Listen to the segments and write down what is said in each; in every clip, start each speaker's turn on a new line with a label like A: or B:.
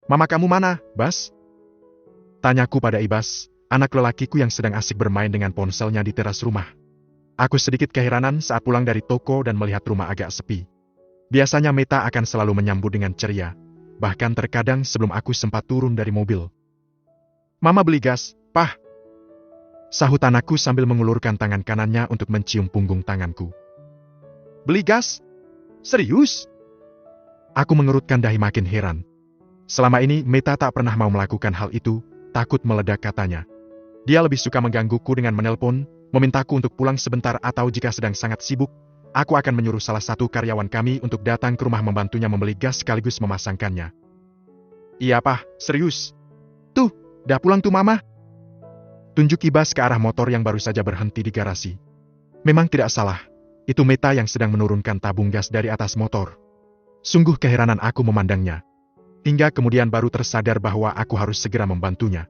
A: Mama kamu mana, Bas? Tanyaku pada Ibas, anak lelakiku yang sedang asik bermain dengan ponselnya di teras rumah. Aku sedikit keheranan saat pulang dari toko dan melihat rumah agak sepi. Biasanya Meta akan selalu menyambut dengan ceria, bahkan terkadang sebelum aku sempat turun dari mobil. Mama beli gas, Pah. Sahut anakku sambil mengulurkan tangan kanannya untuk mencium punggung tanganku. Beli gas? Serius? Aku mengerutkan dahi makin heran. Selama ini Meta tak pernah mau melakukan hal itu, takut meledak katanya. Dia lebih suka menggangguku dengan menelpon, memintaku untuk pulang sebentar atau jika sedang sangat sibuk, aku akan menyuruh salah satu karyawan kami untuk datang ke rumah membantunya membeli gas sekaligus memasangkannya. Iya Pah, serius. Tuh, dah pulang tuh Mama. Tunjuk Ibas ke arah motor yang baru saja berhenti di garasi. Memang tidak salah, itu Meta yang sedang menurunkan tabung gas dari atas motor. Sungguh keheranan aku memandangnya. Hingga kemudian baru tersadar bahwa aku harus segera membantunya.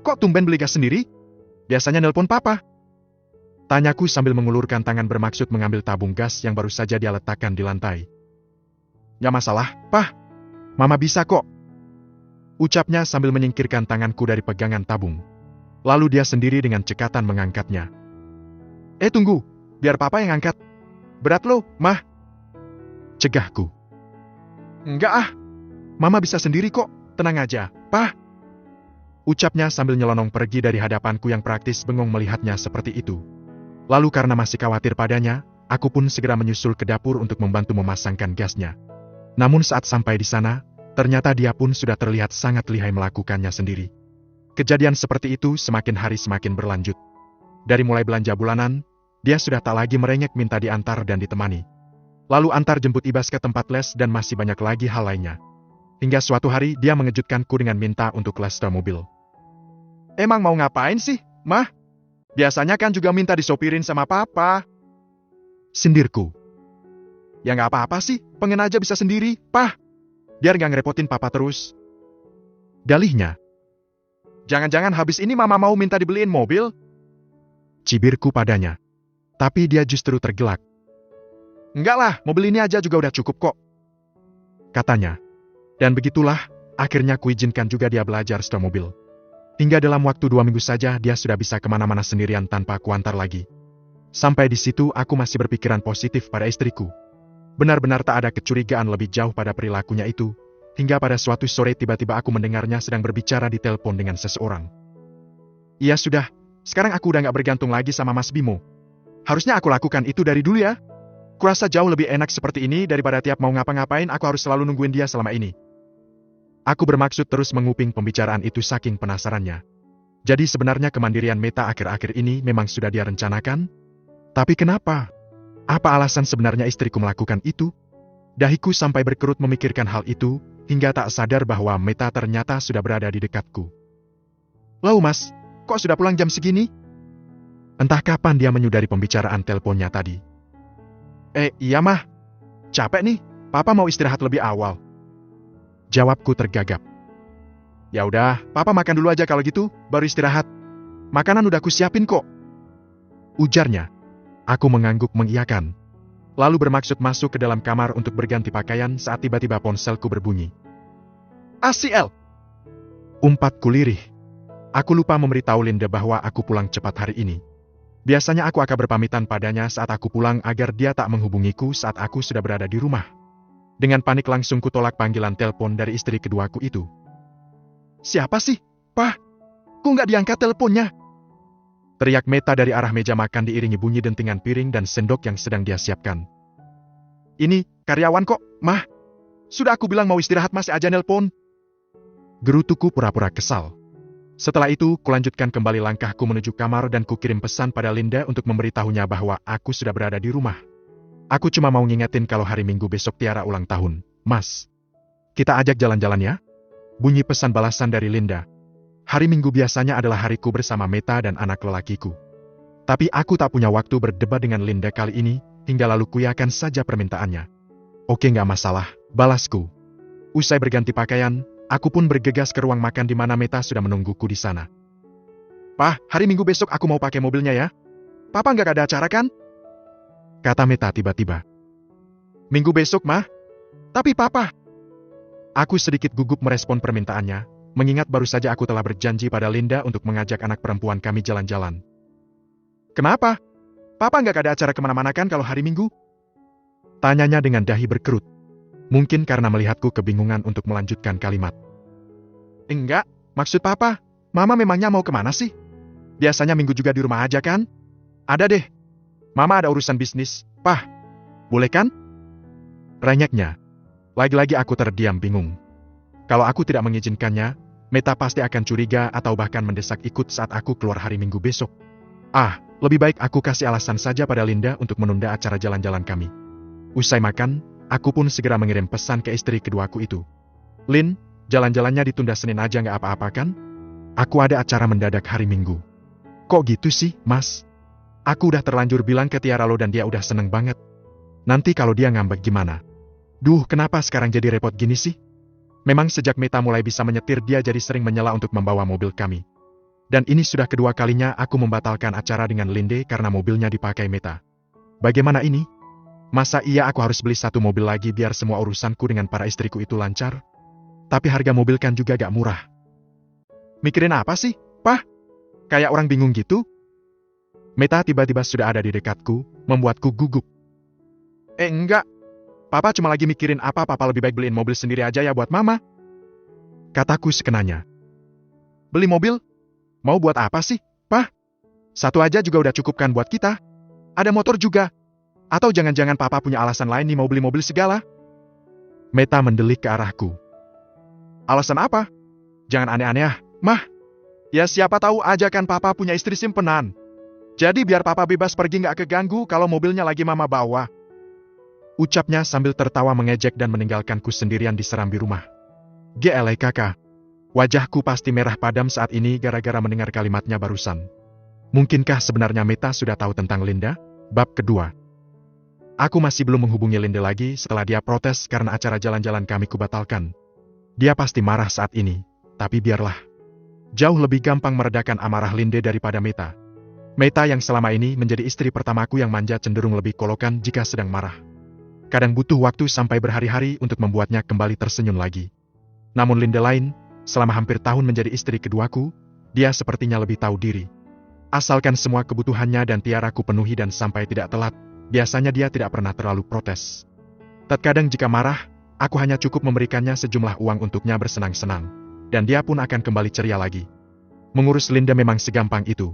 A: Kok tumben beli gas sendiri? Biasanya nelpon Papa. Tanyaku sambil mengulurkan tangan bermaksud mengambil tabung gas yang baru saja dia letakkan di lantai. Nggak masalah, Pah. Mama bisa kok. Ucapnya sambil menyingkirkan tanganku dari pegangan tabung. Lalu dia sendiri dengan cekatan mengangkatnya. Tunggu, biar Papa yang angkat. Berat lo, Mah. Cegahku. Enggak ah. Mama bisa sendiri kok, tenang aja, Pah. Ucapnya sambil nyelonong pergi dari hadapanku yang praktis bengong melihatnya seperti itu. Lalu karena masih khawatir padanya, aku pun segera menyusul ke dapur untuk membantu memasangkan gasnya. Namun saat sampai di sana, ternyata dia pun sudah terlihat sangat lihai melakukannya sendiri. Kejadian seperti itu semakin hari semakin berlanjut. Dari mulai belanja bulanan, dia sudah tak lagi merengek minta diantar dan ditemani. Lalu antar jemput Ibas ke tempat les dan masih banyak lagi hal lainnya. Hingga suatu hari dia mengejutkanku dengan minta untuk les mobil. Emang mau ngapain sih, Mah? Biasanya kan juga minta disopirin sama Papa. Sindirku. Ya nggak apa-apa sih, pengen aja bisa sendiri, Pah. Biar nggak ngerepotin Papa terus. Dalihnya. Jangan-jangan habis ini Mama mau minta dibeliin mobil? Cibirku padanya. Tapi dia justru tergelak. Enggak lah, mobil ini aja juga udah cukup kok. Katanya. Dan begitulah, akhirnya kuizinkan juga dia belajar setir mobil. Hingga dalam waktu 2 minggu saja dia sudah bisa kemana-mana sendirian tanpa kuantar lagi. Sampai di situ aku masih berpikiran positif pada istriku. Benar-benar tak ada kecurigaan lebih jauh pada perilakunya itu, hingga pada suatu sore tiba-tiba aku mendengarnya sedang berbicara di telepon dengan seseorang. Iya sudah, sekarang aku udah gak bergantung lagi sama Mas Bimo. Harusnya aku lakukan itu dari dulu ya. Kurasa jauh lebih enak seperti ini daripada tiap mau ngapa-ngapain aku harus selalu nungguin dia selama ini. Aku bermaksud terus menguping pembicaraan itu saking penasarannya. Jadi sebenarnya kemandirian Meta akhir-akhir ini memang sudah dia rencanakan? Tapi kenapa? Apa alasan sebenarnya istriku melakukan itu? Dahiku sampai berkerut memikirkan hal itu, hingga tak sadar bahwa Meta ternyata sudah berada di dekatku. Lau Mas, kok sudah pulang jam segini? Entah kapan dia menyudari pembicaraan teleponnya tadi. Iya Mah. Capek nih, Papa mau istirahat lebih awal. Jawabku tergagap. Ya udah, Papa makan dulu aja kalau gitu, baru istirahat. Makanan udah kusiapin kok. Ujarnya. Aku mengangguk mengiyakan. Lalu bermaksud masuk ke dalam kamar untuk berganti pakaian saat tiba-tiba ponselku berbunyi. ACL! Umpatku lirih. Aku lupa memberitahu Linda bahwa aku pulang cepat hari ini. Biasanya aku akan berpamitan padanya saat aku pulang agar dia tak menghubungiku saat aku sudah berada di rumah. Dengan panik langsung kutolak panggilan telepon dari istri keduaku itu. Siapa sih, Pah? Kok nggak diangkat teleponnya? Teriak Meta dari arah meja makan diiringi bunyi dentingan piring dan sendok yang sedang dia siapkan. Ini, karyawan kok, Mah. Sudah aku bilang mau istirahat masih aja nelpon. Gerutuku pura-pura kesal. Setelah itu, kulanjutkan kembali langkahku menuju kamar dan kukirim pesan pada Linda untuk memberitahunya bahwa aku sudah berada di rumah. Aku cuma mau ngingetin kalau hari Minggu besok Tiara ulang tahun, Mas. Kita ajak jalan-jalan ya? Bunyi pesan balasan dari Linda. Hari Minggu biasanya adalah hariku bersama Meta dan anak lelakiku. Tapi aku tak punya waktu berdebat dengan Linda kali ini, hingga lalu kuyakan saja permintaannya. Oke nggak masalah, balasku. Usai berganti pakaian, aku pun bergegas ke ruang makan di mana Meta sudah menungguku di sana. Pah, hari Minggu besok aku mau pakai mobilnya ya. Papa nggak ada acara kan? Kata Meta tiba-tiba. Minggu besok, Mah? Tapi Papa. Aku sedikit gugup merespon permintaannya, mengingat baru saja aku telah berjanji pada Linda untuk mengajak anak perempuan kami jalan-jalan. Kenapa? Papa nggak ada acara kemana-mana kan kalau hari Minggu? Tanyanya dengan dahi berkerut. Mungkin karena melihatku kebingungan untuk melanjutkan kalimat. Enggak, maksud Papa, Mama memangnya mau kemana sih? Biasanya Minggu juga di rumah aja kan? Ada deh. Mama ada urusan bisnis, Pah. Boleh kan? Renyeknya. Lagi-lagi aku terdiam bingung. Kalau aku tidak mengizinkannya, Meta pasti akan curiga atau bahkan mendesak ikut saat aku keluar hari Minggu besok. Lebih baik aku kasih alasan saja pada Linda untuk menunda acara jalan-jalan kami. Usai makan, aku pun segera mengirim pesan ke istri keduaku itu. Lin, jalan-jalannya ditunda Senin aja nggak apa-apa kan? Aku ada acara mendadak hari Minggu. Kok gitu sih, Mas? Aku udah terlanjur bilang ke Tiara lo dan dia udah seneng banget. Nanti kalau dia ngambek gimana? Duh, kenapa sekarang jadi repot gini sih? Memang sejak Meta mulai bisa menyetir dia jadi sering menyela untuk membawa mobil kami. Dan ini sudah kedua kalinya aku membatalkan acara dengan Linde karena mobilnya dipakai Meta. Bagaimana ini? Masa iya aku harus beli satu mobil lagi biar semua urusanku dengan para istriku itu lancar? Tapi harga mobil kan juga gak murah. Mikirin apa sih, Pah? Kayak orang bingung gitu? Meta tiba-tiba sudah ada di dekatku, membuatku gugup. Enggak. Papa cuma lagi mikirin apa Papa lebih baik beliin mobil sendiri aja ya buat Mama. Kataku sekenanya. Beli mobil? Mau buat apa sih, Pah? Satu aja juga udah cukup kan buat kita. Ada motor juga. Atau jangan-jangan Papa punya alasan lain nih mau beli mobil segala? Meta mendelik ke arahku. Alasan apa? Jangan aneh-aneh Mah. Ya siapa tahu aja kan Papa punya istri simpenan. Jadi biar Papa bebas pergi nggak keganggu kalau mobilnya lagi Mama bawa. Ucapnya sambil tertawa mengejek dan meninggalkanku sendirian di serambi rumah. GLE kakak. Wajahku pasti merah padam saat ini gara-gara mendengar kalimatnya barusan. Mungkinkah sebenarnya Meta sudah tahu tentang Linda? Bab kedua. Aku masih belum menghubungi Linda lagi setelah dia protes karena acara jalan-jalan kami kubatalkan. Dia pasti marah saat ini, tapi biarlah. Jauh lebih gampang meredakan amarah Linda daripada Meta. Meta yang selama ini menjadi istri pertamaku yang manja cenderung lebih kolokan jika sedang marah. Kadang butuh waktu sampai berhari-hari untuk membuatnya kembali tersenyum lagi. Namun Linda lain, selama hampir tahun menjadi istri keduaku, dia sepertinya lebih tahu diri. Asalkan semua kebutuhannya dan tiaraku penuhi dan sampai tidak telat, biasanya dia tidak pernah terlalu protes. Terkadang jika marah, aku hanya cukup memberikannya sejumlah uang untuknya bersenang-senang, dan dia pun akan kembali ceria lagi. Mengurus Linda memang segampang itu.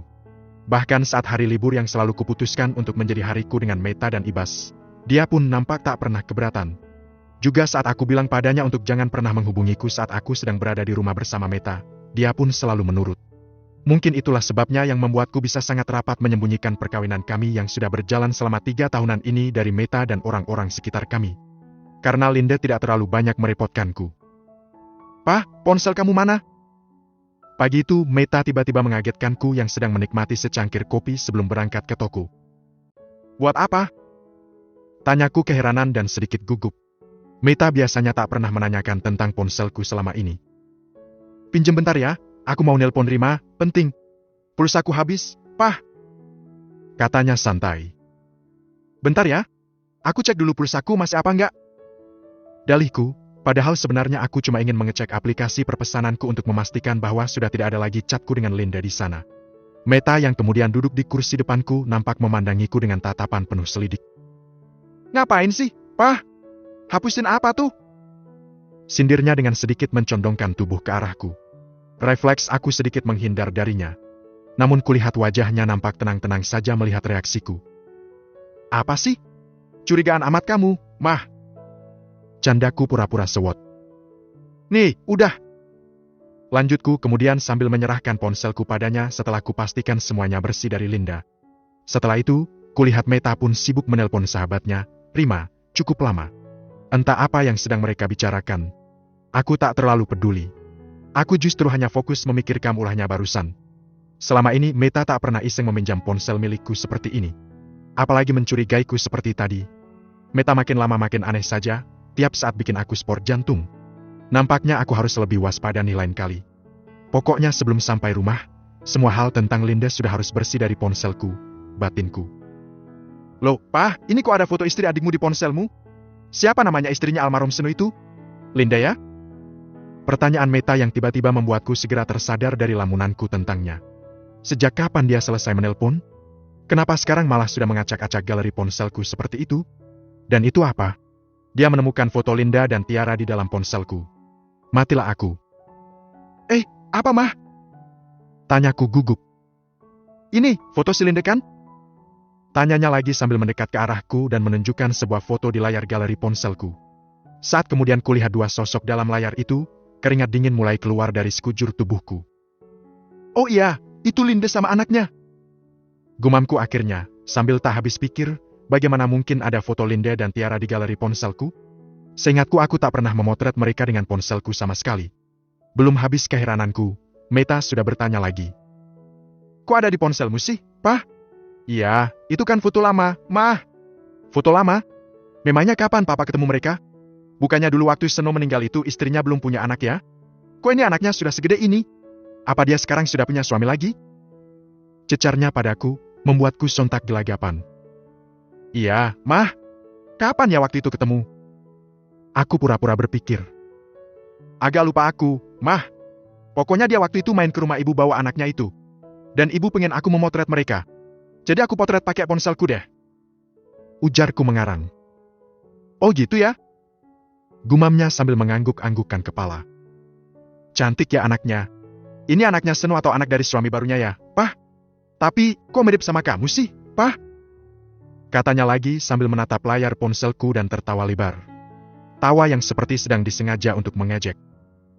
A: Bahkan saat hari libur yang selalu kuputuskan untuk menjadi hariku dengan Meta dan Ibas, dia pun nampak tak pernah keberatan. Juga saat aku bilang padanya untuk jangan pernah menghubungiku saat aku sedang berada di rumah bersama Meta, dia pun selalu menurut. Mungkin itulah sebabnya yang membuatku bisa sangat rapat menyembunyikan perkawinan kami yang sudah berjalan selama 3 tahunan ini dari Meta dan orang-orang sekitar kami. Karena Linda tidak terlalu banyak merepotkanku. Pah, ponsel kamu mana? Pagi itu, Meta tiba-tiba mengagetkanku yang sedang menikmati secangkir kopi sebelum berangkat ke toko. Buat apa? Tanyaku keheranan dan sedikit gugup. Meta biasanya tak pernah menanyakan tentang ponselku selama ini. Pinjem bentar ya, aku mau nelpon Rima, penting. Pulsaku habis, Pah. Katanya santai. Bentar ya, aku cek dulu pulsaku masih apa enggak. Dalihku, padahal sebenarnya aku cuma ingin mengecek aplikasi perpesananku untuk memastikan bahwa sudah tidak ada lagi chatku dengan Linda di sana. Meta yang kemudian duduk di kursi depanku nampak memandangiku dengan tatapan penuh selidik. Ngapain sih, Pah? Hapusin apa tuh? Sindirnya dengan sedikit mencondongkan tubuh ke arahku. Refleks aku sedikit menghindar darinya. Namun kulihat wajahnya nampak tenang-tenang saja melihat reaksiku. Apa sih? Curigaan amat kamu, Mah. Candaku pura-pura sewot. Nih, udah. Lanjutku kemudian sambil menyerahkan ponselku padanya setelah kupastikan semuanya bersih dari Linda. Setelah itu, kulihat Meta pun sibuk menelpon sahabatnya, Rima, cukup lama. Entah apa yang sedang mereka bicarakan. Aku tak terlalu peduli. Aku justru hanya fokus memikirkan ulahnya barusan. Selama ini Meta tak pernah iseng meminjam ponsel milikku seperti ini. Apalagi mencurigaiku seperti tadi. Meta makin lama makin aneh saja, tiap saat bikin aku sport jantung. Nampaknya aku harus lebih waspada nih lain kali. Pokoknya sebelum sampai rumah, semua hal tentang Linda sudah harus bersih dari ponselku, batinku. Loh, Pah, ini kok ada foto istri adikmu di ponselmu? Siapa namanya istrinya almarhum Senu itu? Linda ya? Pertanyaan Meta yang tiba-tiba membuatku segera tersadar dari lamunanku tentangnya. Sejak kapan dia selesai menelpon? Kenapa sekarang malah sudah mengacak-acak galeri ponselku seperti itu? Dan itu apa? Dia menemukan foto Linda dan Tiara di dalam ponselku. Matilah aku. Apa mah? Tanyaku gugup. Ini, foto si Linda kan? Tanyanya lagi sambil mendekat ke arahku dan menunjukkan sebuah foto di layar galeri ponselku. Saat kemudian kulihat dua sosok dalam layar itu, keringat dingin mulai keluar dari sekujur tubuhku. Oh iya, itu Linda sama anaknya. Gumamku akhirnya, sambil tak habis pikir, bagaimana mungkin ada foto Linda dan Tiara di galeri ponselku? Seingatku aku tak pernah memotret mereka dengan ponselku sama sekali. Belum habis keherananku, Meta sudah bertanya lagi. Kok ada di ponselmu sih, Pah? Iya, itu kan foto lama, Mah. Foto lama? Memangnya kapan Papa ketemu mereka? Bukannya dulu waktu Seno meninggal itu istrinya belum punya anak ya? Kok ini anaknya sudah segede ini? Apa dia sekarang sudah punya suami lagi? Cecarnya padaku, membuatku sontak gelagapan. Iya, Mah. Kapan ya waktu itu ketemu? Aku pura-pura berpikir. Agak lupa aku, Mah. Pokoknya dia waktu itu main ke rumah ibu bawa anaknya itu. Dan ibu pengen aku memotret mereka. Jadi aku potret pakai ponselku deh. Ujarku mengarang. Oh gitu ya? Gumamnya sambil mengangguk-anggukkan kepala. Cantik ya anaknya. Ini anaknya Seno atau anak dari suami barunya ya, Pah? Tapi, kok mirip sama kamu sih, Pah? Katanya lagi sambil menatap layar ponselku dan tertawa lebar. Tawa yang seperti sedang disengaja untuk mengejek.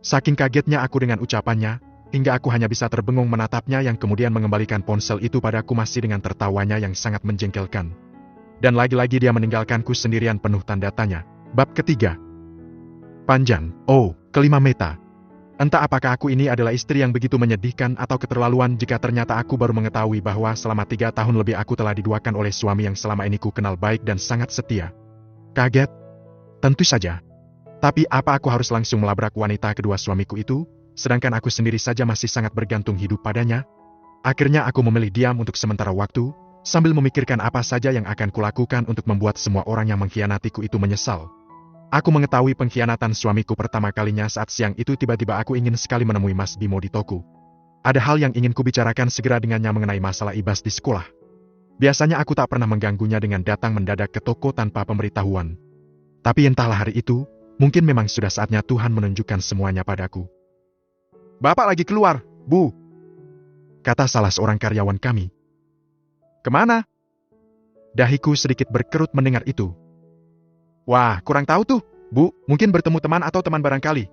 A: Saking kagetnya aku dengan ucapannya, hingga aku hanya bisa terbengung menatapnya yang kemudian mengembalikan ponsel itu padaku masih dengan tertawanya yang sangat menjengkelkan. Dan lagi-lagi dia meninggalkanku sendirian penuh tanda tanya. Bab ketiga. Panjang. Oh, kelima Meta. Entah apakah aku ini adalah istri yang begitu menyedihkan atau keterlaluan jika ternyata aku baru mengetahui bahwa selama 3 tahun lebih aku telah diduakan oleh suami yang selama ini ku kenal baik dan sangat setia. Kaget? Tentu saja. Tapi apa aku harus langsung melabrak wanita kedua suamiku itu, sedangkan aku sendiri saja masih sangat bergantung hidup padanya? Akhirnya aku memilih diam untuk sementara waktu, sambil memikirkan apa saja yang akan kulakukan untuk membuat semua orang yang mengkhianatiku itu menyesal. Aku mengetahui pengkhianatan suamiku pertama kalinya saat siang itu tiba-tiba aku ingin sekali menemui Mas Bimo di toko. Ada hal yang ingin kubicarakan segera dengannya mengenai masalah Ibas di sekolah. Biasanya aku tak pernah mengganggunya dengan datang mendadak ke toko tanpa pemberitahuan. Tapi entahlah hari itu, mungkin memang sudah saatnya Tuhan menunjukkan semuanya padaku. Bapak lagi keluar, Bu. Kata salah seorang karyawan kami. Kemana? Dahiku sedikit berkerut mendengar itu. Wah, kurang tahu tuh, Bu. Mungkin bertemu teman atau teman barangkali.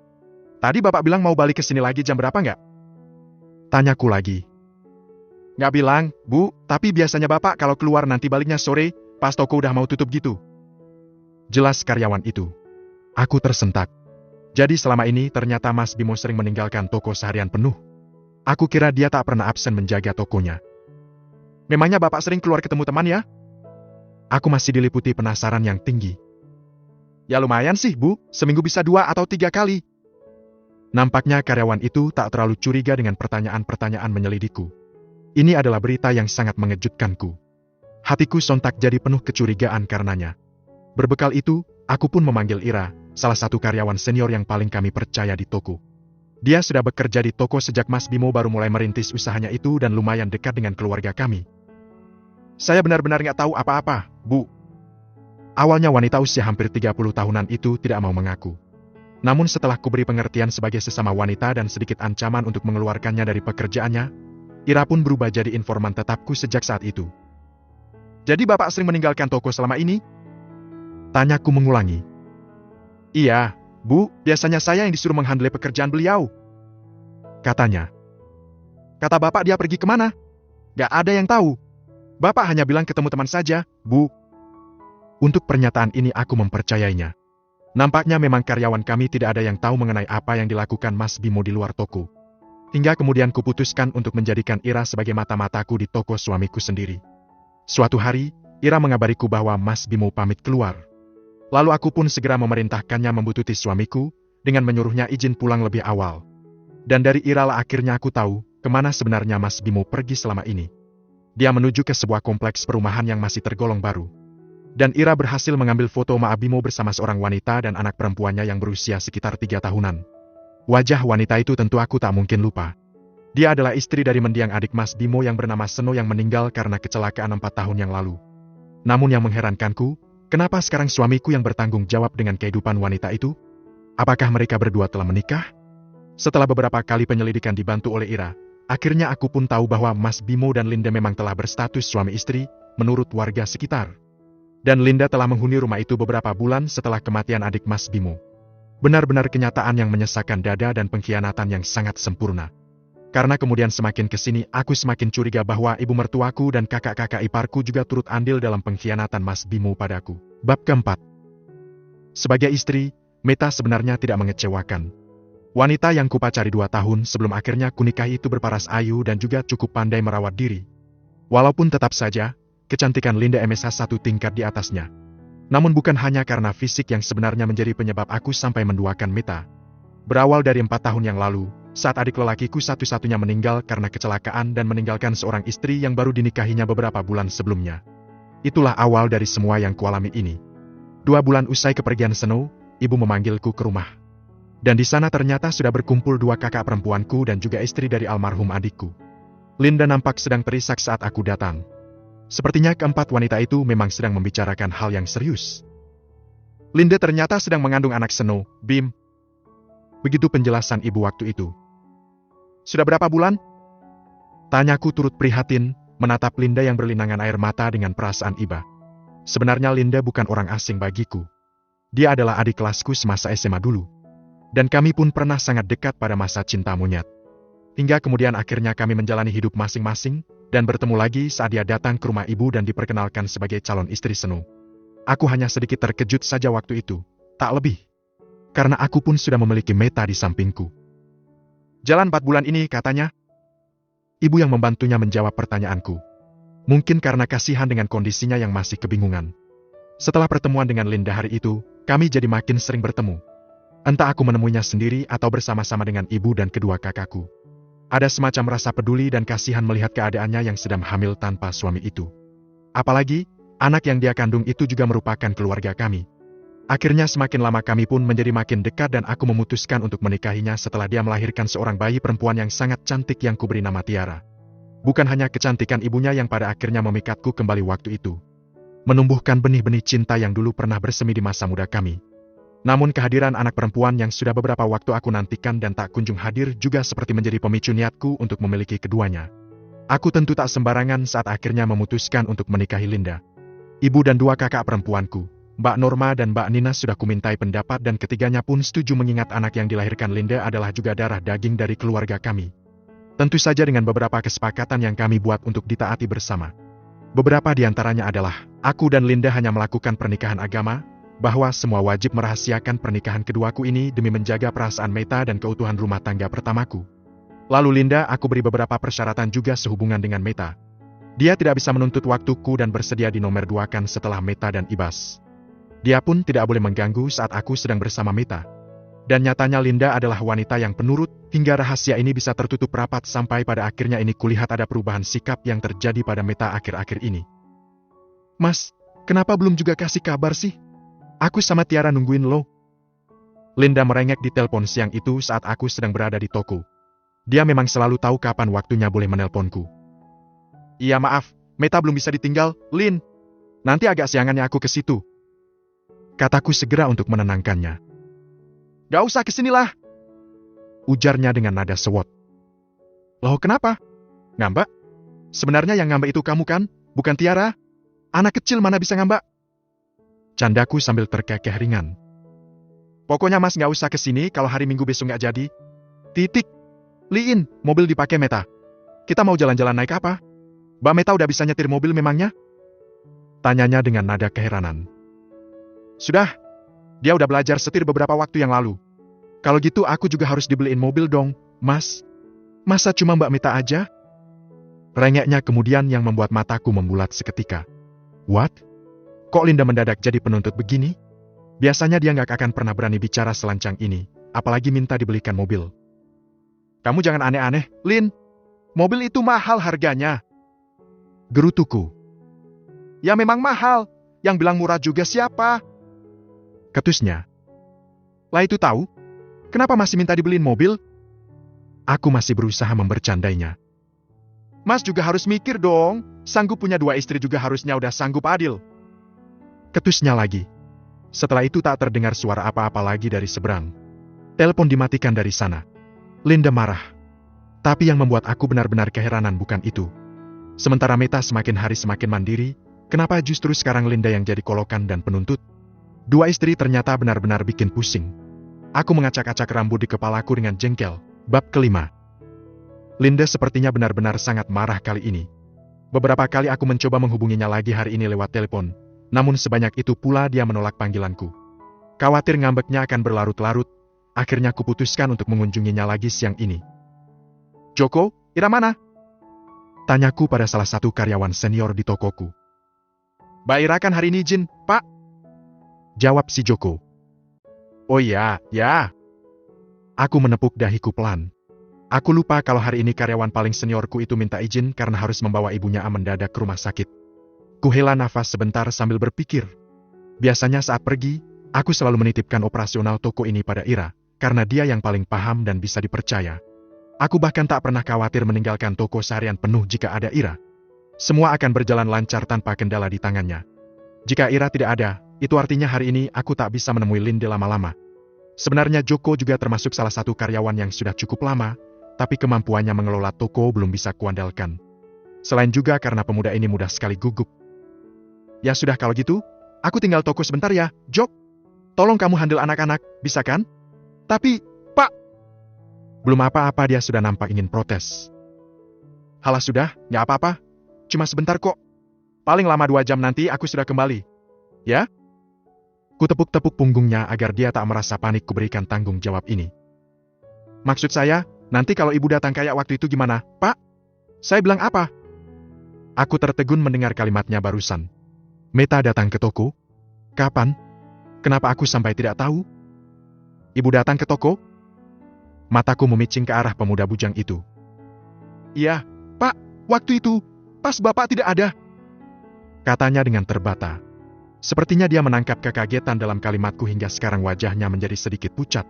A: Tadi Bapak bilang mau balik ke sini lagi jam berapa nggak? Tanyaku lagi. Nggak bilang, Bu, tapi biasanya Bapak kalau keluar nanti baliknya sore, pas toko udah mau tutup gitu. Jelas karyawan itu. Aku tersentak. Jadi selama ini ternyata Mas Bimo sering meninggalkan toko seharian penuh. Aku kira dia tak pernah absen menjaga tokonya. Memangnya Bapak sering keluar ketemu teman ya? Aku masih diliputi penasaran yang tinggi. Ya lumayan sih, Bu, seminggu bisa 2 atau 3 kali. Nampaknya karyawan itu tak terlalu curiga dengan pertanyaan-pertanyaan menyelidikku. Ini adalah berita yang sangat mengejutkanku. Hatiku sontak jadi penuh kecurigaan karenanya. Berbekal itu, aku pun memanggil Ira, salah satu karyawan senior yang paling kami percaya di toko. Dia sudah bekerja di toko sejak Mas Bimo baru mulai merintis usahanya itu dan lumayan dekat dengan keluarga kami. Saya benar-benar nggak tahu apa-apa, Bu. Awalnya wanita usia hampir 30 tahunan itu tidak mau mengaku. Namun setelah kuberi pengertian sebagai sesama wanita dan sedikit ancaman untuk mengeluarkannya dari pekerjaannya, Ira pun berubah jadi informan tetapku sejak saat itu. Jadi Bapak sering meninggalkan toko selama ini? Tanyaku mengulangi. Iya, Bu, biasanya saya yang disuruh menghandle pekerjaan beliau. Katanya. Kata Bapak dia pergi kemana? Gak ada yang tahu. Bapak hanya bilang ketemu teman saja, Bu. Untuk pernyataan ini aku mempercayainya. Nampaknya memang karyawan kami tidak ada yang tahu mengenai apa yang dilakukan Mas Bimo di luar toko. Hingga kemudian kuputuskan untuk menjadikan Ira sebagai mata-mataku di toko suamiku sendiri. Suatu hari, Ira mengabariku bahwa Mas Bimo pamit keluar. Lalu aku pun segera memerintahkannya membututi suamiku, dengan menyuruhnya izin pulang lebih awal. Dan dari Ira lah akhirnya aku tahu, kemana sebenarnya Mas Bimo pergi selama ini. Dia menuju ke sebuah kompleks perumahan yang masih tergolong baru. Dan Ira berhasil mengambil foto Ma Bimo bersama seorang wanita dan anak perempuannya yang berusia sekitar 3 tahunan. Wajah wanita itu tentu aku tak mungkin lupa. Dia adalah istri dari mendiang adik Mas Bimo yang bernama Seno yang meninggal karena kecelakaan 4 tahun yang lalu. Namun yang mengherankanku, kenapa sekarang suamiku yang bertanggung jawab dengan kehidupan wanita itu? Apakah mereka berdua telah menikah? Setelah beberapa kali penyelidikan dibantu oleh Ira, akhirnya aku pun tahu bahwa Mas Bimo dan Linda memang telah berstatus suami istri, menurut warga sekitar. Dan Linda telah menghuni rumah itu beberapa bulan setelah kematian adik Mas Bimo. Benar-benar kenyataan yang menyesakkan dada dan pengkhianatan yang sangat sempurna. Karena kemudian semakin kesini aku semakin curiga bahwa ibu mertuaku dan kakak-kakak iparku juga turut andil dalam pengkhianatan Mas Bimo padaku. Bab keempat. Sebagai istri, Meta sebenarnya tidak mengecewakan. Wanita yang kupacari 2 tahun sebelum akhirnya kunikahi itu berparas ayu dan juga cukup pandai merawat diri. Walaupun tetap saja, kecantikan Linda MSH 1 tingkat di atasnya. Namun bukan hanya karena fisik yang sebenarnya menjadi penyebab aku sampai menduakan Meta. Berawal dari 4 tahun yang lalu, saat adik lelakiku satu-satunya meninggal karena kecelakaan dan meninggalkan seorang istri yang baru dinikahinya beberapa bulan sebelumnya. Itulah awal dari semua yang kualami ini. 2 bulan usai kepergian Seno, ibu memanggilku ke rumah. Dan di sana ternyata sudah berkumpul 2 kakak perempuanku dan juga istri dari almarhum adikku. Linda nampak sedang terisak saat aku datang. Sepertinya keempat wanita itu memang sedang membicarakan hal yang serius. Linda ternyata sedang mengandung anak Seno, Bim. Begitu penjelasan ibu waktu itu. Sudah berapa bulan? Tanyaku turut prihatin, menatap Linda yang berlinangan air mata dengan perasaan iba. Sebenarnya Linda bukan orang asing bagiku. Dia adalah adik kelasku semasa SMA dulu. Dan kami pun pernah sangat dekat pada masa cinta monyet. Hingga kemudian akhirnya kami menjalani hidup masing-masing, dan bertemu lagi saat dia datang ke rumah ibu dan diperkenalkan sebagai calon istri Seno. Aku hanya sedikit terkejut saja waktu itu, tak lebih. Karena aku pun sudah memiliki Meta di sampingku. Jalan 4 bulan ini katanya. Ibu yang membantunya menjawab pertanyaanku. Mungkin karena kasihan dengan kondisinya yang masih kebingungan. Setelah pertemuan dengan Linda hari itu, kami jadi makin sering bertemu. Entah aku menemuinya sendiri atau bersama-sama dengan ibu dan kedua kakakku. Ada semacam rasa peduli dan kasihan melihat keadaannya yang sedang hamil tanpa suami itu. Apalagi, anak yang dia kandung itu juga merupakan keluarga kami. Akhirnya semakin lama kami pun menjadi makin dekat dan aku memutuskan untuk menikahinya setelah dia melahirkan seorang bayi perempuan yang sangat cantik yang kuberi nama Tiara. Bukan hanya kecantikan ibunya yang pada akhirnya memikatku kembali waktu itu. Menumbuhkan benih-benih cinta yang dulu pernah bersemi di masa muda kami. Namun kehadiran anak perempuan yang sudah beberapa waktu aku nantikan dan tak kunjung hadir juga seperti menjadi pemicu niatku untuk memiliki keduanya. Aku tentu tak sembarangan saat akhirnya memutuskan untuk menikahi Linda. Ibu dan 2 kakak perempuanku, Mbak Norma dan Mbak Nina sudah kumintai pendapat dan ketiganya pun setuju mengingat anak yang dilahirkan Linda adalah juga darah daging dari keluarga kami. Tentu saja dengan beberapa kesepakatan yang kami buat untuk ditaati bersama. Beberapa di antaranya adalah, aku dan Linda hanya melakukan pernikahan agama, bahwa semua wajib merahasiakan pernikahan keduaku ini demi menjaga perasaan Meta dan keutuhan rumah tangga pertamaku. Lalu Linda aku beri beberapa persyaratan juga sehubungan dengan Meta. Dia tidak bisa menuntut waktuku dan bersedia dinomor 2-kan setelah Meta dan Ibas. Dia pun tidak boleh mengganggu saat aku sedang bersama Meta. Dan nyatanya Linda adalah wanita yang penurut, hingga rahasia ini bisa tertutup rapat sampai pada akhirnya ini kulihat ada perubahan sikap yang terjadi pada Meta akhir-akhir ini. Mas, kenapa belum juga kasih kabar sih? Aku sama Tiara nungguin lo. Linda merengek di telepon siang itu saat aku sedang berada di toko. Dia memang selalu tahu kapan waktunya boleh menelponku. Iya maaf, Meta belum bisa ditinggal, Lin. Nanti agak siangannya aku ke situ. Kataku segera untuk menenangkannya. Gak usah kesinilah. Ujarnya dengan nada sewot. Loh kenapa? Ngambek? Sebenarnya yang ngambek itu kamu kan, bukan Tiara? Anak kecil mana bisa ngambek? Candaku sambil terkekeh ringan. Pokoknya mas gak usah kesini kalau hari Minggu besok gak jadi. Titik. Liin, mobil dipakai Meta. Kita mau jalan-jalan naik apa? Mbak Meta udah bisa nyetir mobil memangnya? Tanyanya dengan nada keheranan. Sudah. Dia udah belajar setir beberapa waktu yang lalu. Kalau gitu aku juga harus dibeliin mobil dong, mas. Masa cuma Mbak Meta aja? Rengeknya kemudian yang membuat mataku membulat seketika. What? Kok Linda mendadak jadi penuntut begini? Biasanya dia gak akan pernah berani bicara selancang ini, apalagi minta dibelikan mobil. Kamu jangan aneh-aneh, Lin. Mobil itu mahal harganya. Gerutuku. Ya memang mahal, yang bilang murah juga siapa? Ketusnya. Lah itu tahu? Kenapa masih minta dibeliin mobil? Aku masih berusaha membercandainya. Mas juga harus mikir dong, sanggup punya 2 istri juga harusnya udah sanggup adil. Ketusnya lagi. Setelah itu tak terdengar suara apa-apa lagi dari seberang. Telepon dimatikan dari sana. Linda marah. Tapi yang membuat aku benar-benar keheranan bukan itu. Sementara Meta semakin hari semakin mandiri, kenapa justru sekarang Linda yang jadi kolokan dan penuntut? 2 istri ternyata benar-benar bikin pusing. Aku mengacak-acak rambut di kepalaku dengan jengkel. Bab kelima. Linda sepertinya benar-benar sangat marah kali ini. Beberapa kali aku mencoba menghubunginya lagi hari ini lewat telepon, namun sebanyak itu pula dia menolak panggilanku. Khawatir ngambeknya akan berlarut-larut, akhirnya kuputuskan untuk mengunjunginya lagi siang ini. Joko, Ira mana? Tanyaku pada salah satu karyawan senior di tokoku. Mbak Ira kan hari ini izin, Pak. Jawab si Joko. Oh iya, ya. Aku menepuk dahiku pelan. Aku lupa kalau hari ini karyawan paling seniorku itu minta izin karena harus membawa ibunya mendadak ke rumah sakit. Kuhela nafas sebentar sambil berpikir. Biasanya saat pergi, aku selalu menitipkan operasional toko ini pada Ira, karena dia yang paling paham dan bisa dipercaya. Aku bahkan tak pernah khawatir meninggalkan toko seharian penuh jika ada Ira. Semua akan berjalan lancar tanpa kendala di tangannya. Jika Ira tidak ada, itu artinya hari ini aku tak bisa menemui Linda lama-lama. Sebenarnya Joko juga termasuk salah satu karyawan yang sudah cukup lama, tapi kemampuannya mengelola toko belum bisa kuandalkan. Selain juga karena pemuda ini mudah sekali gugup. Ya sudah kalau gitu, aku tinggal toko sebentar ya, Jok. Tolong kamu handle anak-anak, bisa kan? Tapi, Pak. Belum apa-apa dia sudah nampak ingin protes. Halah sudah, nggak apa-apa. Cuma sebentar kok. Paling lama 2 jam nanti aku sudah kembali. Ya? Kutepuk-tepuk punggungnya agar dia tak merasa panik kuberikan tanggung jawab ini. Maksud saya, nanti kalau ibu datang kayak waktu itu gimana, Pak? Saya bilang apa? Aku tertegun mendengar kalimatnya barusan. Meta datang ke toko? Kapan? Kenapa aku sampai tidak tahu? Ibu datang ke toko? Mataku memicing ke arah pemuda bujang itu. Iya, Pak, waktu itu, pas Bapak tidak ada. Katanya dengan terbata. Sepertinya dia menangkap kekagetan dalam kalimatku hingga sekarang wajahnya menjadi sedikit pucat.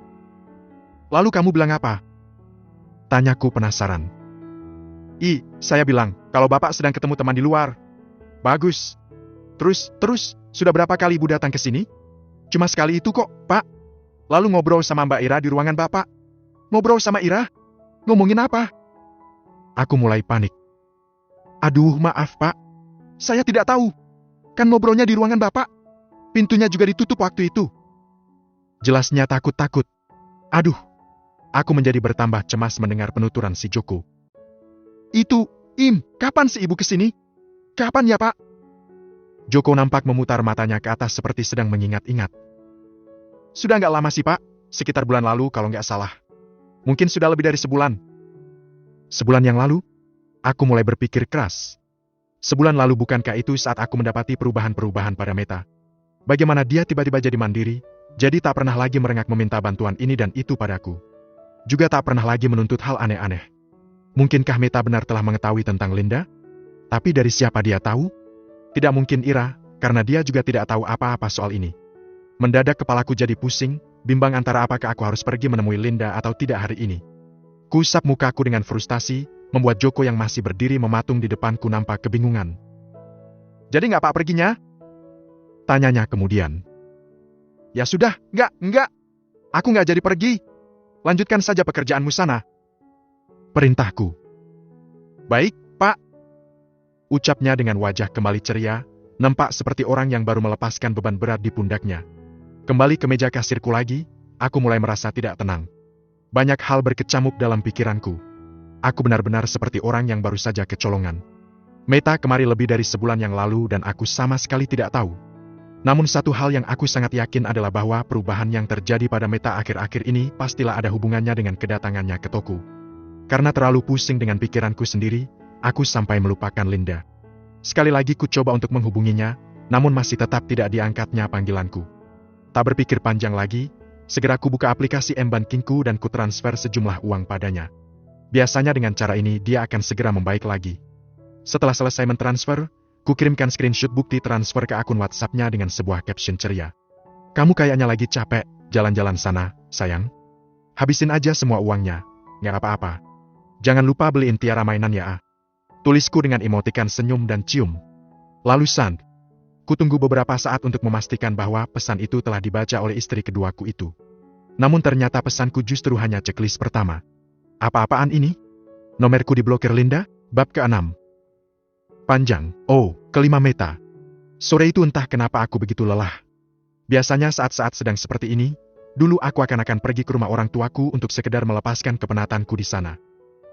A: Lalu kamu bilang apa? Tanyaku penasaran. Saya bilang, kalau Bapak sedang ketemu teman di luar. Bagus. Terus, sudah berapa kali Ibu datang ke sini? Cuma sekali itu kok, Pak. Lalu ngobrol sama Mbak Ira di ruangan Bapak. Ngobrol sama Ira? Ngomongin apa? Aku mulai panik. Aduh, maaf Pak. Saya tidak tahu. Kan ngobrolnya di ruangan Bapak. Pintunya juga ditutup waktu itu. Jelasnya takut-takut. Aduh. Aku menjadi bertambah cemas mendengar penuturan si Joko. Kapan si Ibu kesini? Kapan ya Pak? Joko nampak memutar matanya ke atas seperti sedang mengingat-ingat. Sudah nggak lama sih Pak. Sekitar bulan lalu kalau nggak salah. Mungkin sudah lebih dari sebulan. Sebulan yang lalu? Aku mulai berpikir keras. Sebulan lalu bukankah itu saat aku mendapati perubahan-perubahan pada Meta? Bagaimana dia tiba-tiba jadi mandiri, jadi tak pernah lagi merengek meminta bantuan ini dan itu padaku. Juga tak pernah lagi menuntut hal aneh-aneh. Mungkinkah Meta benar telah mengetahui tentang Linda? Tapi dari siapa dia tahu? Tidak mungkin Ira, karena dia juga tidak tahu apa-apa soal ini. Mendadak kepalaku jadi pusing, bimbang antara apakah aku harus pergi menemui Linda atau tidak hari ini. Kuusap mukaku dengan frustasi, membuat Joko yang masih berdiri mematung di depanku nampak kebingungan. Jadi nggak Pak perginya? Tanyanya kemudian. Ya sudah, nggak. Aku nggak jadi pergi. Lanjutkan saja pekerjaanmu sana. Perintahku. Baik, Pak. Ucapnya dengan wajah kembali ceria, nampak seperti orang yang baru melepaskan beban berat di pundaknya. Kembali ke meja kasirku lagi, aku mulai merasa tidak tenang. Banyak hal berkecamuk dalam pikiranku. Aku benar-benar seperti orang yang baru saja kecolongan. Meta kemari lebih dari sebulan yang lalu dan aku sama sekali tidak tahu. Namun satu hal yang aku sangat yakin adalah bahwa perubahan yang terjadi pada Meta akhir-akhir ini pastilah ada hubungannya dengan kedatangannya ke toko. Karena terlalu pusing dengan pikiranku sendiri, aku sampai melupakan Linda. Sekali lagi ku coba untuk menghubunginya, namun masih tetap tidak diangkatnya panggilanku. Tak berpikir panjang lagi, segera ku buka aplikasi M-Bankingku dan ku transfer sejumlah uang padanya. Biasanya dengan cara ini dia akan segera membaik lagi. Setelah selesai mentransfer, ku kirimkan screenshot bukti transfer ke akun WhatsApp-nya dengan sebuah caption ceria. Kamu kayaknya lagi capek, jalan-jalan sana, sayang. Habisin aja semua uangnya, nggak apa-apa. Jangan lupa beliin Tiara mainan ya. Tulisku dengan emotikan senyum dan cium. Lalu send. Kutunggu beberapa saat untuk memastikan bahwa pesan itu telah dibaca oleh istri keduaku itu. Namun ternyata pesanku justru hanya checklist pertama. Apa-apaan ini? Nomorku diblokir Linda, bab ke-6. Panjang, kelima Meta. Sore itu entah kenapa aku begitu lelah. Biasanya saat-saat sedang seperti ini, dulu aku akan pergi ke rumah orang tuaku untuk sekedar melepaskan kepenatanku di sana.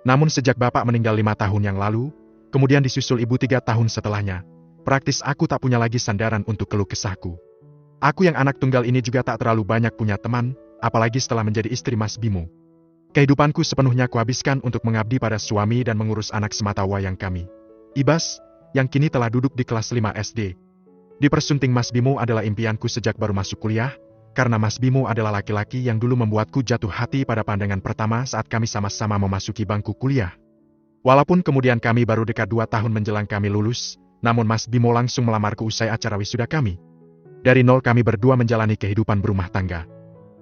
A: Namun sejak bapak meninggal 5 tahun yang lalu, kemudian disusul ibu 3 tahun setelahnya, praktis aku tak punya lagi sandaran untuk keluh kesahku. Aku yang anak tunggal ini juga tak terlalu banyak punya teman, apalagi setelah menjadi istri Mas Bimo. Kehidupanku sepenuhnya kuhabiskan untuk mengabdi pada suami dan mengurus anak semata wayang kami, Ibas, yang kini telah duduk di kelas 5 SD. Dipersunting Mas Bimo adalah impianku sejak baru masuk kuliah, karena Mas Bimo adalah laki-laki yang dulu membuatku jatuh hati pada pandangan pertama saat kami sama-sama memasuki bangku kuliah. Walaupun kemudian kami baru dekat 2 tahun menjelang kami lulus, namun Mas Bimo langsung melamarku usai acara wisuda kami. Dari nol kami berdua menjalani kehidupan berumah tangga.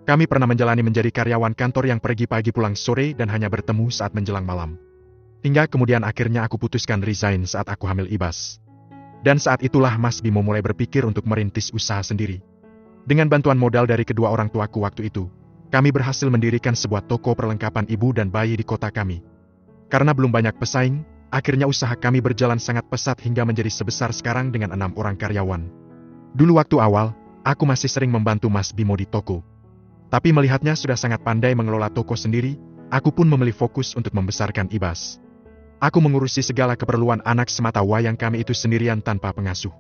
A: Kami pernah menjalani menjadi karyawan kantor yang pergi pagi pulang sore dan hanya bertemu saat menjelang malam. Hingga kemudian akhirnya aku putuskan resign saat aku hamil Ibas. Dan saat itulah Mas Bimo mulai berpikir untuk merintis usaha sendiri. Dengan bantuan modal dari kedua orang tuaku waktu itu, kami berhasil mendirikan sebuah toko perlengkapan ibu dan bayi di kota kami. Karena belum banyak pesaing, akhirnya usaha kami berjalan sangat pesat hingga menjadi sebesar sekarang dengan 6 orang karyawan. Dulu waktu awal, aku masih sering membantu Mas Bimo di toko. Tapi melihatnya sudah sangat pandai mengelola toko sendiri, aku pun memilih fokus untuk membesarkan Ibas. Aku mengurusi segala keperluan anak semata wayang kami itu sendirian tanpa pengasuh.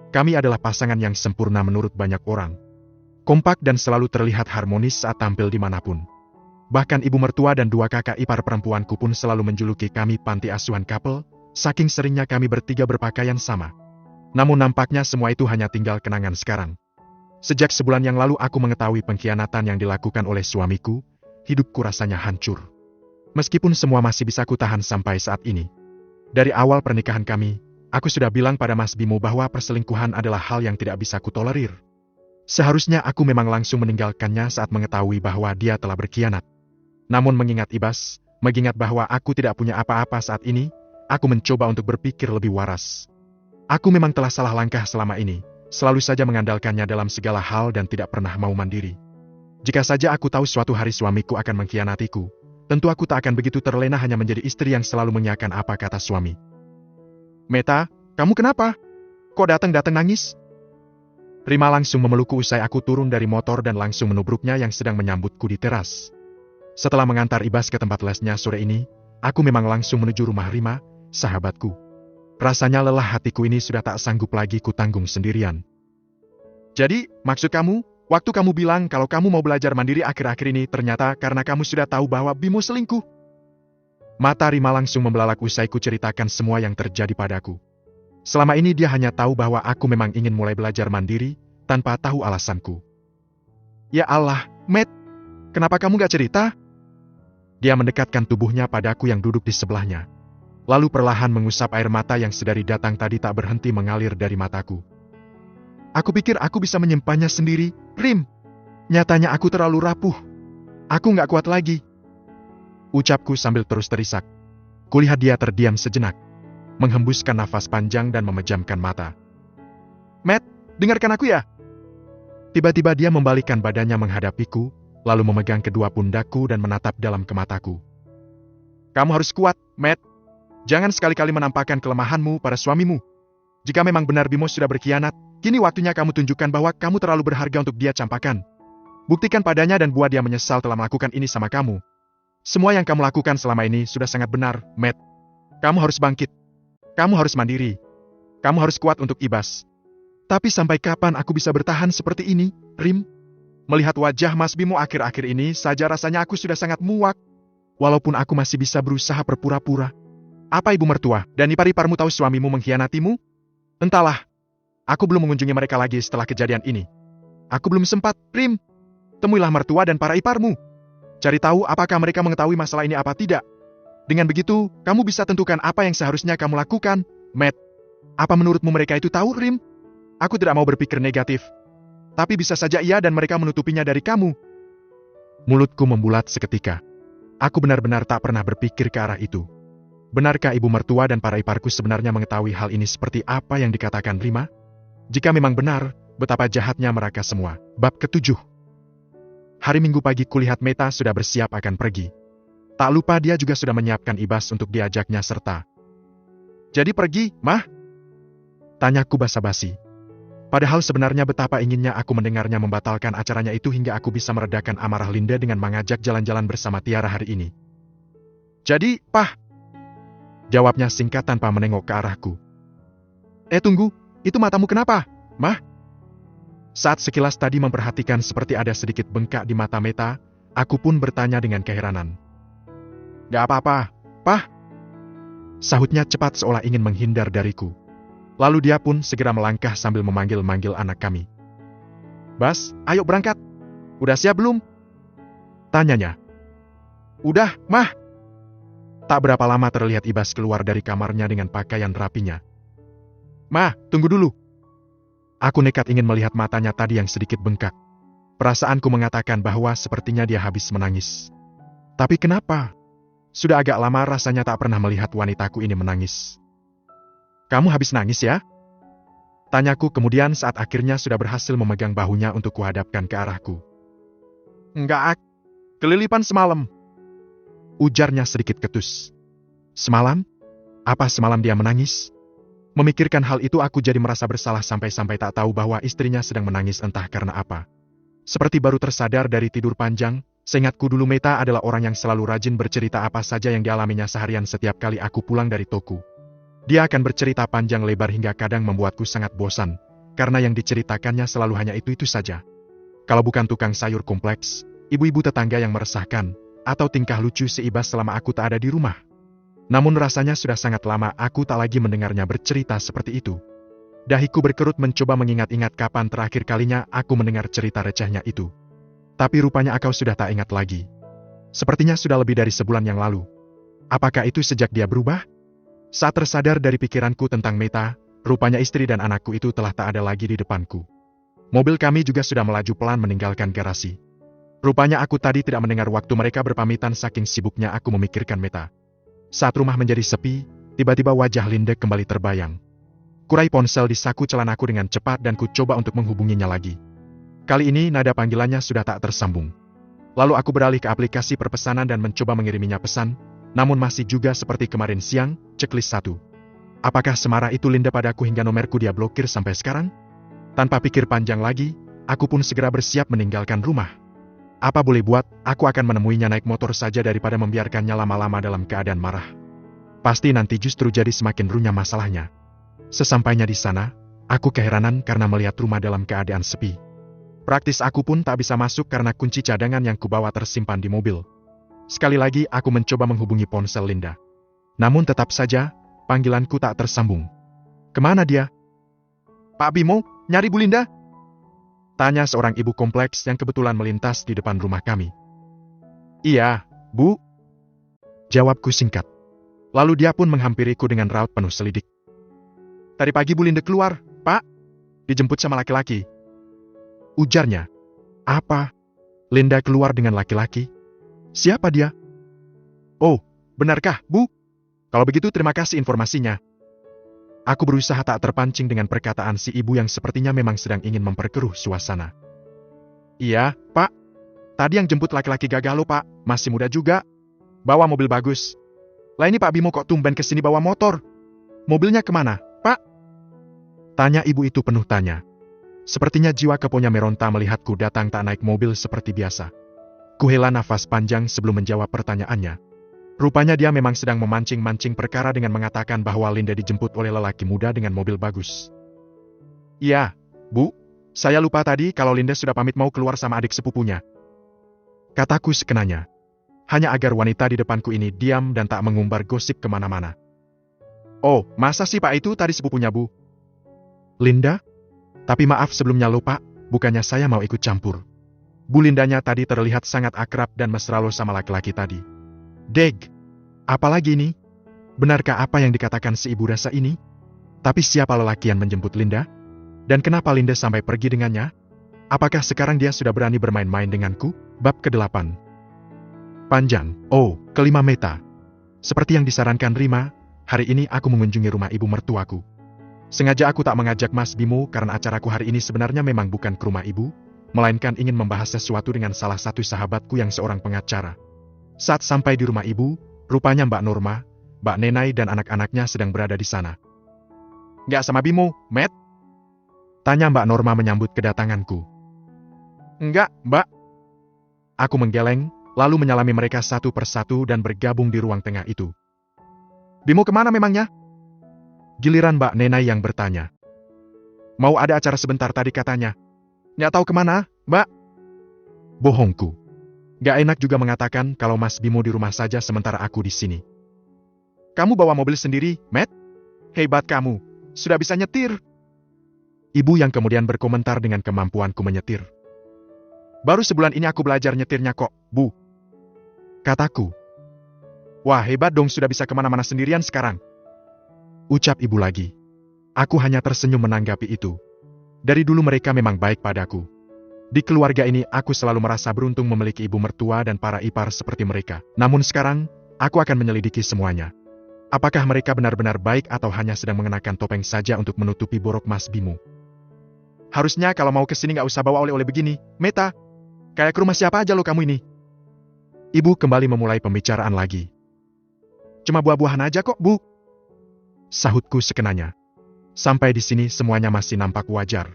A: Kami adalah pasangan yang sempurna menurut banyak orang. Kompak dan selalu terlihat harmonis saat tampil dimanapun. Bahkan ibu mertua dan 2 kakak ipar perempuanku pun selalu menjuluki kami panti asuhan couple, saking seringnya kami bertiga berpakaian sama. Namun nampaknya semua itu hanya tinggal kenangan sekarang. Sejak sebulan yang lalu aku mengetahui pengkhianatan yang dilakukan oleh suamiku, hidupku rasanya hancur. Meskipun semua masih bisa kutahan sampai saat ini. Dari awal pernikahan kami, aku sudah bilang pada Mas Bimo bahwa perselingkuhan adalah hal yang tidak bisa kutolerir. Seharusnya aku memang langsung meninggalkannya saat mengetahui bahwa dia telah berkhianat. Namun mengingat Ibas, mengingat bahwa aku tidak punya apa-apa saat ini, aku mencoba untuk berpikir lebih waras. Aku memang telah salah langkah selama ini, selalu saja mengandalkannya dalam segala hal dan tidak pernah mau mandiri. Jika saja aku tahu suatu hari suamiku akan mengkhianatiku, tentu aku tak akan begitu terlena hanya menjadi istri yang selalu mengiyakan apa kata suami. Meta, kamu kenapa? Kok datang-datang nangis? Rima langsung memelukku usai aku turun dari motor dan langsung menubruknya yang sedang menyambutku di teras. Setelah mengantar Ibas ke tempat lesnya sore ini, aku memang langsung menuju rumah Rima, sahabatku. Rasanya lelah hatiku ini sudah tak sanggup lagi ku tanggung sendirian. Jadi, maksud kamu, waktu kamu bilang kalau kamu mau belajar mandiri akhir-akhir ini ternyata karena kamu sudah tahu bahwa Bimo selingkuh? Mata Rima langsung membelalak usai ku ceritakan semua yang terjadi padaku. Selama ini dia hanya tahu bahwa aku memang ingin mulai belajar mandiri, tanpa tahu alasanku. Ya Allah, Matt, kenapa kamu gak cerita? Dia mendekatkan tubuhnya padaku yang duduk di sebelahnya. Lalu perlahan mengusap air mata yang sedari datang tadi tak berhenti mengalir dari mataku. Aku pikir aku bisa menyimpannya sendiri, Rim. Nyatanya aku terlalu rapuh. Aku gak kuat lagi. Ucapku sambil terus terisak. Kulihat dia terdiam sejenak, menghembuskan nafas panjang dan memejamkan mata. Matt, dengarkan aku ya. Tiba-tiba dia membalikkan badannya menghadapiku, lalu memegang kedua pundakku dan menatap dalam ke mataku. Kamu harus kuat, Matt. Jangan sekali-kali menampakkan kelemahanmu pada suamimu. Jika memang benar Bimo sudah berkhianat, kini waktunya kamu tunjukkan bahwa kamu terlalu berharga untuk dia campakan. Buktikan padanya dan buat dia menyesal telah melakukan ini sama kamu. Semua yang kamu lakukan selama ini sudah sangat benar, Matt. Kamu harus bangkit. Kamu harus mandiri. Kamu harus kuat untuk Ibas. Tapi sampai kapan aku bisa bertahan seperti ini, Rim? Melihat wajah Mas Bimo akhir-akhir ini saja rasanya aku sudah sangat muak. Walaupun aku masih bisa berusaha berpura-pura. Apa ibu mertua dan ipar-iparmu tahu suamimu mengkhianatimu? Entahlah. Aku belum mengunjungi mereka lagi setelah kejadian ini. Aku belum sempat, Rim. Temuilah mertua dan para iparmu. Cari tahu apakah mereka mengetahui masalah ini apa tidak. Dengan begitu, kamu bisa tentukan apa yang seharusnya kamu lakukan, Matt. Apa menurutmu mereka itu tahu, Rim? Aku tidak mau berpikir negatif. Tapi bisa saja iya dan mereka menutupinya dari kamu. Mulutku membulat seketika. Aku benar-benar tak pernah berpikir ke arah itu. Benarkah ibu mertua dan para iparku sebenarnya mengetahui hal ini seperti apa yang dikatakan Rima? Jika memang benar, betapa jahatnya mereka semua. Bab ke-7. Hari Minggu pagi kulihat Meta sudah bersiap akan pergi. Tak lupa dia juga sudah menyiapkan Ibas untuk diajaknya serta. Jadi pergi, Mah? Tanyaku basa-basi. Padahal sebenarnya betapa inginnya aku mendengarnya membatalkan acaranya itu hingga aku bisa meredakan amarah Linda dengan mengajak jalan-jalan bersama Tiara hari ini. Jadi, Pah? Jawabnya singkat tanpa menengok ke arahku. Tunggu, itu matamu kenapa, Mah? Saat sekilas tadi memperhatikan seperti ada sedikit bengkak di mata Meta, aku pun bertanya dengan keheranan. Gak apa-apa, Pah. Sahutnya cepat seolah ingin menghindar dariku. Lalu dia pun segera melangkah sambil memanggil-manggil anak kami. Bas, ayo berangkat. Udah siap belum? Tanyanya. Udah, Mah. Tak berapa lama terlihat Ibas keluar dari kamarnya dengan pakaian rapinya. Mah, tunggu dulu. Aku nekat ingin melihat matanya tadi yang sedikit bengkak. Perasaanku mengatakan bahwa sepertinya dia habis menangis. Tapi kenapa? Sudah agak lama rasanya tak pernah melihat wanitaku ini menangis. Kamu habis nangis ya? Tanyaku kemudian saat akhirnya sudah berhasil memegang bahunya untuk kuhadapkan ke arahku. Enggak, kelilipan semalam. Ujarnya sedikit ketus. Semalam? Apa semalam dia menangis? Memikirkan hal itu aku jadi merasa bersalah sampai-sampai tak tahu bahwa istrinya sedang menangis entah karena apa. Seperti baru tersadar dari tidur panjang, seingatku dulu Meta adalah orang yang selalu rajin bercerita apa saja yang dialaminya seharian setiap kali aku pulang dari toko. Dia akan bercerita panjang lebar hingga kadang membuatku sangat bosan, karena yang diceritakannya selalu hanya itu-itu saja. Kalau bukan tukang sayur kompleks, ibu-ibu tetangga yang meresahkan, atau tingkah lucu si Ibas selama aku tak ada di rumah. Namun rasanya sudah sangat lama aku tak lagi mendengarnya bercerita seperti itu. Dahiku berkerut mencoba mengingat-ingat kapan terakhir kalinya aku mendengar cerita recehnya itu. Tapi rupanya aku sudah tak ingat lagi. Sepertinya sudah lebih dari sebulan yang lalu. Apakah itu sejak dia berubah? Saat tersadar dari pikiranku tentang Meta, rupanya istri dan anakku itu telah tak ada lagi di depanku. Mobil kami juga sudah melaju pelan meninggalkan garasi. Rupanya aku tadi tidak mendengar waktu mereka berpamitan saking sibuknya aku memikirkan Meta. Saat rumah menjadi sepi, tiba-tiba wajah Linda kembali terbayang. Kurai ponsel di saku celanaku dengan cepat dan ku coba untuk menghubunginya lagi. Kali ini nada panggilannya sudah tak tersambung. Lalu aku beralih ke aplikasi perpesanan dan mencoba mengiriminya pesan, namun masih juga seperti kemarin siang, checklist 1. Apakah semarah itu Linda padaku hingga nomorku dia blokir sampai sekarang? Tanpa pikir panjang lagi, aku pun segera bersiap meninggalkan rumah. Apa boleh buat, aku akan menemuinya naik motor saja daripada membiarkannya lama-lama dalam keadaan marah. Pasti nanti justru jadi semakin runyam masalahnya. Sesampainya di sana, aku keheranan karena melihat rumah dalam keadaan sepi. Praktis aku pun tak bisa masuk karena kunci cadangan yang kubawa tersimpan di mobil. Sekali lagi aku mencoba menghubungi ponsel Linda. Namun tetap saja, panggilanku tak tersambung. Kemana dia? Pak Bimo, nyari Bu Linda? Tanya seorang ibu kompleks yang kebetulan melintas di depan rumah kami. Iya, Bu. Jawabku singkat. Lalu dia pun menghampiriku dengan raut penuh selidik. Tadi pagi Bu Linda keluar, Pak. Dijemput sama laki-laki. Ujarnya. Apa? Linda keluar dengan laki-laki? Siapa dia? Oh, benarkah, Bu? Kalau begitu terima kasih informasinya. Aku berusaha tak terpancing dengan perkataan si ibu yang sepertinya memang sedang ingin memperkeruh suasana. Iya, Pak. Tadi yang jemput laki-laki gagal loh, Pak. Masih muda juga. Bawa mobil bagus. Lah ini Pak Bimo kok tumben kesini bawa motor? Mobilnya kemana, Pak? Tanya ibu itu penuh tanya. Sepertinya jiwa keponya meronta melihatku datang tak naik mobil seperti biasa. Kuhela nafas panjang sebelum menjawab pertanyaannya. Rupanya dia memang sedang memancing-mancing perkara dengan mengatakan bahwa Linda dijemput oleh lelaki muda dengan mobil bagus. Iya, Bu. Saya lupa tadi kalau Linda sudah pamit mau keluar sama adik sepupunya. Kataku sekenanya. Hanya agar wanita di depanku ini diam dan tak mengumbar gosip kemana-mana. Oh, masa sih Pak itu tadi sepupunya Bu? Linda? Tapi maaf sebelumnya loh Pak, bukannya saya mau ikut campur. Bu Lindanya tadi terlihat sangat akrab dan mesra loh sama laki-laki tadi. Deg, apalagi ini? Benarkah apa yang dikatakan si ibu rasa ini? Tapi siapa lelaki yang menjemput Linda? Dan kenapa Linda sampai pergi dengannya? Apakah sekarang dia sudah berani bermain-main denganku? Bab ke-8. Panjang. Oh, kelima Meta. Seperti yang disarankan Rima, hari ini aku mengunjungi rumah ibu mertuaku. Sengaja aku tak mengajak Mas Bimo karena acaraku hari ini sebenarnya memang bukan ke rumah ibu, melainkan ingin membahas sesuatu dengan salah satu sahabatku yang seorang pengacara. Saat sampai di rumah ibu, rupanya Mbak Norma, Mbak Nenai dan anak-anaknya sedang berada di sana. "Nggak sama Bimo, Matt?" tanya Mbak Norma menyambut kedatanganku. "Enggak, Mbak." Aku menggeleng, lalu menyalami mereka satu persatu dan bergabung di ruang tengah itu. "Bimo kemana memangnya?" Giliran Mbak Nenai yang bertanya. "Mau ada acara sebentar tadi katanya." "Nggak tahu kemana, Mbak." Bohongku. Gak enak juga mengatakan kalau Mas Bimo di rumah saja sementara aku di sini. "Kamu bawa mobil sendiri, Matt? Hebat kamu, sudah bisa nyetir." Ibu yang kemudian berkomentar dengan kemampuanku menyetir. "Baru sebulan ini aku belajar nyetirnya kok, Bu," kataku. "Wah, hebat dong, sudah bisa kemana-mana sendirian sekarang," ucap ibu lagi. Aku hanya tersenyum menanggapi itu. Dari dulu mereka memang baik padaku. Di keluarga ini aku selalu merasa beruntung memiliki ibu mertua dan para ipar seperti mereka. Namun sekarang, aku akan menyelidiki semuanya. Apakah mereka benar-benar baik atau hanya sedang mengenakan topeng saja untuk menutupi borok Mas Bimo? "Harusnya kalau mau kesini nggak usah bawa oleh-oleh begini, Meta. Kayak ke rumah siapa aja lo kamu ini." Ibu kembali memulai pembicaraan lagi. "Cuma buah-buahan aja kok, Bu," sahutku sekenanya. Sampai di sini semuanya masih nampak wajar.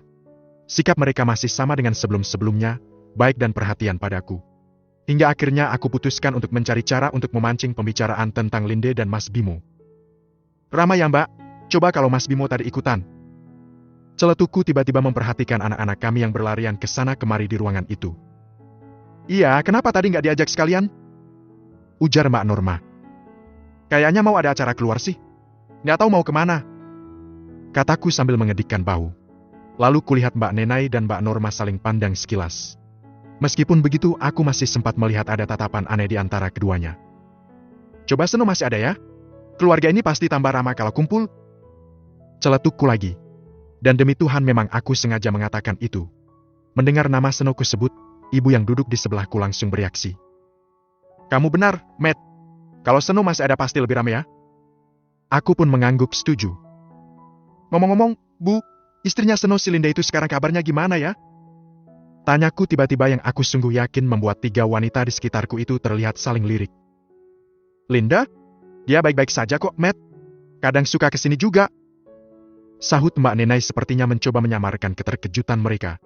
A: Sikap mereka masih sama dengan sebelum-sebelumnya, baik dan perhatian padaku. Hingga akhirnya aku putuskan untuk mencari cara untuk memancing pembicaraan tentang Linde dan Mas Bimo. "Ramai ya Mbak, coba kalau Mas Bimo tadi ikutan." Celetukku tiba-tiba memperhatikan anak-anak kami yang berlarian ke sana kemari di ruangan itu. "Iya, kenapa tadi nggak diajak sekalian?" ujar Mbak Norma. "Kayaknya mau ada acara keluar sih. Nggak tahu mau kemana," kataku sambil mengedikkan bahu. Lalu kulihat Mbak Nenai dan Mbak Norma saling pandang sekilas. Meskipun begitu, aku masih sempat melihat ada tatapan aneh di antara keduanya. "Coba Seno masih ada ya? Keluarga ini pasti tambah ramah kalau kumpul," celetukku lagi. Dan demi Tuhan memang aku sengaja mengatakan itu. Mendengar nama Seno kusebut, ibu yang duduk di sebelahku langsung bereaksi. "Kamu benar, Matt. Kalau Seno masih ada pasti lebih ramai ya." Aku pun mengangguk setuju. "Ngomong-ngomong, Bu, istrinya Seno si Linda itu sekarang kabarnya gimana ya?" tanyaku tiba-tiba yang aku sungguh yakin membuat tiga wanita di sekitarku itu terlihat saling lirik. "Linda? Dia baik-baik saja kok, Matt. Kadang suka kesini juga," sahut Mbak Nenai sepertinya mencoba menyamarkan keterkejutan mereka.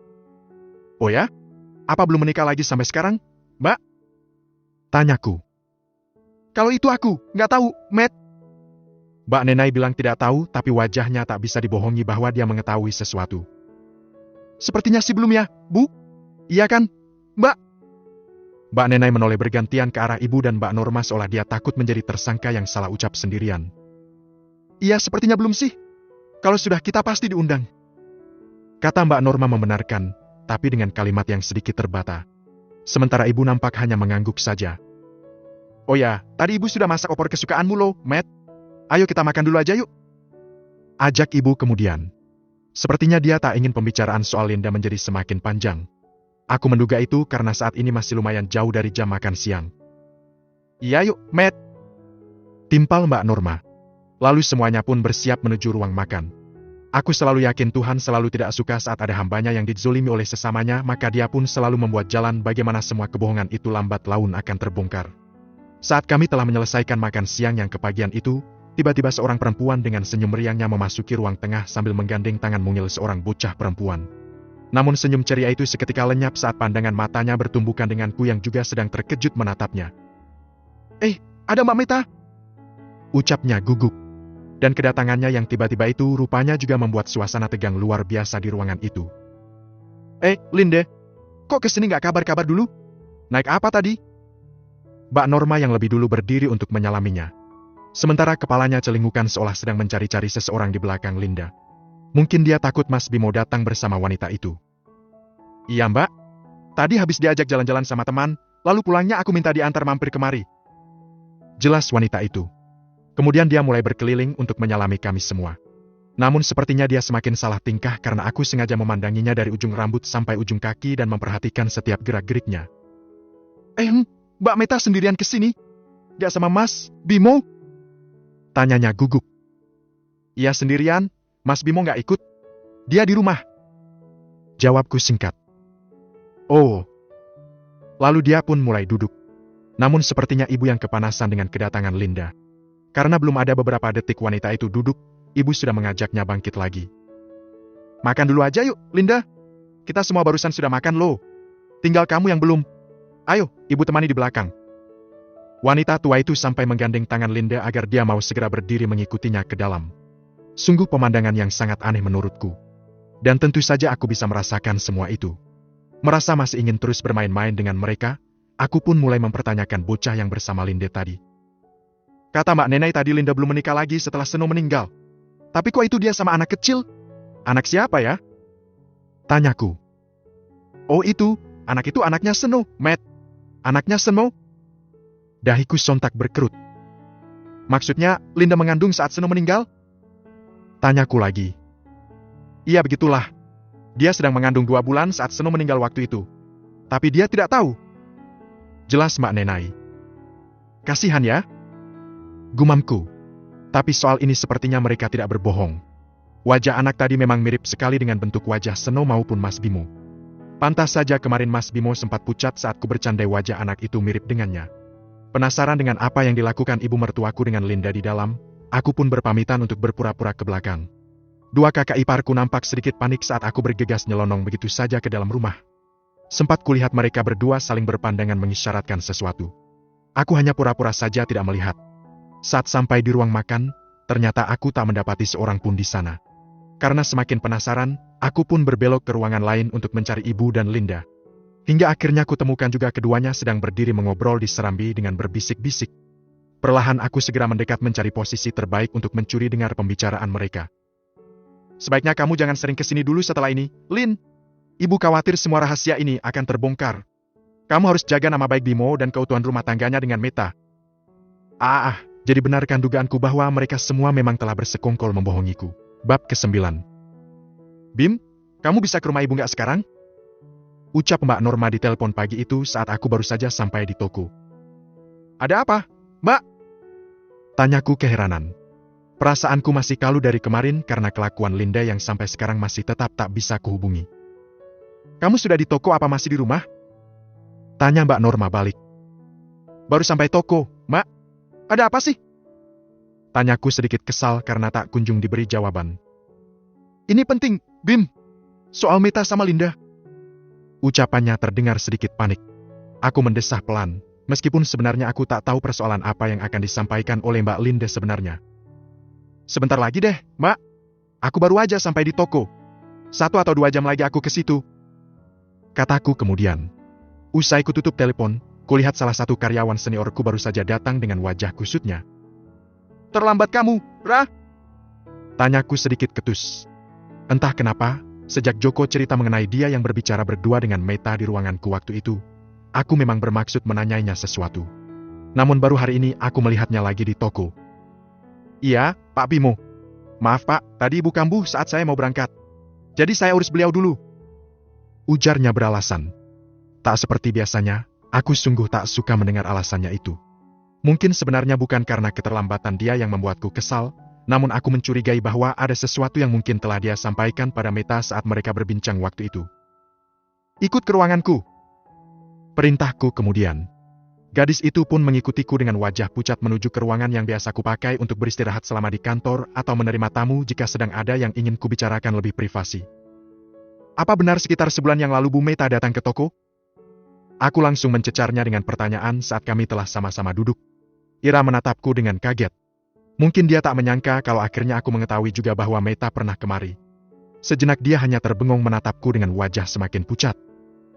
A: "Oh ya? Apa belum menikah lagi sampai sekarang, Mbak?" tanyaku. "Kalau itu aku nggak tahu, Matt." Mbak Nenai bilang tidak tahu, tapi wajahnya tak bisa dibohongi bahwa dia mengetahui sesuatu. "Sepertinya sih belum ya, Bu? Iya kan, Mbak?" Mbak Nenai menoleh bergantian ke arah ibu dan Mbak Norma seolah dia takut menjadi tersangka yang salah ucap sendirian. "Iya, sepertinya belum sih. Kalau sudah kita pasti diundang," kata Mbak Norma membenarkan, tapi dengan kalimat yang sedikit terbata. Sementara ibu nampak hanya mengangguk saja. "Oh ya, tadi ibu sudah masak opor kesukaanmu loh, Matt. Ayo kita makan dulu aja yuk," ajak ibu kemudian. Sepertinya dia tak ingin pembicaraan soal Linda menjadi semakin panjang. Aku menduga itu karena saat ini masih lumayan jauh dari jam makan siang. "Iya yuk, Matt," timpal Mbak Norma. Lalu semuanya pun bersiap menuju ruang makan. Aku selalu yakin Tuhan selalu tidak suka saat ada hambanya yang dizolimi oleh sesamanya, maka dia pun selalu membuat jalan bagaimana semua kebohongan itu lambat laun akan terbongkar. Saat kami telah menyelesaikan makan siang yang kepagian itu, tiba-tiba seorang perempuan dengan senyum riangnya memasuki ruang tengah sambil menggandeng tangan mungil seorang bocah perempuan. Namun senyum ceria itu seketika lenyap saat pandangan matanya bertumbukan denganku yang juga sedang terkejut menatapnya. Ada Mbak Meta," ucapnya gugup. Dan kedatangannya yang tiba-tiba itu rupanya juga membuat suasana tegang luar biasa di ruangan itu. Linde, kok kesini nggak kabar-kabar dulu? Naik apa tadi?" Mbak Norma yang lebih dulu berdiri untuk menyalaminya. Sementara kepalanya celingukan seolah sedang mencari-cari seseorang di belakang Linda. Mungkin dia takut Mas Bimo datang bersama wanita itu. "Iya Mbak, tadi habis diajak jalan-jalan sama teman, lalu pulangnya aku minta diantar mampir kemari," jelas wanita itu. Kemudian dia mulai berkeliling untuk menyalami kami semua. Namun sepertinya dia semakin salah tingkah karena aku sengaja memandanginya dari ujung rambut sampai ujung kaki dan memperhatikan setiap gerak-geriknya. Mbak Meta sendirian ke sini? Gak sama Mas Bimo? Tanyanya gugup. Iya sendirian, Mas Bimo gak ikut. Dia di rumah. Jawabku singkat. Oh. Lalu dia pun mulai duduk. Namun sepertinya ibu yang kepanasan dengan kedatangan Linda. Karena belum ada beberapa detik wanita itu duduk, ibu sudah mengajaknya bangkit lagi. Makan dulu aja yuk, Linda. Kita semua barusan sudah makan loh. Tinggal kamu yang belum. Ayo, ibu temani di belakang. Wanita tua itu sampai menggandeng tangan Linda agar dia mau segera berdiri mengikutinya ke dalam. Sungguh pemandangan yang sangat aneh menurutku. Dan tentu saja aku bisa merasakan semua itu. Merasa masih ingin terus bermain-main dengan mereka, aku pun mulai mempertanyakan bocah yang bersama Linda tadi. Kata Mbak Nenai tadi Linda belum menikah lagi setelah Seno meninggal. Tapi kok itu dia sama anak kecil? Anak siapa ya? Tanyaku. Oh itu anaknya Seno, Matt. Anaknya Seno? Dahiku sontak berkerut. Maksudnya Linda mengandung saat Seno meninggal? Tanyaku lagi. Iya begitulah. Dia sedang mengandung 2 bulan saat Seno meninggal waktu itu. Tapi dia tidak tahu. Jelas Mbak Nenai. Kasihan ya? Gumamku. Tapi soal ini sepertinya mereka tidak berbohong. Wajah anak tadi memang mirip sekali dengan bentuk wajah Seno maupun Mas Bimo. Pantas saja kemarin Mas Bimo sempat pucat saat ku bercandai wajah anak itu mirip dengannya. Penasaran dengan apa yang dilakukan ibu mertuaku dengan Linda di dalam, aku pun berpamitan untuk berpura-pura ke belakang. 2 kakak iparku nampak sedikit panik saat aku bergegas nyelonong begitu saja ke dalam rumah. Sempat kulihat mereka berdua saling berpandangan mengisyaratkan sesuatu. Aku hanya pura-pura saja tidak melihat. Saat sampai di ruang makan, ternyata aku tak mendapati seorang pun di sana. Karena semakin penasaran, aku pun berbelok ke ruangan lain untuk mencari ibu dan Linda. Hingga akhirnya kutemukan juga keduanya sedang berdiri mengobrol di serambi dengan berbisik-bisik. Perlahan aku segera mendekat mencari posisi terbaik untuk mencuri dengar pembicaraan mereka. Sebaiknya kamu jangan sering kesini dulu setelah ini, Lin. Ibu khawatir semua rahasia ini akan terbongkar. Kamu harus jaga nama baik Bimo dan keutuhan rumah tangganya dengan Meta. Jadi benarkan dugaanku bahwa mereka semua memang telah bersekongkol membohongiku. Bab ke-9. Bim, kamu bisa ke rumah ibu nggak sekarang? Ucap Mbak Norma di telepon pagi itu saat aku baru saja sampai di toko. Ada apa, Mbak? Tanyaku keheranan. Perasaanku masih kalu dari kemarin karena kelakuan Linda yang sampai sekarang masih tetap tak bisa kuhubungi. Kamu sudah di toko apa masih di rumah? Tanya Mbak Norma balik. Baru sampai toko, Mbak. Ada apa sih? Tanyaku sedikit kesal karena tak kunjung diberi jawaban. Ini penting, Bim. Soal Meta sama Linda. Ucapannya terdengar sedikit panik. Aku mendesah pelan, meskipun sebenarnya aku tak tahu persoalan apa yang akan disampaikan oleh Mbak Linda sebenarnya. Sebentar lagi deh, Mbak. Aku baru aja sampai di toko. 1 atau 2 jam lagi aku ke situ. Kataku kemudian. Usai kututup telepon, kulihat salah satu karyawan seniorku baru saja datang dengan wajah kusutnya. Terlambat kamu, Ra? Tanyaku sedikit ketus. Entah kenapa, sejak Joko cerita mengenai dia yang berbicara berdua dengan Meta di ruanganku waktu itu, aku memang bermaksud menanyainya sesuatu. Namun baru hari ini aku melihatnya lagi di toko. Iya, Pak Bimo. Maaf Pak, tadi Ibu kambuh saat saya mau berangkat. Jadi saya urus beliau dulu. Ujarnya beralasan. Tak seperti biasanya, aku sungguh tak suka mendengar alasannya itu. Mungkin sebenarnya bukan karena keterlambatan dia yang membuatku kesal, namun aku mencurigai bahwa ada sesuatu yang mungkin telah dia sampaikan pada Meta saat mereka berbincang waktu itu. Ikut ke ruanganku. Perintahku kemudian. Gadis itu pun mengikutiku dengan wajah pucat menuju ke ruangan yang biasa kupakai untuk beristirahat selama di kantor atau menerima tamu jika sedang ada yang ingin kubicarakan lebih privasi. Apa benar sekitar sebulan yang lalu Bu Meta datang ke toko? Aku langsung mencecarnya dengan pertanyaan saat kami telah sama-sama duduk. Ira menatapku dengan kaget. Mungkin dia tak menyangka kalau akhirnya aku mengetahui juga bahwa Meta pernah kemari. Sejenak dia hanya terbengong menatapku dengan wajah semakin pucat.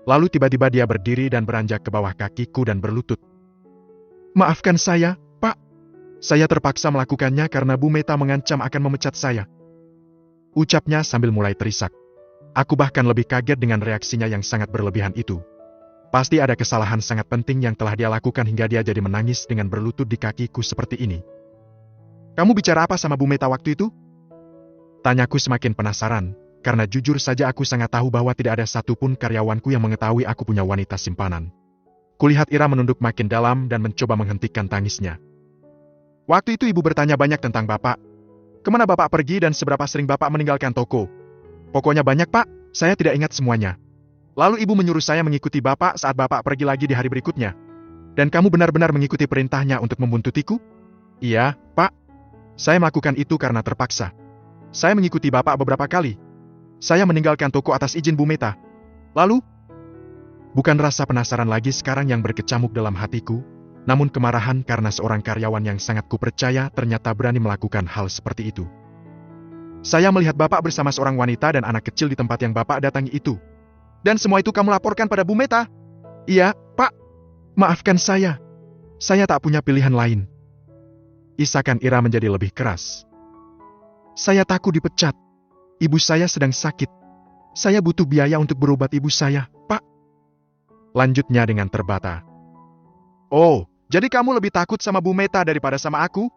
A: Lalu tiba-tiba dia berdiri dan beranjak ke bawah kakiku dan berlutut. Maafkan saya, Pak. Saya terpaksa melakukannya karena Bu Meta mengancam akan memecat saya. Ucapnya sambil mulai terisak. Aku bahkan lebih kaget dengan reaksinya yang sangat berlebihan itu. Pasti ada kesalahan sangat penting yang telah dia lakukan hingga dia jadi menangis dengan berlutut di kakiku seperti ini. Kamu bicara apa sama Bu Meta waktu itu? Tanyaku semakin penasaran, karena jujur saja aku sangat tahu bahwa tidak ada satupun karyawanku yang mengetahui aku punya wanita simpanan. Kulihat Ira menunduk makin dalam dan mencoba menghentikan tangisnya. Waktu itu ibu bertanya banyak tentang bapak. Kemana bapak pergi dan seberapa sering bapak meninggalkan toko? Pokoknya banyak pak, saya tidak ingat semuanya. Lalu ibu menyuruh saya mengikuti bapak saat bapak pergi lagi di hari berikutnya. Dan kamu benar-benar mengikuti perintahnya untuk membuntutiku? Iya, pak. Saya melakukan itu karena terpaksa. Saya mengikuti bapak beberapa kali. Saya meninggalkan toko atas izin Bu Meta. Lalu, bukan rasa penasaran lagi sekarang yang berkecamuk dalam hatiku, namun kemarahan karena seorang karyawan yang sangat kupercaya ternyata berani melakukan hal seperti itu. Saya melihat bapak bersama seorang wanita dan anak kecil di tempat yang bapak datangi itu. Dan semua itu kamu laporkan pada Bu Meta? Iya, pak. Maafkan saya. Saya tak punya pilihan lain. Isakan Ira menjadi lebih keras. Saya takut dipecat. Ibu saya sedang sakit. Saya butuh biaya untuk berobat ibu saya, pak. Lanjutnya dengan terbata. Oh, jadi kamu lebih takut sama Bu Meta daripada sama aku?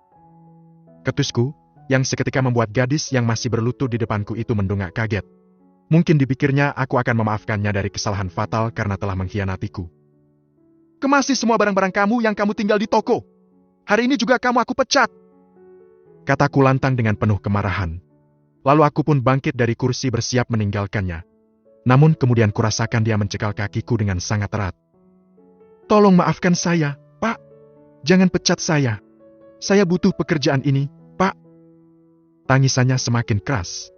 A: Ketusku, yang seketika membuat gadis yang masih berlutut di depanku itu mendongak kaget. Mungkin dipikirnya aku akan memaafkannya dari kesalahan fatal karena telah mengkhianatiku. Kemasi semua barang-barang kamu yang kamu tinggal di toko. Hari ini juga kamu aku pecat. Kataku lantang dengan penuh kemarahan. Lalu aku pun bangkit dari kursi bersiap meninggalkannya. Namun kemudian kurasakan dia mencekal kakiku dengan sangat erat. Tolong maafkan saya, Pak. Jangan pecat saya. Saya butuh pekerjaan ini, Pak. Tangisannya semakin keras.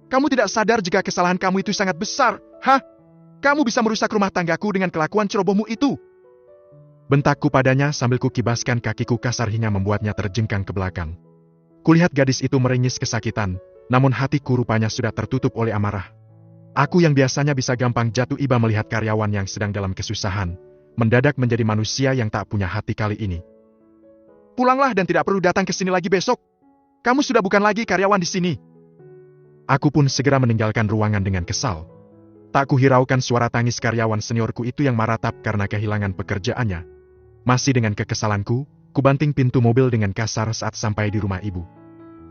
A: Kamu tidak sadar jika kesalahan kamu itu sangat besar, hah? Kamu bisa merusak rumah tanggaku dengan kelakuan cerobohmu itu. Bentakku padanya sambil kukibaskan kakiku kasar hingga membuatnya terjengkang ke belakang. Kulihat gadis itu meringis kesakitan, namun hatiku rupanya sudah tertutup oleh amarah. Aku yang biasanya bisa gampang jatuh iba melihat karyawan yang sedang dalam kesusahan, mendadak menjadi manusia yang tak punya hati kali ini. Pulanglah dan tidak perlu datang ke sini lagi besok. Kamu sudah bukan lagi karyawan di sini. Aku pun segera meninggalkan ruangan dengan kesal. Tak kuhiraukan suara tangis karyawan seniorku itu yang maratap karena kehilangan pekerjaannya. Masih dengan kekesalanku, kubanting pintu mobil dengan kasar saat sampai di rumah ibu.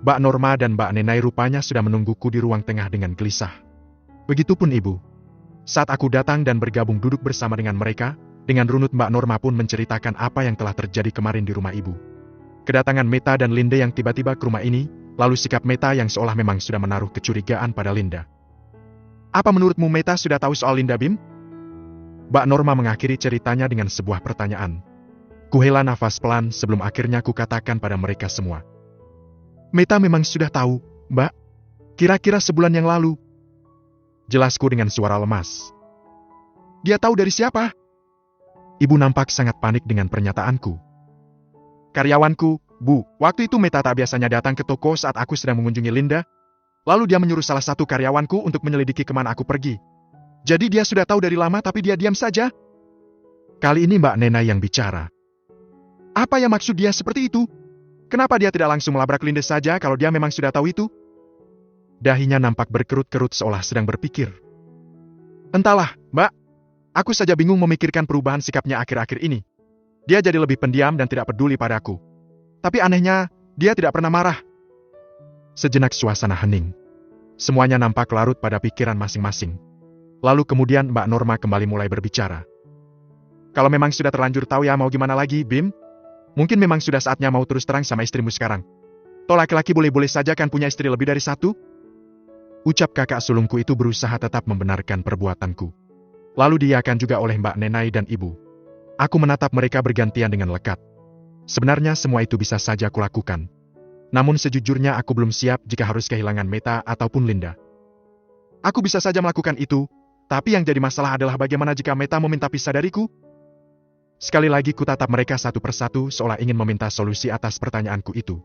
A: Mbak Norma dan Mbak Nenai rupanya sudah menungguku di ruang tengah dengan gelisah. Begitupun ibu. Saat aku datang dan bergabung duduk bersama dengan mereka, dengan runut Mbak Norma pun menceritakan apa yang telah terjadi kemarin di rumah ibu. Kedatangan Meta dan Linda yang tiba-tiba ke rumah ini, lalu sikap Meta yang seolah memang sudah menaruh kecurigaan pada Linda. Apa menurutmu Meta sudah tahu soal Linda, Bim? Mbak Norma mengakhiri ceritanya dengan sebuah pertanyaan. Kuhela nafas pelan sebelum akhirnya kukatakan pada mereka semua. Meta memang sudah tahu, Mbak. Kira-kira sebulan yang lalu. Jelasku dengan suara lemas. Dia tahu dari siapa? Ibu nampak sangat panik dengan pernyataanku. Karyawanku, Bu, waktu itu Meta tak biasanya datang ke toko saat aku sedang mengunjungi Linda. Lalu dia menyuruh salah satu karyawanku untuk menyelidiki kemana aku pergi. Jadi dia sudah tahu dari lama tapi dia diam saja. Kali ini Mbak Nena yang bicara. Apa yang maksud dia seperti itu? Kenapa dia tidak langsung melabrak Linda saja kalau dia memang sudah tahu itu? Dahinya nampak berkerut-kerut seolah sedang berpikir. Entahlah, Mbak. Aku saja bingung memikirkan perubahan sikapnya akhir-akhir ini. Dia jadi lebih pendiam dan tidak peduli padaku. Tapi anehnya, dia tidak pernah marah. Sejenak suasana hening. Semuanya nampak larut pada pikiran masing-masing. Lalu kemudian Mbak Norma kembali mulai berbicara. Kalau memang sudah terlanjur tahu ya mau gimana lagi, Bim? Mungkin memang sudah saatnya mau terus terang sama istrimu sekarang. Toh laki-laki boleh-boleh saja kan punya istri lebih dari satu? Ucap kakak sulungku itu berusaha tetap membenarkan perbuatanku. Lalu diiakan juga oleh Mbak Nenai dan Ibu. Aku menatap mereka bergantian dengan lekat. Sebenarnya semua itu bisa saja kulakukan. Namun sejujurnya aku belum siap jika harus kehilangan Meta ataupun Linda. Aku bisa saja melakukan itu, tapi yang jadi masalah adalah bagaimana jika Meta meminta pisah dariku? Sekali lagi kutatap mereka satu persatu seolah ingin meminta solusi atas pertanyaanku itu.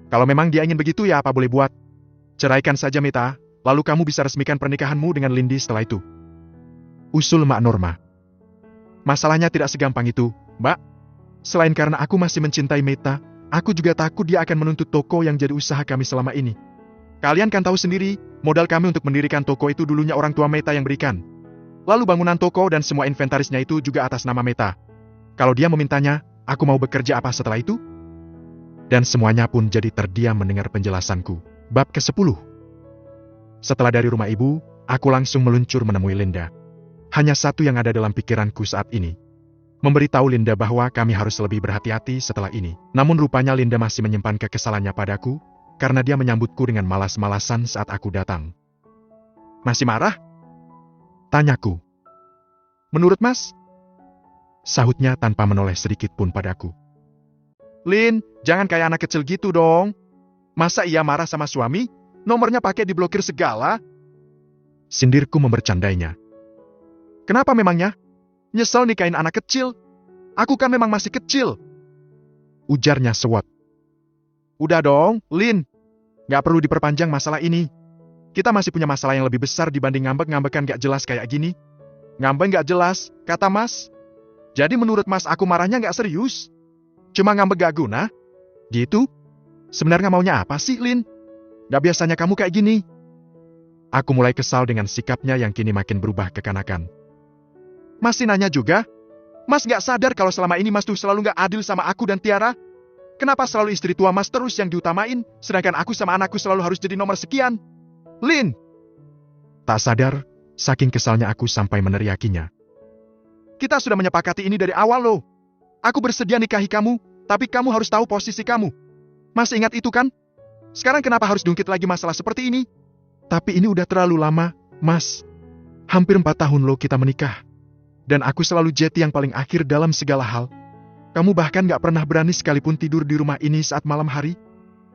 A: Kalau memang dia ingin begitu ya apa boleh buat. Ceraikan saja Meta, lalu kamu bisa resmikan pernikahanmu dengan Lindy setelah itu. Usul Mak Norma. Masalahnya tidak segampang itu, Mbak. Selain karena aku masih mencintai Meta, aku juga takut dia akan menuntut toko yang jadi usaha kami selama ini. Kalian kan tahu sendiri, modal kami untuk mendirikan toko itu dulunya orang tua Meta yang berikan. Lalu bangunan toko dan semua inventarisnya itu juga atas nama Meta. Kalau dia memintanya, aku mau bekerja apa setelah itu? Dan semuanya pun jadi terdiam mendengar penjelasanku. Bab ke-10. Setelah dari rumah ibu, aku langsung meluncur menemui Linda. Hanya satu yang ada dalam pikiranku saat ini. Memberitahu Linda bahwa kami harus lebih berhati-hati setelah ini. Namun rupanya Linda masih menyimpan kekesalannya padaku, karena dia menyambutku dengan malas-malasan saat aku datang. Masih marah? Tanyaku. Menurut Mas? Sahutnya tanpa menoleh sedikit pun padaku. Lin, jangan kayak anak kecil gitu dong. Masa ia marah sama suami? Nomornya pakai diblokir segala? Sindirku membercandainya. Kenapa memangnya? Nyesel nikahin anak kecil? Aku kan memang masih kecil. Ujarnya sewot. Udah dong, Lin. Gak perlu diperpanjang masalah ini. Kita masih punya masalah yang lebih besar dibanding ngambek-ngambekan gak jelas kayak gini. Ngambek gak jelas, kata Mas. Jadi menurut Mas aku marahnya gak serius? Cuma ngambek gak guna? Gitu? Sebenarnya maunya apa sih, Lin? Gak biasanya kamu kayak gini. Aku mulai kesal dengan sikapnya yang kini makin berubah kekanakan. Masih nanya juga? Mas gak sadar kalau selama ini Mas tuh selalu gak adil sama aku dan Tiara? Kenapa selalu istri tua Mas terus yang diutamain, sedangkan aku sama anakku selalu harus jadi nomor sekian? Lin! Tak sadar, saking kesalnya aku sampai meneriakinya. Kita sudah menyepakati ini dari awal loh. Aku bersedia nikahi kamu, tapi kamu harus tahu posisi kamu. Masih ingat itu kan? Sekarang kenapa harus jungkit lagi masalah seperti ini? Tapi ini udah terlalu lama, Mas. Hampir 4 tahun loh kita menikah. Dan aku selalu jeti yang paling akhir dalam segala hal. Kamu bahkan gak pernah berani sekalipun tidur di rumah ini saat malam hari.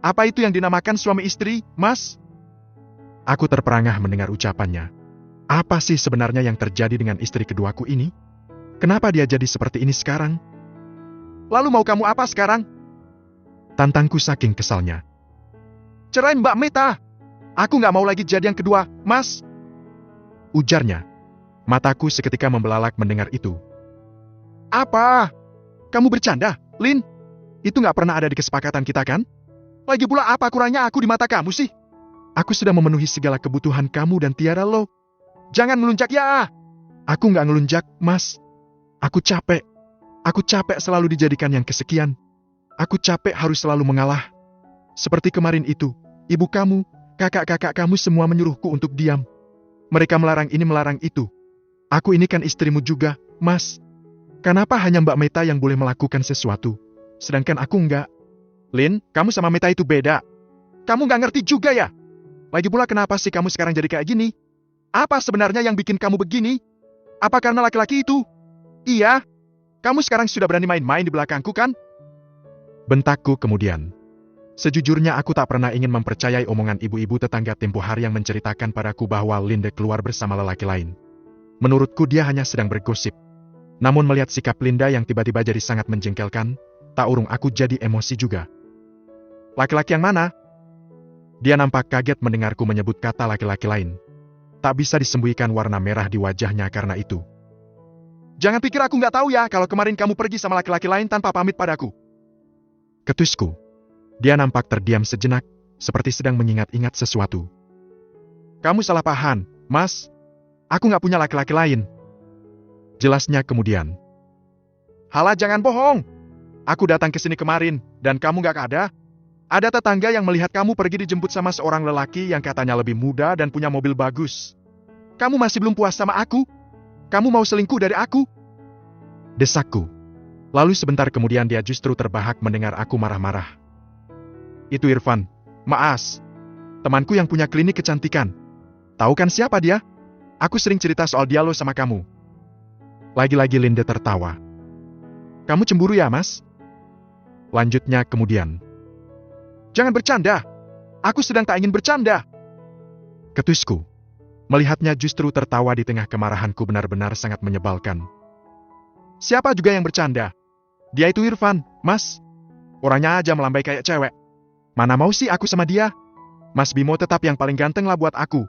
A: Apa itu yang dinamakan suami istri, Mas? Aku terperangah mendengar ucapannya. Apa sih sebenarnya yang terjadi dengan istri keduaku ini? Kenapa dia jadi seperti ini sekarang? Lalu mau kamu apa sekarang? Tantangku saking kesalnya. Cerai Mbak Meta. Aku gak mau lagi jadi yang kedua, Mas. Ujarnya. Mataku seketika membelalak mendengar itu. Apa? Kamu bercanda, Lin? Itu gak pernah ada di kesepakatan kita kan? Lagi pula apa kurangnya aku di mata kamu sih? Aku sudah memenuhi segala kebutuhan kamu dan Tiara lo. Jangan ngelunjak ya. Aku gak ngelunjak, Mas. Aku capek. Aku capek selalu dijadikan yang kesekian. Aku capek harus selalu mengalah. Seperti kemarin itu, ibu kamu, kakak-kakak kamu semua menyuruhku untuk diam. Mereka melarang ini melarang itu. Aku ini kan istrimu juga, Mas. Kenapa hanya Mbak Meta yang boleh melakukan sesuatu, sedangkan aku enggak? Lin, kamu sama Meta itu beda. Kamu nggak ngerti juga ya? Lagi pula kenapa sih kamu sekarang jadi kayak gini? Apa sebenarnya yang bikin kamu begini? Apa karena laki-laki itu? Iya. Kamu sekarang sudah berani main-main di belakangku kan? Bentakku kemudian. Sejujurnya aku tak pernah ingin mempercayai omongan ibu-ibu tetangga tempo hari yang menceritakan padaku bahwa Linda keluar bersama lelaki lain. Menurutku dia hanya sedang bergosip. Namun melihat sikap Linda yang tiba-tiba jadi sangat menjengkelkan, tak urung aku jadi emosi juga. Laki-laki yang mana? Dia nampak kaget mendengarku menyebut kata laki-laki lain. Tak bisa disembunyikan warna merah di wajahnya karena itu. Jangan pikir aku nggak tahu ya kalau kemarin kamu pergi sama laki-laki lain tanpa pamit padaku. Ketusku. Dia nampak terdiam sejenak, seperti sedang mengingat-ingat sesuatu. Kamu salah paham, Mas. Aku nggak punya laki-laki lain. Jelasnya kemudian. Halah jangan bohong. Aku datang ke sini kemarin, dan kamu nggak ada. Ada tetangga yang melihat kamu pergi dijemput sama seorang lelaki yang katanya lebih muda dan punya mobil bagus. Kamu masih belum puas sama aku? Kamu mau selingkuh dari aku? Desakku. Lalu sebentar kemudian dia justru terbahak mendengar aku marah-marah. Itu Irfan, Maas. Temanku yang punya klinik kecantikan. Tahu kan siapa dia? Aku sering cerita soal dia lo sama kamu. Lagi-lagi Linda tertawa. Kamu cemburu ya, Mas? Lanjutnya kemudian. Jangan bercanda. Aku sedang tak ingin bercanda. Ketusku. Melihatnya justru tertawa di tengah kemarahanku benar-benar sangat menyebalkan. Siapa juga yang bercanda? Dia itu Irfan, Mas. Orangnya aja melambai kayak cewek. Mana mau sih aku sama dia? Mas Bimo tetap yang paling ganteng lah buat aku.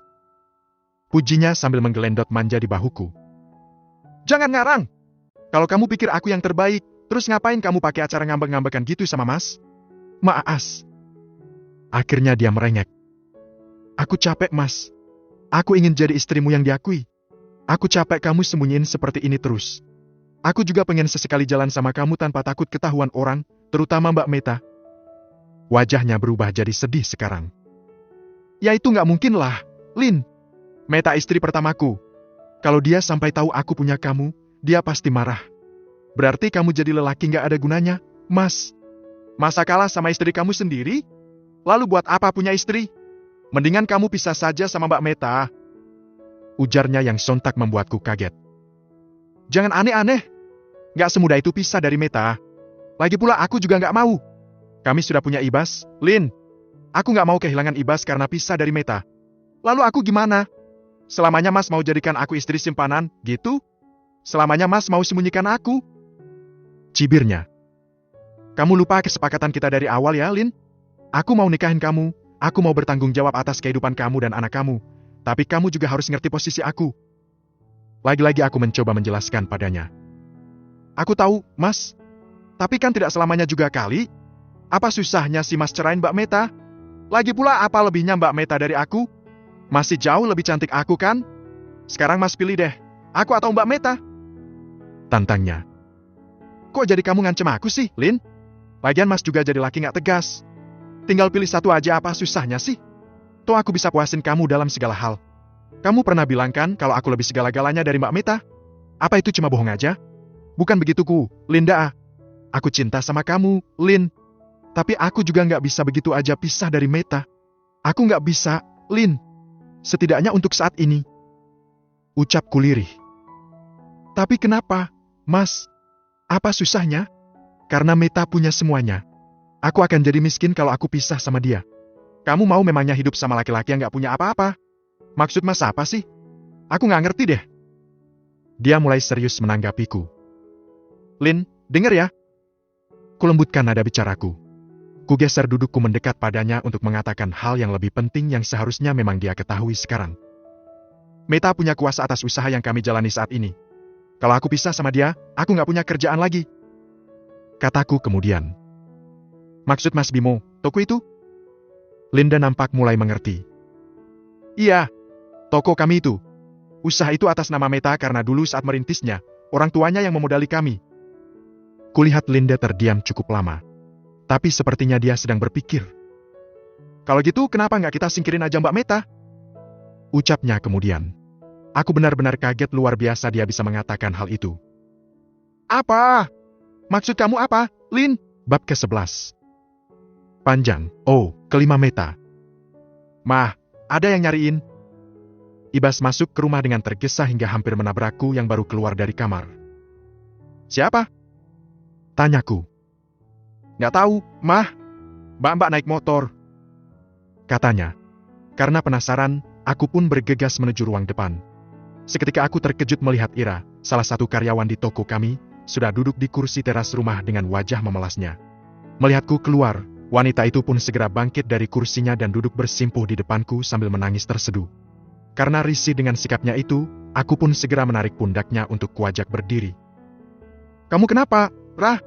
A: Pujinya sambil menggelendot manja di bahuku. Jangan ngarang. Kalau kamu pikir aku yang terbaik, terus ngapain kamu pakai acara ngambek-ngambekan gitu sama Mas? Maas. Akhirnya dia merengek. Aku capek, Mas. Aku ingin jadi istrimu yang diakui. Aku capek kamu sembunyiin seperti ini terus. Aku juga pengen sesekali jalan sama kamu tanpa takut ketahuan orang, terutama Mbak Meta. Wajahnya berubah jadi sedih sekarang. Ya itu nggak mungkin lah, Lin. Meta istri pertamaku. Kalau dia sampai tahu aku punya kamu, dia pasti marah. Berarti kamu jadi lelaki nggak ada gunanya, Mas. Masa kalah sama istri kamu sendiri? Lalu buat apa punya istri? Mendingan kamu pisah saja sama Mbak Meta. Ujarnya yang sontak membuatku kaget. Jangan aneh-aneh. Nggak semudah itu pisah dari Meta. Lagi pula aku juga nggak mau. Kami sudah punya Ibas, Lin. Aku nggak mau kehilangan Ibas karena pisah dari Meta. Lalu aku gimana? Selamanya Mas mau jadikan aku istri simpanan, gitu? Selamanya Mas mau sembunyikan aku? Cibirnya. Kamu lupa kesepakatan kita dari awal ya, Lin? Aku mau nikahin kamu, aku mau bertanggung jawab atas kehidupan kamu dan anak kamu. Tapi kamu juga harus ngerti posisi aku. Lagi-lagi aku mencoba menjelaskan padanya. Aku tahu, Mas. Tapi kan tidak selamanya juga kali. Apa susahnya si Mas cerain Mbak Meta? Lagi pula apa lebihnya Mbak Meta dari aku? Masih jauh lebih cantik aku kan? Sekarang Mas pilih deh, aku atau Mbak Meta? Tantangnya. Kok jadi kamu ngancem aku sih, Lin? Lagian Mas juga jadi laki gak tegas. Tinggal pilih satu aja, apa susahnya sih? Toh aku bisa puasin kamu dalam segala hal. Kamu pernah bilang kan kalau aku lebih segala-galanya dari Mbak Meta? Apa itu cuma bohong aja? Bukan begituku, Linda. Aku cinta sama kamu, Lin. Tapi aku juga gak bisa begitu aja pisah dari Meta. Aku gak bisa, Lin. Setidaknya untuk saat ini. Ucapku lirih. Tapi kenapa, Mas? Apa susahnya? Karena Meta punya semuanya. Aku akan jadi miskin kalau aku pisah sama dia. Kamu mau memangnya hidup sama laki-laki yang gak punya apa-apa? Maksud Mas apa sih? Aku gak ngerti deh. Dia mulai serius menanggapiku. Lin, denger ya. Kulembutkan nada bicaraku. Kugeser dudukku mendekat padanya untuk mengatakan hal yang lebih penting yang seharusnya memang dia ketahui sekarang. Meta punya kuasa atas usaha yang kami jalani saat ini. Kalau aku pisah sama dia, aku gak punya kerjaan lagi. Kataku kemudian. Maksud Mas Bimo, toko itu? Linda nampak mulai mengerti. Iya, toko kami itu. Usaha itu atas nama Meta karena dulu saat merintisnya, orang tuanya yang memodali kami. Kulihat Linda terdiam cukup lama. Tapi sepertinya dia sedang berpikir. Kalau gitu kenapa nggak kita singkirin aja Mbak Meta? Ucapnya kemudian. Aku benar-benar kaget luar biasa dia bisa mengatakan hal itu. Apa? Maksud kamu apa, Lin? Bab ke-11. Panjang, kelima Meta. Mah, ada yang nyariin. Ibas masuk ke rumah dengan tergesa hingga hampir menabrakku yang baru keluar dari kamar. Siapa? Tanyaku. Nggak tahu, Mah. Mbak-mbak naik motor. Katanya. Karena penasaran, aku pun bergegas menuju ruang depan. Seketika aku terkejut melihat Ira, salah satu karyawan di toko kami, sudah duduk di kursi teras rumah dengan wajah memelasnya. Melihatku keluar, wanita itu pun segera bangkit dari kursinya dan duduk bersimpuh di depanku sambil menangis terseduh. Karena risih dengan sikapnya itu, aku pun segera menarik pundaknya untuk kuajak berdiri. Kamu kenapa, Rah?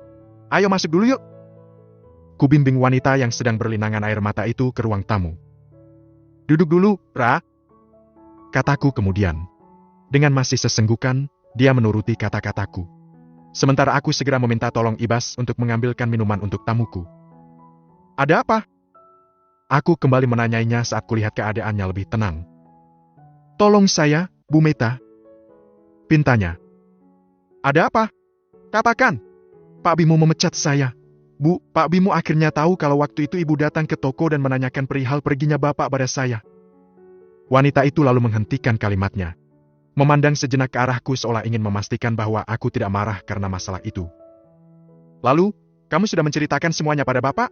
A: Ayo masuk dulu yuk. Kubimbing wanita yang sedang berlinangan air mata itu ke ruang tamu. Duduk dulu, Rah. Kataku kemudian. Dengan masih sesenggukan, dia menuruti kata-kataku. Sementara aku segera meminta tolong Ibas untuk mengambilkan minuman untuk tamuku. Ada apa? Aku kembali menanyainya saat kulihat keadaannya lebih tenang. Tolong saya, Bu Meta. Pintanya. Ada apa? Katakan. Pak Bimo memecat saya. Bu, Pak Bimo akhirnya tahu kalau waktu itu ibu datang ke toko dan menanyakan perihal perginya bapak pada saya. Wanita itu lalu menghentikan kalimatnya. Memandang sejenak ke arahku seolah ingin memastikan bahwa aku tidak marah karena masalah itu. Lalu, kamu sudah menceritakan semuanya pada bapak?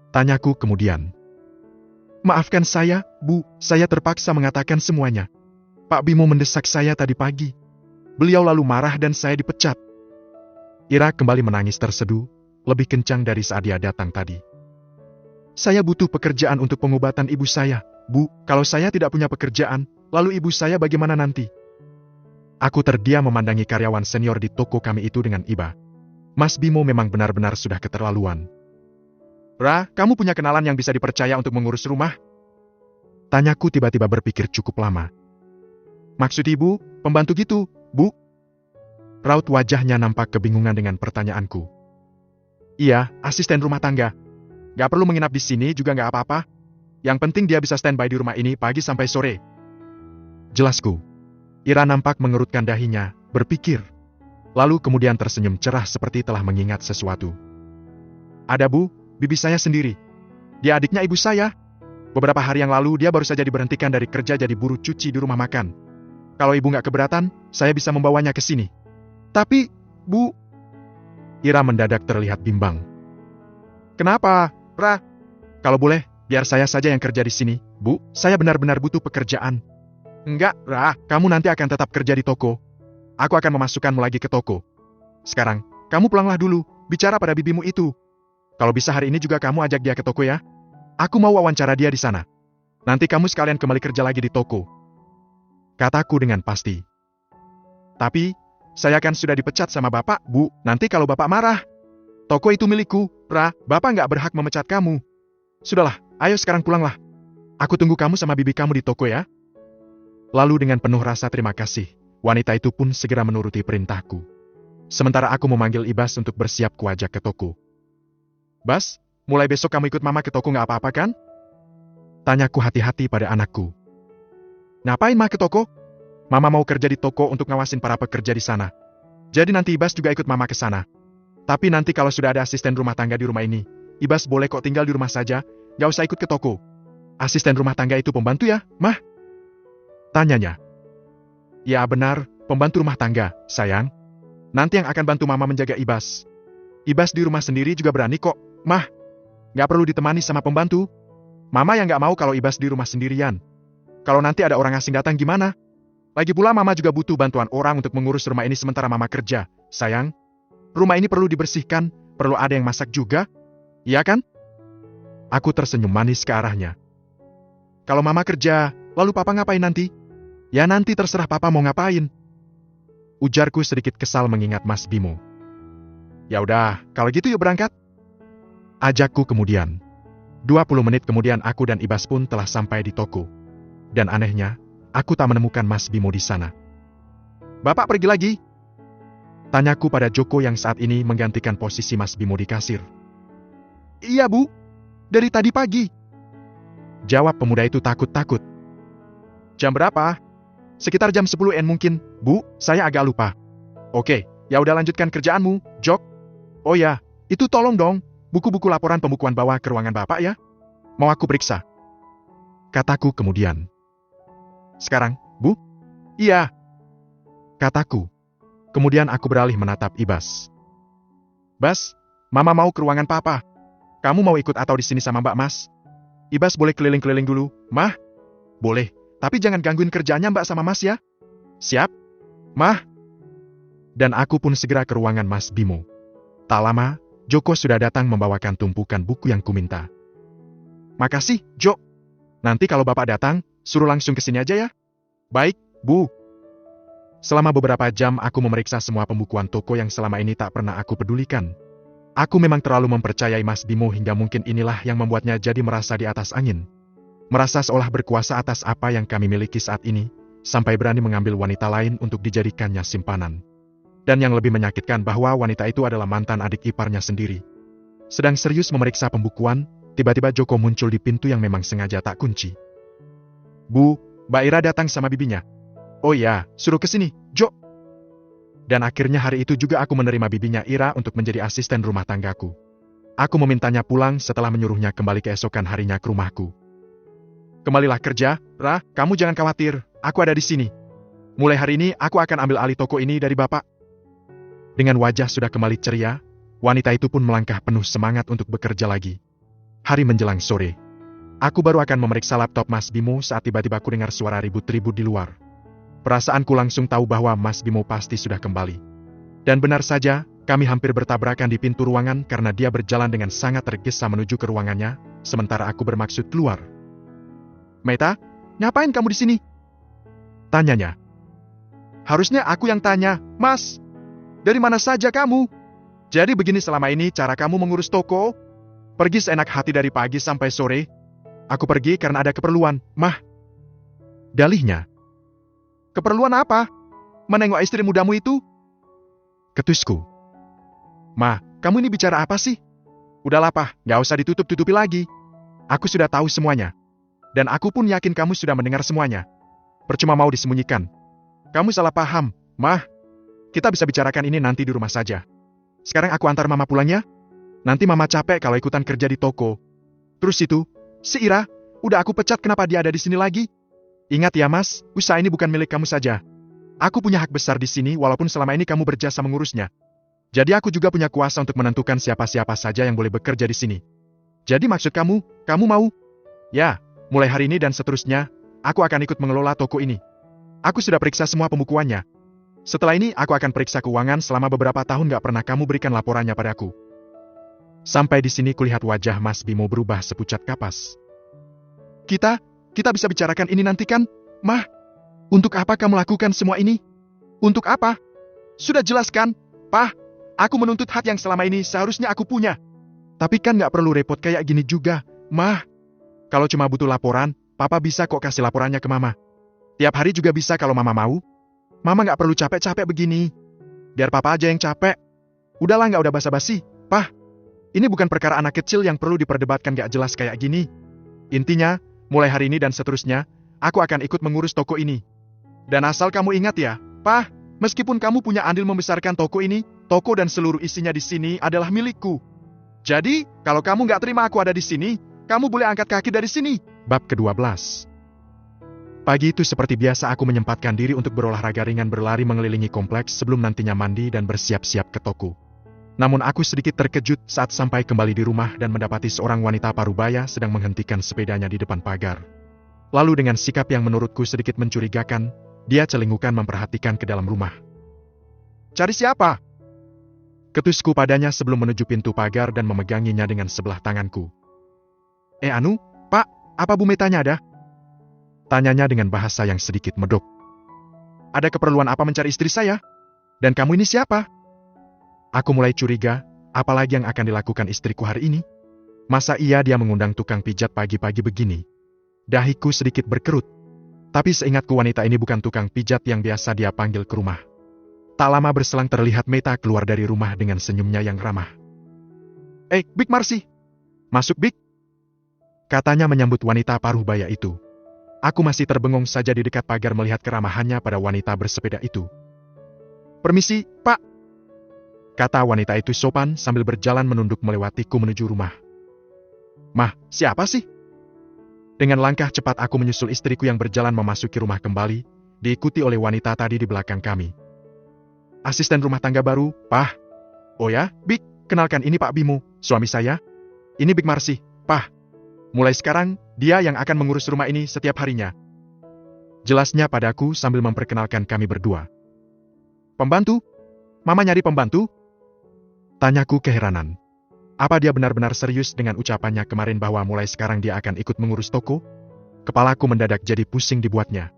A: Tanyaku kemudian. Maafkan saya, Bu, saya terpaksa mengatakan semuanya. Pak Bimo mendesak saya tadi pagi. Beliau lalu marah dan saya dipecat. Ira kembali menangis terseduh, lebih kencang dari saat dia datang tadi. Saya butuh pekerjaan untuk pengobatan ibu saya, Bu. Kalau saya tidak punya pekerjaan, lalu ibu saya bagaimana nanti? Aku terdiam memandangi karyawan senior di toko kami itu dengan iba. Mas Bimo memang benar-benar sudah keterlaluan. Ra, kamu punya kenalan yang bisa dipercaya untuk mengurus rumah? Tanyaku tiba-tiba berpikir cukup lama. Maksud ibu, pembantu gitu, Bu? Raut wajahnya nampak kebingungan dengan pertanyaanku. Iya, asisten rumah tangga. Gak perlu menginap di sini juga gak apa-apa. Yang penting dia bisa standby di rumah ini pagi sampai sore. Jelasku. Ira nampak mengerutkan dahinya, berpikir. Lalu kemudian tersenyum cerah seperti telah mengingat sesuatu. Ada Bu, bibi saya sendiri. Dia adiknya ibu saya. Beberapa hari yang lalu dia baru saja diberhentikan dari kerja jadi buruh cuci di rumah makan. Kalau ibu nggak keberatan, saya bisa membawanya ke sini. Tapi, Bu... Ira mendadak terlihat bimbang. Kenapa, Ra? Kalau boleh, biar saya saja yang kerja di sini, Bu. Saya benar-benar butuh pekerjaan. Enggak, Ra. Kamu nanti akan tetap kerja di toko. Aku akan memasukkanmu lagi ke toko. Sekarang, kamu pulanglah dulu, bicara pada bibimu itu. Kalau bisa hari ini juga kamu ajak dia ke toko ya. Aku mau wawancara dia di sana. Nanti kamu sekalian kembali kerja lagi di toko. Kataku dengan pasti. Tapi, saya kan sudah dipecat sama Bapak, Bu. Nanti kalau Bapak marah. Toko itu milikku, Ra. Bapak nggak berhak memecat kamu. Sudahlah, ayo sekarang pulanglah. Aku tunggu kamu sama bibi kamu di toko ya. Lalu dengan penuh rasa terima kasih, wanita itu pun segera menuruti perintahku. Sementara aku memanggil Ibas untuk bersiap kuajak ke toko. Bas, mulai besok kamu ikut mama ke toko nggak apa-apa kan? Tanyaku hati-hati pada anakku. Ngapain mah ke toko? Mama mau kerja di toko untuk ngawasin para pekerja di sana. Jadi nanti Ibas juga ikut mama ke sana. Tapi nanti kalau sudah ada asisten rumah tangga di rumah ini, Ibas boleh kok tinggal di rumah saja, nggak usah ikut ke toko. Asisten rumah tangga itu pembantu ya, Mah? Tanyanya. Ya benar, pembantu rumah tangga, sayang. Nanti yang akan bantu mama menjaga Ibas. Ibas di rumah sendiri juga berani kok, Mah. Nggak perlu ditemani sama pembantu. Mama yang nggak mau kalau Ibas di rumah sendirian. Kalau nanti ada orang asing datang gimana? Lagi pula mama juga butuh bantuan orang untuk mengurus rumah ini sementara mama kerja, sayang. Rumah ini perlu dibersihkan, perlu ada yang masak juga. Iya kan? Aku tersenyum manis ke arahnya. Kalau mama kerja, lalu papa ngapain nanti? Ya nanti terserah papa mau ngapain. Ujarku sedikit kesal mengingat Mas Bimo. Ya udah, kalau gitu yuk berangkat. Ajakku kemudian. 20 menit kemudian aku dan Ibas pun telah sampai di toko. Dan anehnya, aku tak menemukan Mas Bimo di sana. Bapak pergi lagi? Tanyaku pada Joko yang saat ini menggantikan posisi Mas Bimo di kasir. Iya Bu, dari tadi pagi. Jawab pemuda itu takut-takut. Jam berapa? Sekitar jam 10 mungkin, Bu, saya agak lupa. Oke, ya udah lanjutkan kerjaanmu, Jok. Oh ya, itu tolong dong, buku-buku laporan pembukuan bawa ke ruangan Bapak ya. Mau aku periksa. Kataku kemudian. Sekarang, Bu? Iya. Kataku. Kemudian aku beralih menatap Ibas. Bas, Mama mau ke ruangan Papa. Kamu mau ikut atau di sini sama Mbak Mas? Ibas boleh keliling-keliling dulu, Mah? Boleh, tapi jangan gangguin kerjaannya Mbak sama Mas ya. Siap? Mah? Dan aku pun segera ke ruangan Mas Bimo. Tak lama, Joko sudah datang membawakan tumpukan buku yang kuminta. Makasih, Jo. Nanti kalau Bapak datang, suruh langsung ke sini aja ya. Baik, Bu. Selama beberapa jam aku memeriksa semua pembukuan toko yang selama ini tak pernah aku pedulikan. Aku memang terlalu mempercayai Mas Bimo hingga mungkin inilah yang membuatnya jadi merasa di atas angin. Merasa seolah berkuasa atas apa yang kami miliki saat ini, sampai berani mengambil wanita lain untuk dijadikannya simpanan. Dan yang lebih menyakitkan bahwa wanita itu adalah mantan adik iparnya sendiri. Sedang serius memeriksa pembukuan, tiba-tiba Joko muncul di pintu yang memang sengaja tak kunci. Bu, Mbak Ira datang sama bibinya. Oh ya, suruh ke sini, Jo. Dan akhirnya hari itu juga aku menerima bibinya Ira untuk menjadi asisten rumah tanggaku. Aku memintanya pulang setelah menyuruhnya kembali keesokan harinya ke rumahku. Kembalilah kerja, Ra, kamu jangan khawatir, aku ada di sini. Mulai hari ini aku akan ambil alih toko ini dari Bapak. Dengan wajah sudah kembali ceria, wanita itu pun melangkah penuh semangat untuk bekerja lagi. Hari menjelang sore. Aku baru akan memeriksa laptop Mas Bimo saat tiba-tiba aku dengar suara ribut-ribut di luar. Perasaanku langsung tahu bahwa Mas Bimo pasti sudah kembali. Dan benar saja, kami hampir bertabrakan di pintu ruangan karena dia berjalan dengan sangat tergesa menuju ke ruangannya, sementara aku bermaksud keluar. Meta, ngapain kamu di sini? Tanyanya. Harusnya aku yang tanya, Mas. Dari mana saja kamu? Jadi begini selama ini cara kamu mengurus toko? Pergi seenak hati dari pagi sampai sore? Aku pergi karena ada keperluan, Mah. Dalihnya. Keperluan apa? Menengok istri mudamu itu? Ketusku. Ma, kamu ini bicara apa sih? Udahlah Pah, gak usah ditutup-tutupi lagi. Aku sudah tahu semuanya. Dan aku pun yakin kamu sudah mendengar semuanya. Percuma mau disembunyikan. Kamu salah paham, Mah. Kita bisa bicarakan ini nanti di rumah saja. Sekarang aku antar Mama pulang ya. Nanti Mama capek kalau ikutan kerja di toko. Terus itu, si Ira, udah aku pecat kenapa dia ada di sini lagi? Ingat ya Mas, usaha ini bukan milik kamu saja. Aku punya hak besar di sini walaupun selama ini kamu berjasa mengurusnya. Jadi aku juga punya kuasa untuk menentukan siapa-siapa saja yang boleh bekerja di sini. Jadi maksud kamu mau? Ya, mulai hari ini dan seterusnya, aku akan ikut mengelola toko ini. Aku sudah periksa semua pembukuannya. Setelah ini aku akan periksa keuangan selama beberapa tahun gak pernah kamu berikan laporannya padaku. Sampai di sini kulihat wajah Mas Bimo berubah sepucat kapas. Kita bisa bicarakan ini nanti kan, Mah? Untuk apa kamu lakukan semua ini? Untuk apa? Sudah jelas kan, Pah? Aku menuntut hak yang selama ini seharusnya aku punya. Tapi kan gak perlu repot kayak gini juga, Mah. Kalau cuma butuh laporan, Papa bisa kok kasih laporannya ke Mama. Tiap hari juga bisa kalau Mama mau. Mama gak perlu capek-capek begini. Biar Papa aja yang capek. Udahlah gak udah basa-basi, Pah. Ini bukan perkara anak kecil yang perlu diperdebatkan gak jelas kayak gini. Intinya, mulai hari ini dan seterusnya, aku akan ikut mengurus toko ini. Dan asal kamu ingat ya, Pah, meskipun kamu punya andil membesarkan toko ini, toko dan seluruh isinya di sini adalah milikku. Jadi, kalau kamu gak terima aku ada di sini, kamu boleh angkat kaki dari sini. Bab ke-12. Pagi itu seperti biasa aku menyempatkan diri untuk berolahraga ringan berlari mengelilingi kompleks sebelum nantinya mandi dan bersiap-siap ke toko. Namun aku sedikit terkejut saat sampai kembali di rumah dan mendapati seorang wanita parubaya sedang menghentikan sepedanya di depan pagar. Lalu dengan sikap yang menurutku sedikit mencurigakan, dia celingukan memperhatikan ke dalam rumah. Cari siapa? Ketusku padanya sebelum menuju pintu pagar dan memeganginya dengan sebelah tanganku. Anu, Pak, apa Bu Metanya ada? Tanyanya dengan bahasa yang sedikit medok. Ada keperluan apa mencari istri saya? Dan kamu ini siapa? Aku mulai curiga, apalagi yang akan dilakukan istriku hari ini? Masa iya dia mengundang tukang pijat pagi-pagi begini? Dahiku sedikit berkerut. Tapi seingatku wanita ini bukan tukang pijat yang biasa dia panggil ke rumah. Tak lama berselang terlihat Meta keluar dari rumah dengan senyumnya yang ramah. Big Marcy. Masuk Big. Katanya menyambut wanita paruhbaya itu. Aku masih terbengong saja di dekat pagar melihat keramahannya pada wanita bersepeda itu. Permisi, Pak. Kata wanita itu sopan sambil berjalan menunduk melewatiku menuju rumah. Mah, siapa sih? Dengan langkah cepat aku menyusul istriku yang berjalan memasuki rumah kembali, diikuti oleh wanita tadi di belakang kami. Asisten rumah tangga baru, Pah. Oh ya, Big, kenalkan ini Pak Bimo, suami saya. Ini Big Marcy, Pah. Mulai sekarang, dia yang akan mengurus rumah ini setiap harinya. Jelasnya padaku sambil memperkenalkan kami berdua. Pembantu? Mama nyari pembantu? Tanyaku keheranan. Apa dia benar-benar serius dengan ucapannya kemarin bahwa mulai sekarang dia akan ikut mengurus toko? Kepalaku mendadak jadi pusing dibuatnya.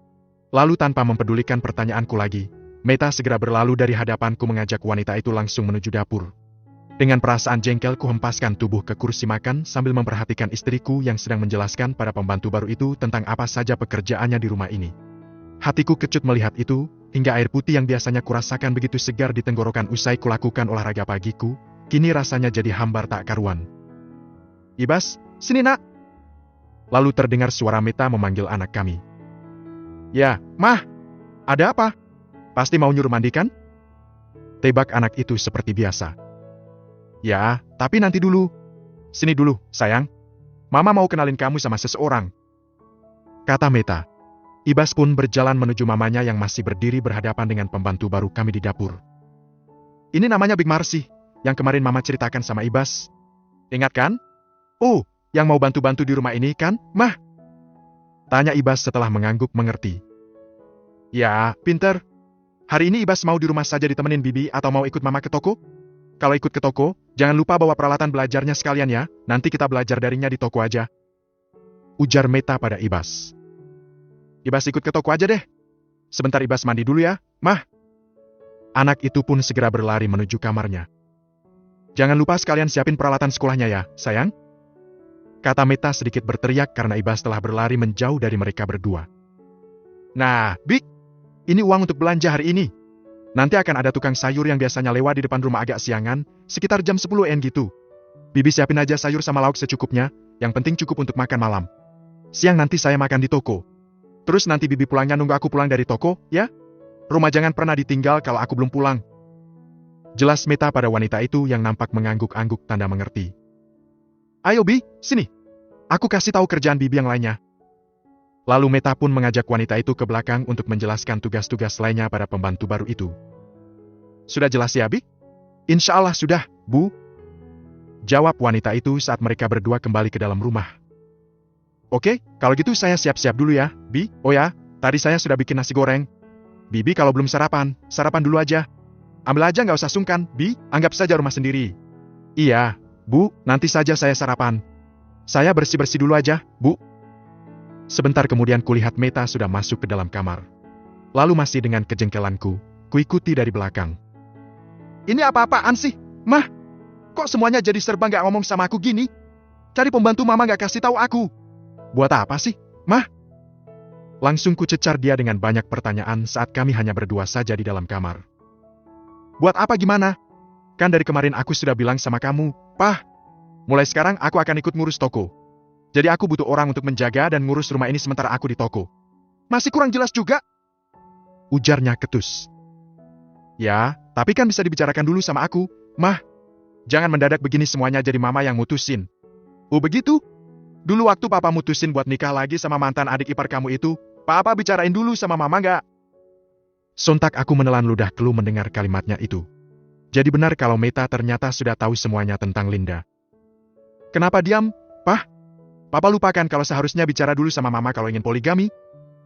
A: Lalu tanpa mempedulikan pertanyaanku lagi, Meta segera berlalu dari hadapanku mengajak wanita itu langsung menuju dapur. Dengan perasaan jengkel ku hempaskan tubuh ke kursi makan sambil memperhatikan istriku yang sedang menjelaskan pada pembantu baru itu tentang apa saja pekerjaannya di rumah ini. Hatiku kecut melihat itu, hingga air putih yang biasanya kurasakan begitu segar di tenggorokan usai kulakukan olahraga pagiku, kini rasanya jadi hambar tak karuan. Ibas, sini nak. Lalu terdengar suara Meta memanggil anak kami. Ya, Mah. Ada apa? Pasti mau nyuruh mandi kan? Tebak anak itu seperti biasa. Ya, tapi nanti dulu. Sini dulu, sayang. Mama mau kenalin kamu sama seseorang. Kata Meta. Ibas pun berjalan menuju mamanya yang masih berdiri berhadapan dengan pembantu baru kami di dapur. Ini namanya Big Marcy, yang kemarin Mama ceritakan sama Ibas. Ingat kan? Oh, yang mau bantu-bantu di rumah ini kan, Mah? Tanya Ibas setelah mengangguk mengerti. Ya, pinter. Hari ini Ibas mau di rumah saja ditemenin Bibi atau mau ikut Mama ke toko? Kalau ikut ke toko, jangan lupa bawa peralatan belajarnya sekalian ya, nanti kita belajar darinya di toko aja. Ujar Meta pada Ibas. Ibas ikut ke toko aja deh. Sebentar Ibas mandi dulu ya, Mah. Anak itu pun segera berlari menuju kamarnya. Jangan lupa sekalian siapin peralatan sekolahnya ya, sayang. Kata Meta sedikit berteriak karena Ibas telah berlari menjauh dari mereka berdua. Nah, Big, ini uang untuk belanja hari ini. Nanti akan ada tukang sayur yang biasanya lewat di depan rumah agak siangan, sekitar jam 10 gitu. Bibi siapin aja sayur sama lauk secukupnya, yang penting cukup untuk makan malam. Siang nanti saya makan di toko. Terus nanti bibi pulangnya nunggu aku pulang dari toko, ya? Rumah jangan pernah ditinggal kalau aku belum pulang. Jelas Meta pada wanita itu yang nampak mengangguk-angguk tanda mengerti. Ayo Bi, sini. Aku kasih tahu kerjaan bibi yang lainnya. Lalu Meta pun mengajak wanita itu ke belakang untuk menjelaskan tugas-tugas lainnya pada pembantu baru itu. Sudah jelas ya Bi? Insya Allah sudah, Bu. Jawab wanita itu saat mereka berdua kembali ke dalam rumah. Oke, kalau gitu saya siap-siap dulu ya, Bi. Oh ya, tadi saya sudah bikin nasi goreng. Bibi kalau belum sarapan, sarapan dulu aja. Ambil aja nggak usah sungkan, Bi, anggap saja rumah sendiri. Iya, Bu, nanti saja saya sarapan. Saya bersih-bersih dulu aja, Bu. Sebentar kemudian kulihat Meta sudah masuk ke dalam kamar. Lalu masih dengan kejengkelanku, kuikuti dari belakang. Ini apa-apaan sih, Mah? Kok semuanya jadi serba nggak ngomong sama aku gini? Cari pembantu Mama nggak kasih tahu aku. Buat apa sih, Mah? Langsung ku cecar dia dengan banyak pertanyaan saat kami hanya berdua saja di dalam kamar. Buat apa gimana? Kan dari kemarin aku sudah bilang sama kamu, Pah. Mulai sekarang aku akan ikut ngurus toko. Jadi aku butuh orang untuk menjaga dan ngurus rumah ini sementara aku di toko. Masih kurang jelas juga? Ujarnya ketus. Ya, tapi kan bisa dibicarakan dulu sama aku, Mah. Jangan mendadak begini semuanya jadi Mama yang mutusin. Oh begitu? Dulu waktu Papa mutusin buat nikah lagi sama mantan adik ipar kamu itu, Papa bicarain dulu sama Mama nggak? Sontak aku menelan ludah keluh mendengar kalimatnya itu. Jadi benar kalau Meta ternyata sudah tahu semuanya tentang Linda. Kenapa diam, Pah? Papa lupakan kalau seharusnya bicara dulu sama Mama kalau ingin poligami?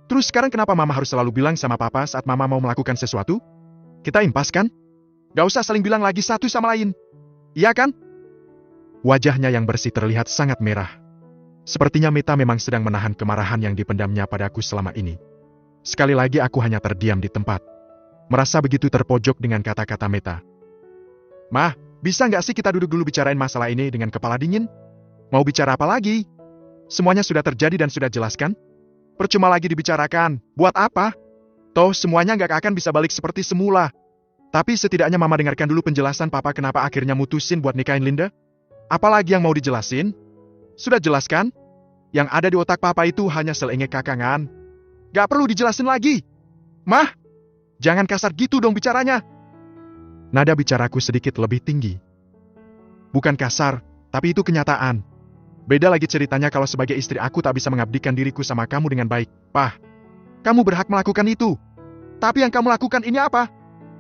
A: Terus sekarang kenapa Mama harus selalu bilang sama Papa saat Mama mau melakukan sesuatu? Kita impas kan? Gak usah saling bilang lagi satu sama lain. Iya kan? Wajahnya yang bersih terlihat sangat merah. Sepertinya Meta memang sedang menahan kemarahan yang dipendamnya padaku selama ini. Sekali lagi aku hanya terdiam di tempat. Merasa begitu terpojok dengan kata-kata Meta. Mah, bisa nggak sih kita duduk dulu bicarain masalah ini dengan kepala dingin? Mau bicara apa lagi? Semuanya sudah terjadi dan sudah jelaskan? Percuma lagi dibicarakan, buat apa? Toh semuanya nggak akan bisa balik seperti semula. Tapi setidaknya Mama dengarkan dulu penjelasan Papa kenapa akhirnya mutusin buat nikahin Linda. Apalagi yang mau dijelasin? Sudah jelaskan? Yang ada di otak Papa itu hanya selenge kakangan. Gak perlu dijelasin lagi. Mah, jangan kasar gitu dong bicaranya. Nada bicaraku sedikit lebih tinggi. Bukan kasar, tapi itu kenyataan. Beda lagi ceritanya kalau sebagai istri aku tak bisa mengabdikan diriku sama kamu dengan baik. Pah, kamu berhak melakukan itu. Tapi yang kamu lakukan ini apa?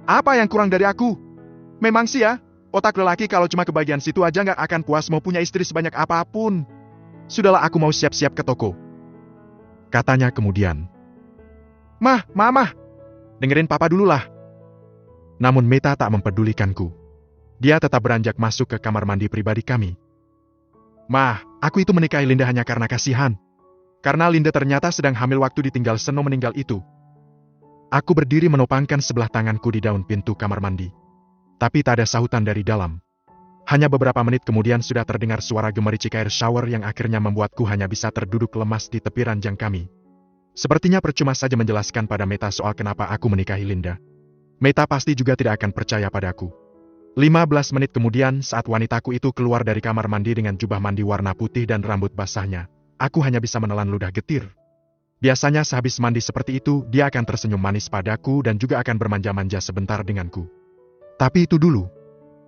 A: Apa yang kurang dari aku? Memang sih ya, otak lelaki kalau cuma kebagian situ aja nggak akan puas mau punya istri sebanyak apapun. Sudahlah aku mau siap-siap ke toko. Katanya kemudian. Mama, dengerin Papa dulu lah. Namun Meta tak mempedulikanku. Dia tetap beranjak masuk ke kamar mandi pribadi kami. Mah, aku itu menikahi Linda hanya karena kasihan. Karena Linda ternyata sedang hamil waktu ditinggal Seno meninggal itu. Aku berdiri menopangkan sebelah tanganku di daun pintu kamar mandi. Tapi tak ada sahutan dari dalam. Hanya beberapa menit kemudian sudah terdengar suara gemericik air shower yang akhirnya membuatku hanya bisa terduduk lemas di tepi ranjang kami. Sepertinya percuma saja menjelaskan pada Meta soal kenapa aku menikahi Linda. Meta pasti juga tidak akan percaya padaku. 15 menit kemudian saat wanitaku itu keluar dari kamar mandi dengan jubah mandi warna putih dan rambut basahnya, aku hanya bisa menelan ludah getir. Biasanya sehabis mandi seperti itu, dia akan tersenyum manis padaku dan juga akan bermanja-manja sebentar denganku. Tapi itu dulu.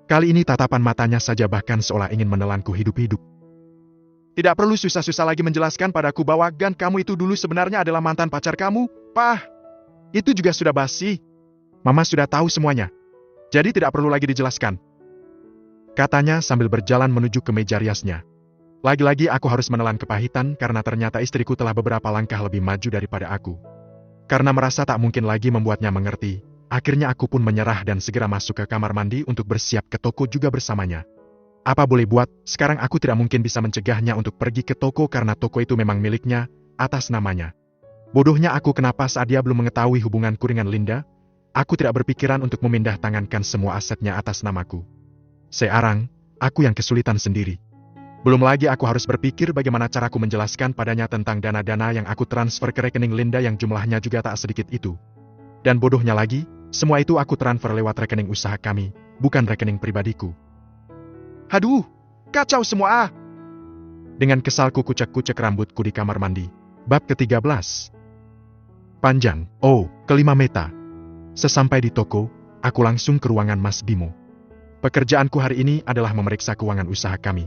A: Kali ini tatapan matanya saja bahkan seolah ingin menelanku hidup-hidup. Tidak perlu susah-susah lagi menjelaskan padaku bahwa Gan kamu itu dulu sebenarnya adalah mantan pacar kamu, Pah. Itu juga sudah basi. Mama sudah tahu semuanya. Jadi tidak perlu lagi dijelaskan. Katanya sambil berjalan menuju ke meja riasnya. Lagi-lagi aku harus menelan kepahitan karena ternyata istriku telah beberapa langkah lebih maju daripada aku. Karena merasa tak mungkin lagi membuatnya mengerti, akhirnya aku pun menyerah dan segera masuk ke kamar mandi untuk bersiap ke toko juga bersamanya. Apa boleh buat, sekarang aku tidak mungkin bisa mencegahnya untuk pergi ke toko karena toko itu memang miliknya, atas namanya. Bodohnya aku kenapa saat dia belum mengetahui hubunganku dengan Linda, aku tidak berpikiran untuk memindah tangankan semua asetnya atas namaku. Sekarang, aku yang kesulitan sendiri. Belum lagi aku harus berpikir bagaimana caraku menjelaskan padanya tentang dana-dana yang aku transfer ke rekening Linda yang jumlahnya juga tak sedikit itu. Dan bodohnya lagi, semua itu aku transfer lewat rekening usaha kami, bukan rekening pribadiku. Haduh, kacau semua. Dengan kesal ku kucek-kucek rambutku di kamar mandi. Bab ke-13. Panjang, kelima meta. Sesampai di toko, aku langsung ke ruangan Mas Bimo. Pekerjaanku hari ini adalah memeriksa keuangan usaha kami.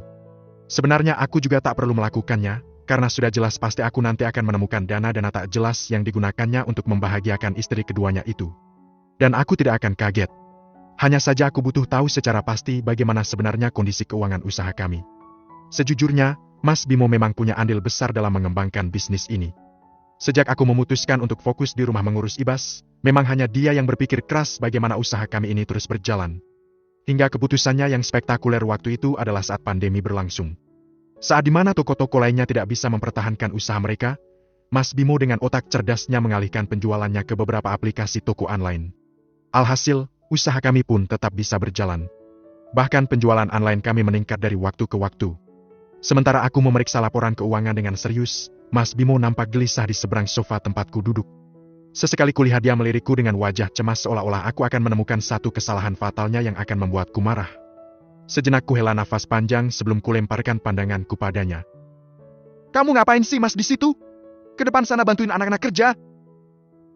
A: Sebenarnya aku juga tak perlu melakukannya, karena sudah jelas pasti aku nanti akan menemukan dana-dana tak jelas yang digunakannya untuk membahagiakan istri keduanya itu. Dan aku tidak akan kaget. Hanya saja aku butuh tahu secara pasti bagaimana sebenarnya kondisi keuangan usaha kami. Sejujurnya, Mas Bimo memang punya andil besar dalam mengembangkan bisnis ini. Sejak aku memutuskan untuk fokus di rumah mengurus Ibas, memang hanya dia yang berpikir keras bagaimana usaha kami ini terus berjalan. Hingga keputusannya yang spektakuler waktu itu adalah saat pandemi berlangsung. Saat di mana toko-toko lainnya tidak bisa mempertahankan usaha mereka, Mas Bimo dengan otak cerdasnya mengalihkan penjualannya ke beberapa aplikasi toko online. Alhasil, usaha kami pun tetap bisa berjalan. Bahkan penjualan online kami meningkat dari waktu ke waktu. Sementara aku memeriksa laporan keuangan dengan serius, Mas Bimo nampak gelisah di seberang sofa tempatku duduk. Sesekali kulihat dia melirikku dengan wajah cemas seolah-olah aku akan menemukan satu kesalahan fatalnya yang akan membuatku marah. Sejenak ku hela nafas panjang sebelum kulemparkan pandanganku padanya. "Kamu ngapain sih Mas di situ? Ke depan sana bantuin anak-anak kerja."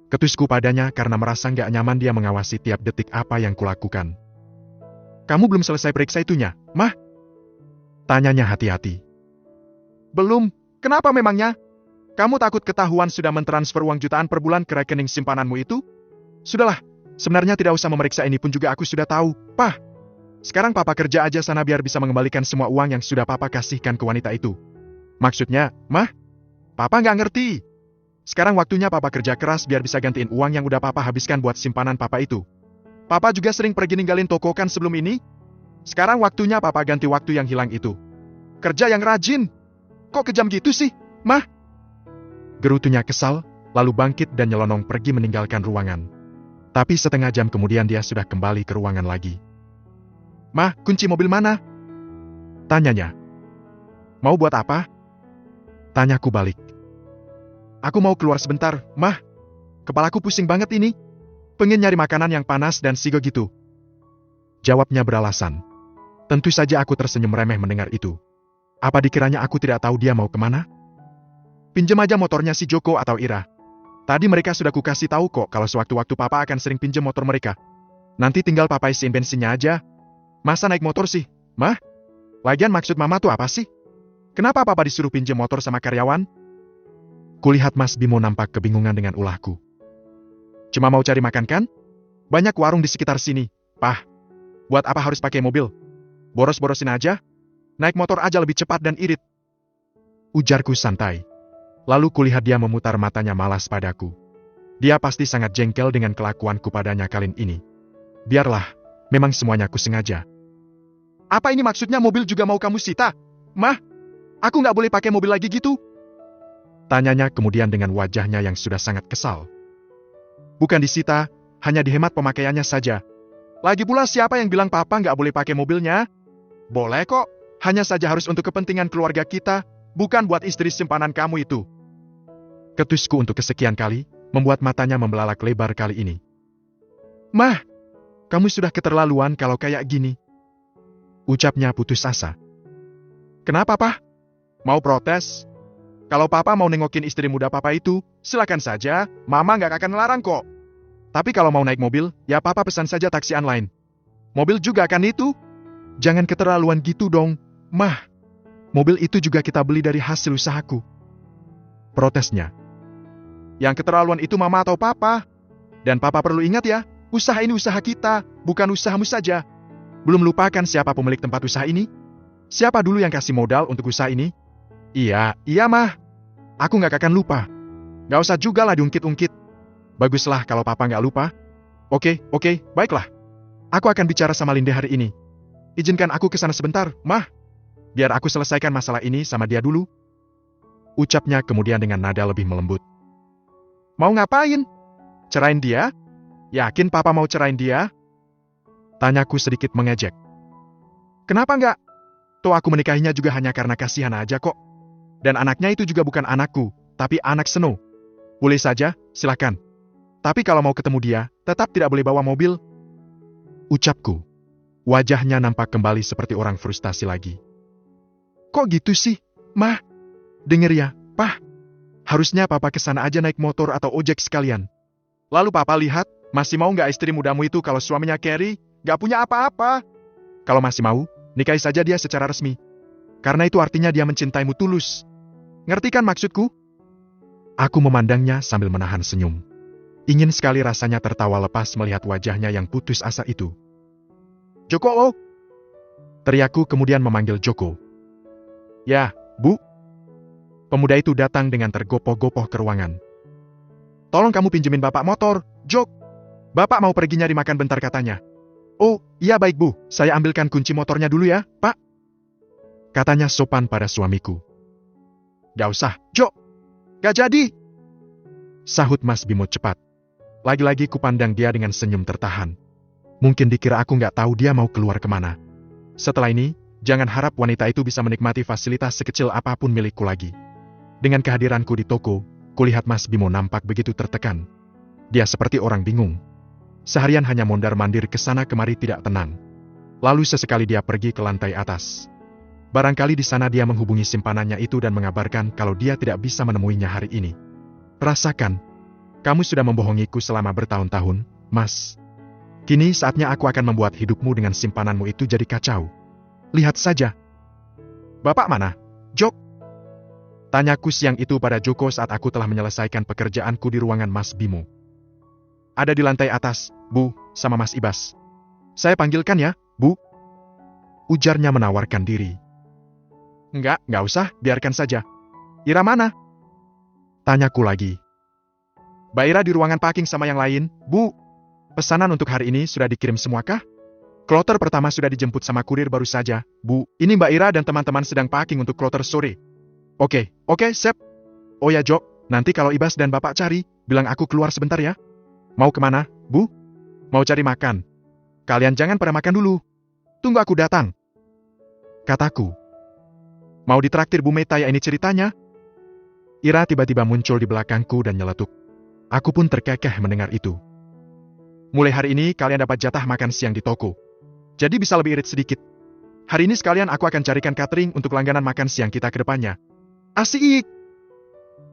A: Ketusku padanya karena merasa nggak nyaman dia mengawasi tiap detik apa yang kulakukan. "Kamu belum selesai periksa itunya, Mah?" Tanyanya hati-hati. "Belum, kenapa memangnya? Kamu takut ketahuan sudah mentransfer uang jutaan per bulan ke rekening simpananmu itu? Sudahlah, sebenarnya tidak usah memeriksa ini pun juga aku sudah tahu, Pah. Sekarang Papa kerja aja sana biar bisa mengembalikan semua uang yang sudah Papa kasihkan ke wanita itu." "Maksudnya, Mah? Papa nggak ngerti. Sekarang waktunya Papa kerja keras biar bisa gantiin uang yang udah Papa habiskan buat simpanan Papa itu. Papa juga sering pergi ninggalin toko kan sebelum ini? Sekarang waktunya Papa ganti waktu yang hilang itu. Kerja yang rajin. Kok kejam gitu sih, Mah?" Gerutunya kesal, lalu bangkit dan nyelonong pergi meninggalkan ruangan. Tapi setengah jam kemudian dia sudah kembali ke ruangan lagi. "Mah, kunci mobil mana?" tanyanya. "Mau buat apa?" tanyaku balik. "Aku mau keluar sebentar, Mah. Kepalaku pusing banget ini. Pengen nyari makanan yang panas dan sigo gitu." Jawabnya beralasan. Tentu saja aku tersenyum remeh mendengar itu. Apa dikiranya aku tidak tahu dia mau kemana? "Pinjem aja motornya si Joko atau Ira. Tadi mereka sudah kukasih tahu kok kalau sewaktu-waktu Papa akan sering pinjem motor mereka. Nanti tinggal Papa isiin bensinnya aja. Masa naik motor sih, Mah? Lagian maksud Mama tuh apa sih? Kenapa Papa disuruh pinjem motor sama karyawan?" Kulihat Mas Bimo nampak kebingungan dengan ulahku. "Cuma mau cari makan kan? Banyak warung di sekitar sini, Pah. Buat apa harus pakai mobil? Boros-borosin aja. Naik motor aja lebih cepat dan irit." Ujarku santai. Lalu kulihat dia memutar matanya malas padaku. Dia pasti sangat jengkel dengan kelakuanku padanya kali ini. Biarlah, memang semuanya kusengaja. "Apa ini maksudnya mobil juga mau kamu sita? Mah, aku nggak boleh pakai mobil lagi gitu?" tanyanya kemudian dengan wajahnya yang sudah sangat kesal. "Bukan disita, hanya dihemat pemakaiannya saja. Lagi pula siapa yang bilang Papa nggak boleh pakai mobilnya? Boleh kok, hanya saja harus untuk kepentingan keluarga kita, bukan buat istri simpanan kamu itu." Ketusku untuk kesekian kali, membuat matanya membelalak lebar kali ini. "Mah, kamu sudah keterlaluan kalau kayak gini," ucapnya putus asa. "Kenapa, Pah? Mau protes? Kalau Papa mau nengokin istri muda Papa itu, silakan saja, Mama nggak akan melarang kok. Tapi kalau mau naik mobil, ya Papa pesan saja taksi online. Mobil juga kan itu? Jangan keterlaluan gitu dong, Mah. Mobil itu juga kita beli dari hasil usahaku." Protesnya. "Yang keterlaluan itu Mama atau Papa? Dan Papa perlu ingat ya, usaha ini usaha kita, bukan usahamu saja. Belum lupakan siapa pemilik tempat usaha ini? Siapa dulu yang kasih modal untuk usaha ini?" Iya, Mah. Aku nggak akan lupa. Nggak usah juga lah diungkit-ungkit. Baguslah kalau Papa nggak lupa. Oke, baiklah. Aku akan bicara sama Linde hari ini. Izinkan aku ke sana sebentar, Mah. Biar aku selesaikan masalah ini sama dia dulu. Ucapnya kemudian dengan nada lebih melembut. "Mau ngapain? Cerain dia? Yakin Papa mau cerain dia?" tanyaku sedikit mengejek. "Kenapa nggak? Toh aku menikahinya juga hanya karena kasihan aja kok. Dan anaknya itu juga bukan anakku, tapi anak Seno. Boleh saja, silakan. Tapi kalau mau ketemu dia, tetap tidak boleh bawa mobil." Ucapku. Wajahnya nampak kembali seperti orang frustasi lagi. "Kok gitu sih, Mah, denger ya, Pah. Harusnya Papa kesana aja naik motor atau ojek sekalian. Lalu Papa lihat, masih mau nggak istri mudamu itu kalau suaminya Carrie nggak punya apa-apa? Kalau masih mau, nikahi saja dia secara resmi. Karena itu artinya dia mencintaimu tulus. Ngerti kan maksudku? Aku memandangnya sambil menahan senyum. Ingin sekali rasanya tertawa lepas melihat wajahnya yang putus asa itu. Joko, oh! Teriakku kemudian memanggil Joko. Ya, Bu. Pemuda itu datang dengan tergopoh-gopoh ke ruangan. Tolong kamu pinjemin Bapak motor, Jok. Bapak mau pergi nyari makan bentar katanya. Oh, iya baik Bu, saya ambilkan kunci motornya dulu ya, Pak. Katanya sopan pada suamiku. Gak usah, Jok. Gak jadi. Sahut Mas Bimo cepat. Lagi-lagi kupandang dia dengan senyum tertahan. Mungkin dikira aku gak tahu dia mau keluar kemana. Setelah ini, jangan harap wanita itu bisa menikmati fasilitas sekecil apapun milikku lagi. Dengan kehadiranku di toko, kulihat Mas Bimo nampak begitu tertekan. Dia seperti orang bingung. Seharian hanya mondar-mandir ke sana kemari tidak tenang. Lalu sesekali dia pergi ke lantai atas. Barangkali di sana dia menghubungi simpanannya itu dan mengabarkan kalau dia tidak bisa menemuinya hari ini. Rasakan, kamu sudah membohongiku selama bertahun-tahun, Mas. Kini saatnya aku akan membuat hidupmu dengan simpananmu itu jadi kacau. Lihat saja. Bapak mana, Jok? Tanyaku siang itu pada Joko saat aku telah menyelesaikan pekerjaanku di ruangan Mas Bimo. Ada di lantai atas, Bu, sama Mas Ibas. Saya panggilkan ya, Bu. Ujarnya menawarkan diri. Enggak usah, biarkan saja. Ira mana? Tanyaku lagi. Mbak Ira di ruangan packing sama yang lain, Bu. Pesanan untuk hari ini sudah dikirim semuakah? Kloter pertama sudah dijemput sama kurir baru saja, Bu. Ini Mbak Ira dan teman-teman sedang packing untuk kloter sore. Oke, Sep. Oh ya Jok, nanti kalau Ibas dan Bapak cari, bilang aku keluar sebentar ya. Mau kemana, Bu? Mau cari makan. Kalian jangan pada makan dulu. Tunggu aku datang. Kataku. Mau ditraktir Bu Meta ya ini ceritanya? Ira tiba-tiba muncul di belakangku dan nyeletuk. Aku pun terkekeh mendengar itu. Mulai hari ini kalian dapat jatah makan siang di toko. Jadi bisa lebih irit sedikit. Hari ini sekalian aku akan carikan catering untuk langganan makan siang kita ke depannya. Asik!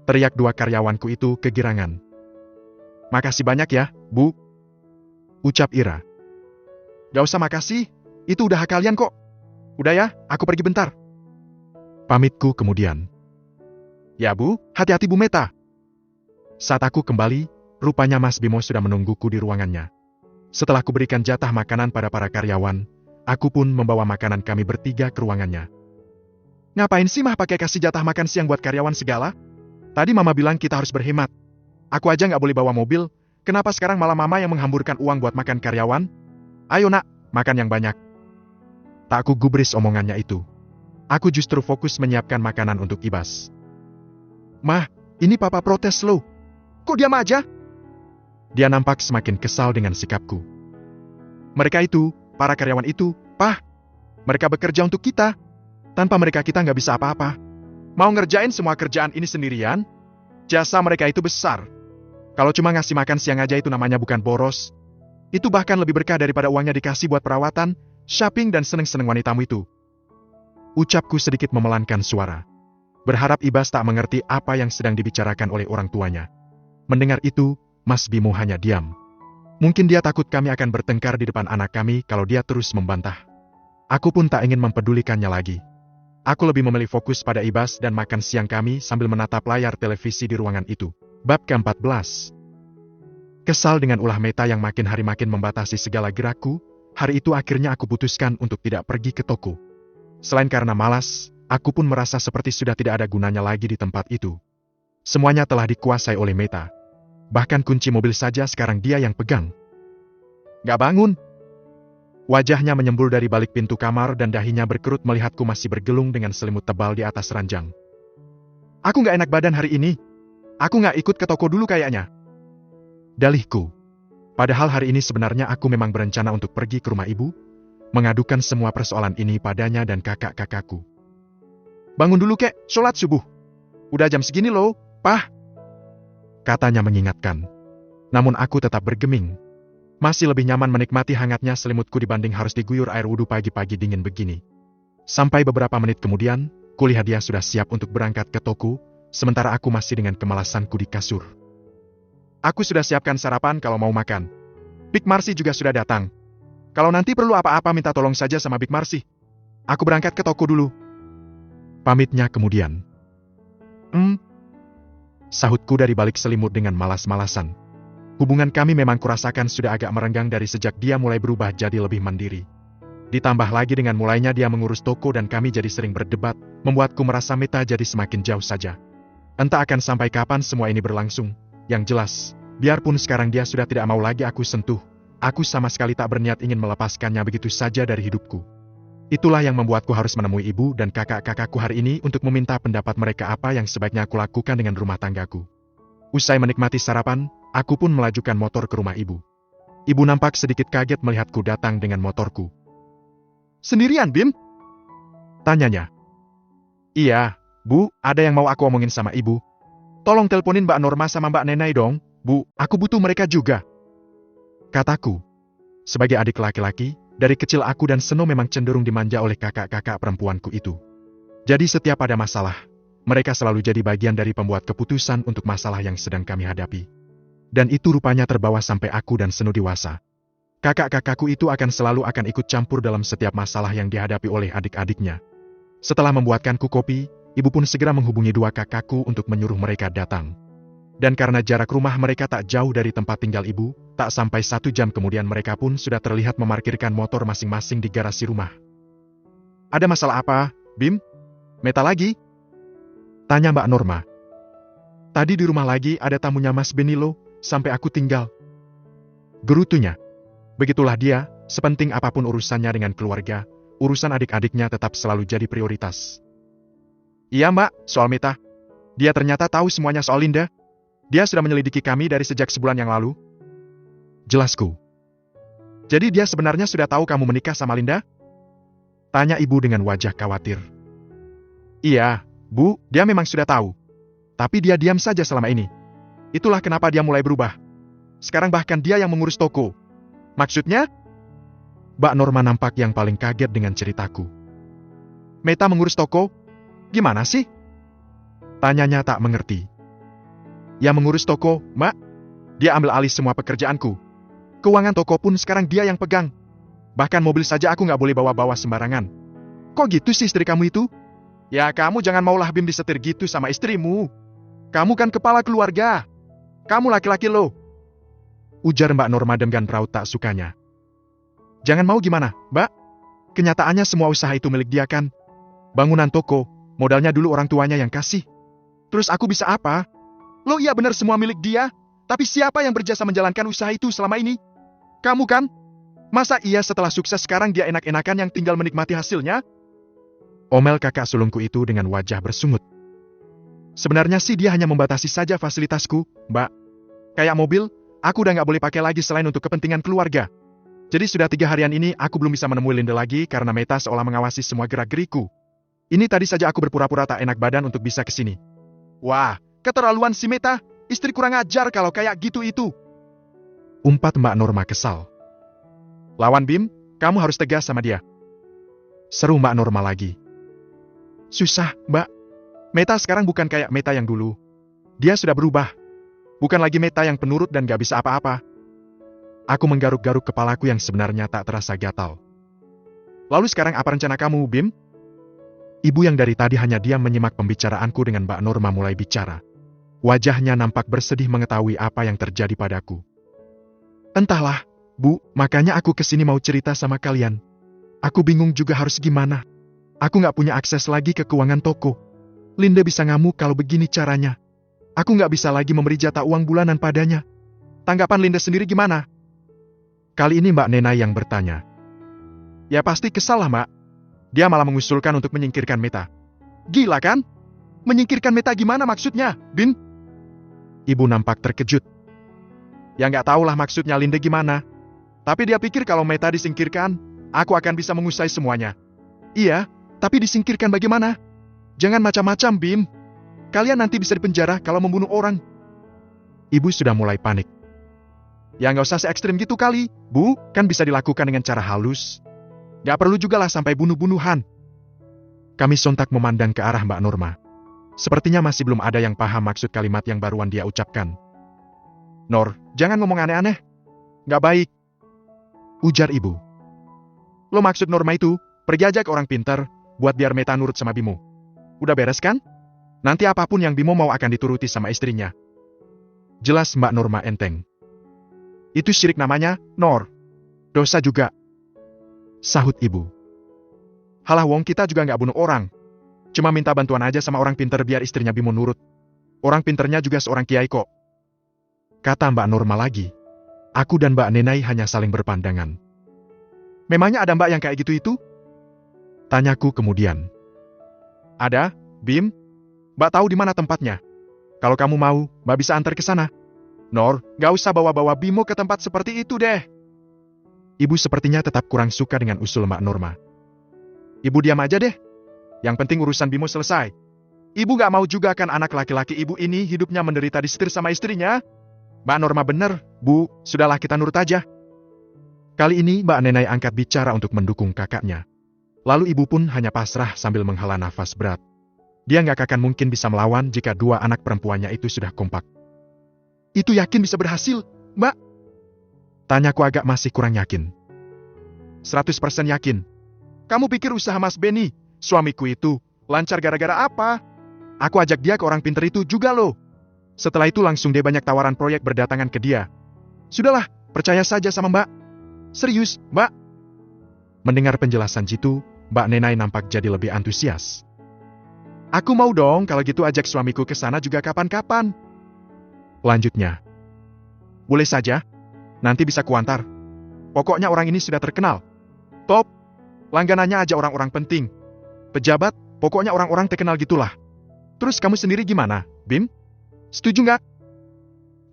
A: Teriak dua karyawanku itu kegirangan. Makasih banyak ya, Bu. Ucap Ira. Gak usah makasih, itu udah hak kalian kok. Udah ya, aku pergi bentar. Pamitku kemudian. Ya Bu, hati-hati Bu Meta. Saat aku kembali, rupanya Mas Bimo sudah menungguku di ruangannya. Setelah kuberikan jatah makanan pada para karyawan, aku pun membawa makanan kami bertiga ke ruangannya. Ngapain sih Mah pakai kasih jatah makan siang buat karyawan segala? Tadi Mama bilang kita harus berhemat. Aku aja nggak boleh bawa mobil, kenapa sekarang malah Mama yang menghamburkan uang buat makan karyawan? Ayo nak, makan yang banyak. Tak aku gubris omongannya itu. Aku justru fokus menyiapkan makanan untuk Ibas. Mah, ini Papa protes loh. Kok diam aja? Dia nampak semakin kesal dengan sikapku. Mereka itu, para karyawan itu, Pah. Mereka bekerja untuk kita. Tanpa mereka kita nggak bisa apa-apa. Mau ngerjain semua kerjaan ini sendirian? Jasa mereka itu besar. Kalau cuma ngasih makan siang aja itu namanya bukan boros. Itu bahkan lebih berkah daripada uangnya dikasih buat perawatan, shopping dan seneng-seneng wanitamu itu. Ucapku sedikit memelankan suara. Berharap Ibas tak mengerti apa yang sedang dibicarakan oleh orang tuanya. Mendengar itu, Mas Bimo hanya diam. Mungkin dia takut kami akan bertengkar di depan anak kami kalau dia terus membantah. Aku pun tak ingin mempedulikannya lagi. Aku lebih memilih fokus pada Ibas dan makan siang kami sambil menatap layar televisi di ruangan itu. Bab ke-14. Kesal dengan ulah Meta yang makin hari makin membatasi segala gerakku, hari itu akhirnya aku putuskan untuk tidak pergi ke toko. Selain karena malas, aku pun merasa seperti sudah tidak ada gunanya lagi di tempat itu. Semuanya telah dikuasai oleh Meta. Bahkan kunci mobil saja sekarang dia yang pegang. Gak bangun. Wajahnya menyembul dari balik pintu kamar dan dahinya berkerut melihatku masih bergelung dengan selimut tebal di atas ranjang. Aku gak enak badan hari ini. Aku gak ikut ke toko dulu kayaknya. Dalihku. Padahal hari ini sebenarnya aku memang berencana untuk pergi ke rumah ibu, mengadukan semua persoalan ini padanya dan kakak-kakakku. Bangun dulu kek, sholat subuh. Udah jam segini loh, Pah. Katanya mengingatkan. Namun aku tetap bergeming. Masih lebih nyaman menikmati hangatnya selimutku dibanding harus diguyur air wudhu pagi-pagi dingin begini. Sampai beberapa menit kemudian, Kulihat dia sudah siap untuk berangkat ke toko, sementara aku masih dengan kemalasanku di kasur. Aku sudah siapkan sarapan kalau mau makan. Big Marcy juga sudah datang. Kalau nanti perlu apa-apa minta tolong saja sama Big Marcy. Aku berangkat ke toko dulu. Pamitnya kemudian. Sahutku dari balik selimut dengan malas-malasan. Hubungan kami memang kurasakan sudah agak merenggang dari sejak dia mulai berubah jadi lebih mandiri. Ditambah lagi dengan mulainya dia mengurus toko dan kami jadi sering berdebat, membuatku merasa Meta jadi semakin jauh saja. Entah akan sampai kapan semua ini berlangsung. Yang jelas, biarpun sekarang dia sudah tidak mau lagi aku sentuh, aku sama sekali tak berniat ingin melepaskannya begitu saja dari hidupku. Itulah yang membuatku harus menemui ibu dan kakak-kakakku hari ini untuk meminta pendapat mereka apa yang sebaiknya aku lakukan dengan rumah tanggaku. Usai menikmati sarapan, aku pun melajukan motor ke rumah ibu. Ibu nampak sedikit kaget melihatku datang dengan motorku. "Sendirian, Bim?" tanyanya. "Iya, Bu, ada yang mau aku omongin sama ibu. Tolong teleponin Mbak Norma sama Mbak Nenai dong, Bu, aku butuh mereka juga," kataku. Sebagai adik laki-laki, dari kecil aku dan Seno memang cenderung dimanja oleh kakak-kakak perempuanku itu. Jadi setiap ada masalah, mereka selalu jadi bagian dari pembuat keputusan untuk masalah yang sedang kami hadapi. Dan itu rupanya terbawa sampai aku dan Seno dewasa. Kakak-kakakku itu selalu akan ikut campur dalam setiap masalah yang dihadapi oleh adik-adiknya. Setelah membuatkanku kopi, ibu pun segera menghubungi dua kakakku untuk menyuruh mereka datang. Dan karena jarak rumah mereka tak jauh dari tempat tinggal ibu, tak sampai 1 jam kemudian mereka pun sudah terlihat memarkirkan motor masing-masing di garasi rumah. "Ada masalah apa, Bim? Meta lagi?" tanya Mbak Norma. "Tadi di rumah lagi ada tamunya Mas Benilo, sampai aku tinggal," gerutunya. Begitulah dia, sepenting apapun urusannya dengan keluarga, urusan adik-adiknya tetap selalu jadi prioritas. "Iya Mbak, soal Meta. Dia ternyata tahu semuanya soal Linda. Dia sudah menyelidiki kami dari sejak sebulan yang lalu," jelasku. "Jadi dia sebenarnya sudah tahu kamu menikah sama Linda?" tanya ibu dengan wajah khawatir. "Iya, Bu, dia memang sudah tahu. Tapi dia diam saja selama ini. Itulah kenapa dia mulai berubah. Sekarang bahkan dia yang mengurus toko." "Maksudnya?" Mbak Norma nampak yang paling kaget dengan ceritaku. "Meta mengurus toko? Gimana sih?" tanyanya tak mengerti. "Ya mengurus toko, Mbak. Dia ambil alih semua pekerjaanku. Keuangan toko pun sekarang dia yang pegang. Bahkan mobil saja aku nggak boleh bawa-bawa sembarangan." "Kok gitu sih istri kamu itu?" "Ya kamu jangan maulah Bim disetir gitu sama istrimu. Kamu kan kepala keluarga. Kamu laki-laki loh," ujar Mbak Norma dengan raut tak sukanya. "Jangan mau gimana, Mbak? Kenyataannya semua usaha itu milik dia kan? Bangunan toko, modalnya dulu orang tuanya yang kasih. Terus aku bisa apa? Loh iya benar semua milik dia, tapi siapa yang berjasa menjalankan usaha itu selama ini? Kamu kan? Masa iya setelah sukses sekarang dia enak-enakan yang tinggal menikmati hasilnya?" Omel kakak sulungku itu dengan wajah bersungut. "Sebenarnya sih dia hanya membatasi saja fasilitasku, Mbak. Kayak mobil, aku udah nggak boleh pakai lagi selain untuk kepentingan keluarga. Jadi sudah 3 harian ini aku belum bisa menemui Linda lagi karena Meta seolah mengawasi semua gerak-geriku. Ini tadi saja aku berpura-pura tak enak badan untuk bisa kesini." "Wah, keterlaluan si Meta, istri kurang ajar kalau kayak gitu itu," umpat Mbak Norma kesal. "Lawan Bim, kamu harus tegas sama dia," seru Mbak Norma lagi. "Susah, Mbak. Meta sekarang bukan kayak Meta yang dulu. Dia sudah berubah. Bukan lagi Meta yang penurut dan gak bisa apa-apa." Aku menggaruk-garuk kepalaku yang sebenarnya tak terasa gatal. "Lalu sekarang apa rencana kamu, Bim?" Ibu yang dari tadi hanya diam menyimak pembicaraanku dengan Mbak Norma mulai bicara. Wajahnya nampak bersedih mengetahui apa yang terjadi padaku. "Entahlah, Bu, makanya aku kesini mau cerita sama kalian. Aku bingung juga harus gimana. Aku nggak punya akses lagi ke keuangan toko. Linda bisa ngamuk kalau begini caranya. Aku nggak bisa lagi memberi jatah uang bulanan padanya. Tanggapan Linda sendiri gimana?" Kali ini Mbak Nenai yang bertanya. "Ya pasti kesal lah, Mbak. Dia malah mengusulkan untuk menyingkirkan Meta." "Gila kan? Menyingkirkan Meta gimana maksudnya, Bin?" Ibu nampak terkejut. "Ya nggak tahulah maksudnya Linda gimana. Tapi dia pikir kalau Meta disingkirkan, aku akan bisa mengusai semuanya." "Iya, tapi disingkirkan bagaimana? Jangan macam-macam, Bim. Kalian nanti bisa dipenjara kalau membunuh orang." Ibu sudah mulai panik. "Ya nggak usah se-ekstrim gitu kali, Bu. Kan bisa dilakukan dengan cara halus. Nggak perlu juga lah sampai bunuh-bunuhan," Kami sontak memandang ke arah Mbak Norma. Sepertinya masih belum ada yang paham maksud kalimat yang baruan dia ucapkan. "Nor, jangan ngomong aneh-aneh. Nggak baik," ujar ibu. "Lo maksud Norma itu, pergi aja ke orang pintar, buat biar Meta nurut sama Bimo. Udah beres kan? Nanti apapun yang Bimo mau akan dituruti sama istrinya." Jelas Mbak Norma enteng. "Itu syirik namanya, Nor. Dosa juga," sahut ibu. "Halah wong kita juga nggak bunuh orang. Cuma minta bantuan aja sama orang pinter biar istrinya Bimo nurut. Orang pinternya juga seorang kiai kok," kata Mbak Norma lagi. Aku dan Mbak Nenai hanya saling berpandangan. "Memangnya ada mbak yang kayak gitu itu?" tanyaku kemudian. "Ada, Bim. Mbak tahu di mana tempatnya. Kalau kamu mau, mbak bisa antar ke sana." "Nor, gak usah bawa-bawa Bimo ke tempat seperti itu deh." Ibu sepertinya tetap kurang suka dengan usul Mbak Norma. "Ibu diam aja deh. Yang penting urusan Bimo selesai. Ibu gak mau juga kan anak laki-laki ibu ini hidupnya menderita disetir sama istrinya?" "Mbak Norma bener, Bu. Sudahlah kita nurut aja." Kali ini Mbak Nenai angkat bicara untuk mendukung kakaknya. Lalu ibu pun hanya pasrah sambil menghela nafas berat. Dia nggak akan mungkin bisa melawan jika dua anak perempuannya itu sudah kompak. "Itu yakin bisa berhasil, Mbak?" tanyaku agak masih kurang yakin. 100% yakin. "Kamu pikir usaha Mas Benny, suamiku itu, lancar gara-gara apa? Aku ajak dia ke orang pinter itu juga loh. Setelah itu langsung dia banyak tawaran proyek berdatangan ke dia. Sudahlah, percaya saja sama Mbak. Serius, Mbak." Mendengar penjelasan Jitu, Mbak Nenai nampak jadi lebih antusias. "Aku mau dong kalau gitu ajak suamiku ke sana juga kapan-kapan," lanjutnya. "Boleh saja. Nanti bisa kuantar. Pokoknya orang ini sudah terkenal. Top. Langganannya aja orang-orang penting. Pejabat, pokoknya orang-orang terkenal gitulah. Terus kamu sendiri gimana, Bim? Setuju nggak?"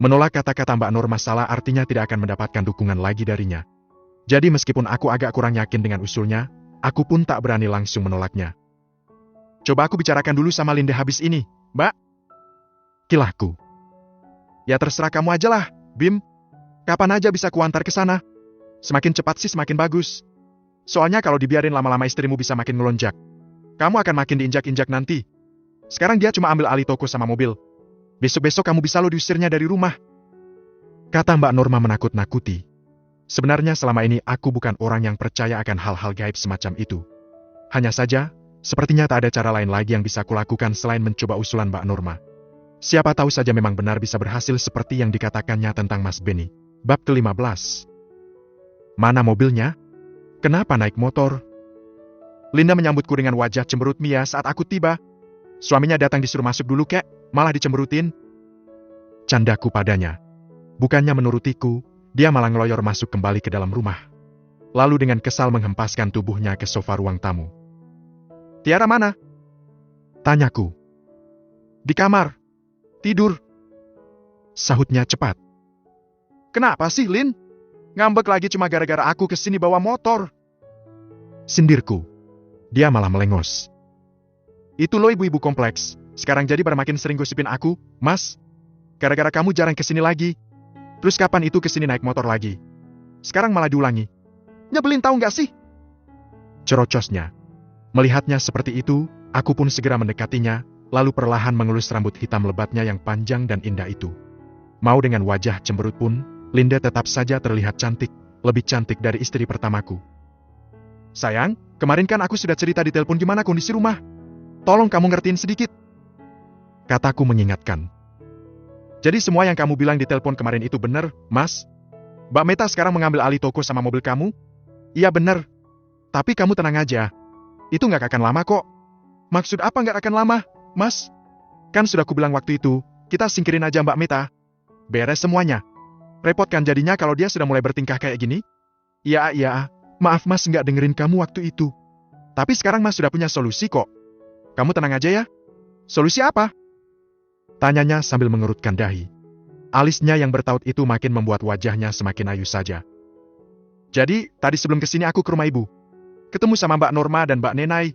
A: Menolak kata-kata Mbak Norma salah artinya tidak akan mendapatkan dukungan lagi darinya. Jadi meskipun aku agak kurang yakin dengan usulnya, aku pun tak berani langsung menolaknya. "Coba aku bicarakan dulu sama Linda habis ini, Mbak," kilahku. "Ya terserah kamu aja lah, Bim. Kapan aja bisa kuantar ke sana. Semakin cepat sih semakin bagus. Soalnya kalau dibiarin lama-lama istrimu bisa makin melonjak. Kamu akan makin diinjak-injak nanti. Sekarang dia cuma ambil alih toko sama mobil. Besok-besok kamu bisa lo diusirnya dari rumah," kata Mbak Norma menakut-nakuti. Sebenarnya selama ini aku bukan orang yang percaya akan hal-hal gaib semacam itu. Hanya saja, sepertinya tak ada cara lain lagi yang bisa kulakukan selain mencoba usulan Mbak Norma. Siapa tahu saja memang benar bisa berhasil seperti yang dikatakannya tentang Mas Benny. Bab ke-15. "Mana mobilnya? Kenapa naik motor?" Linda menyambutku dengan wajah cemberut Mia saat aku tiba. "Suaminya datang disuruh masuk dulu kek, malah dicemberutin," candaku padanya. Bukannya menurutiku, dia malah ngeloyor masuk kembali ke dalam rumah. Lalu dengan kesal menghempaskan tubuhnya ke sofa ruang tamu. "Tiara mana?" tanyaku. "Di kamar. Tidur," sahutnya cepat. "Kenapa sih, Lin? Ngambek lagi cuma gara-gara aku kesini bawa motor?" sindirku. Dia malah melengos. "Itu lo ibu-ibu kompleks, sekarang jadi pada makin sering gosipin aku, Mas. Gara-gara kamu jarang kesini lagi. Terus kapan itu kesini naik motor lagi? Sekarang malah diulangi. Nyebelin tahu nggak sih?" cerocosnya. Melihatnya seperti itu, aku pun segera mendekatinya, lalu perlahan mengelus rambut hitam lebatnya yang panjang dan indah itu. Mau dengan wajah cemberut pun, Linda tetap saja terlihat cantik, lebih cantik dari istri pertamaku. "Sayang, kemarin kan aku sudah cerita di telepon gimana kondisi rumah. Tolong kamu ngertiin sedikit," kataku mengingatkan. "Jadi semua yang kamu bilang di telepon kemarin itu benar, Mas? Mbak Meta sekarang mengambil alih toko sama mobil kamu?" "Iya benar. Tapi kamu tenang aja. Itu nggak akan lama kok." "Maksud apa nggak akan lama, Mas? Kan sudah kubilang waktu itu, kita singkirin aja Mbak Meta. Beres semuanya. Repot kan jadinya kalau dia sudah mulai bertingkah kayak gini?" Iya, maaf Mas nggak dengerin kamu waktu itu. Tapi sekarang Mas sudah punya solusi kok. Kamu tenang aja ya." "Solusi apa?" tanyanya sambil mengerutkan dahi. Alisnya yang bertaut itu makin membuat wajahnya semakin ayu saja. "Jadi, tadi sebelum kesini aku ke rumah ibu. Ketemu sama Mbak Norma dan Mbak Nenai.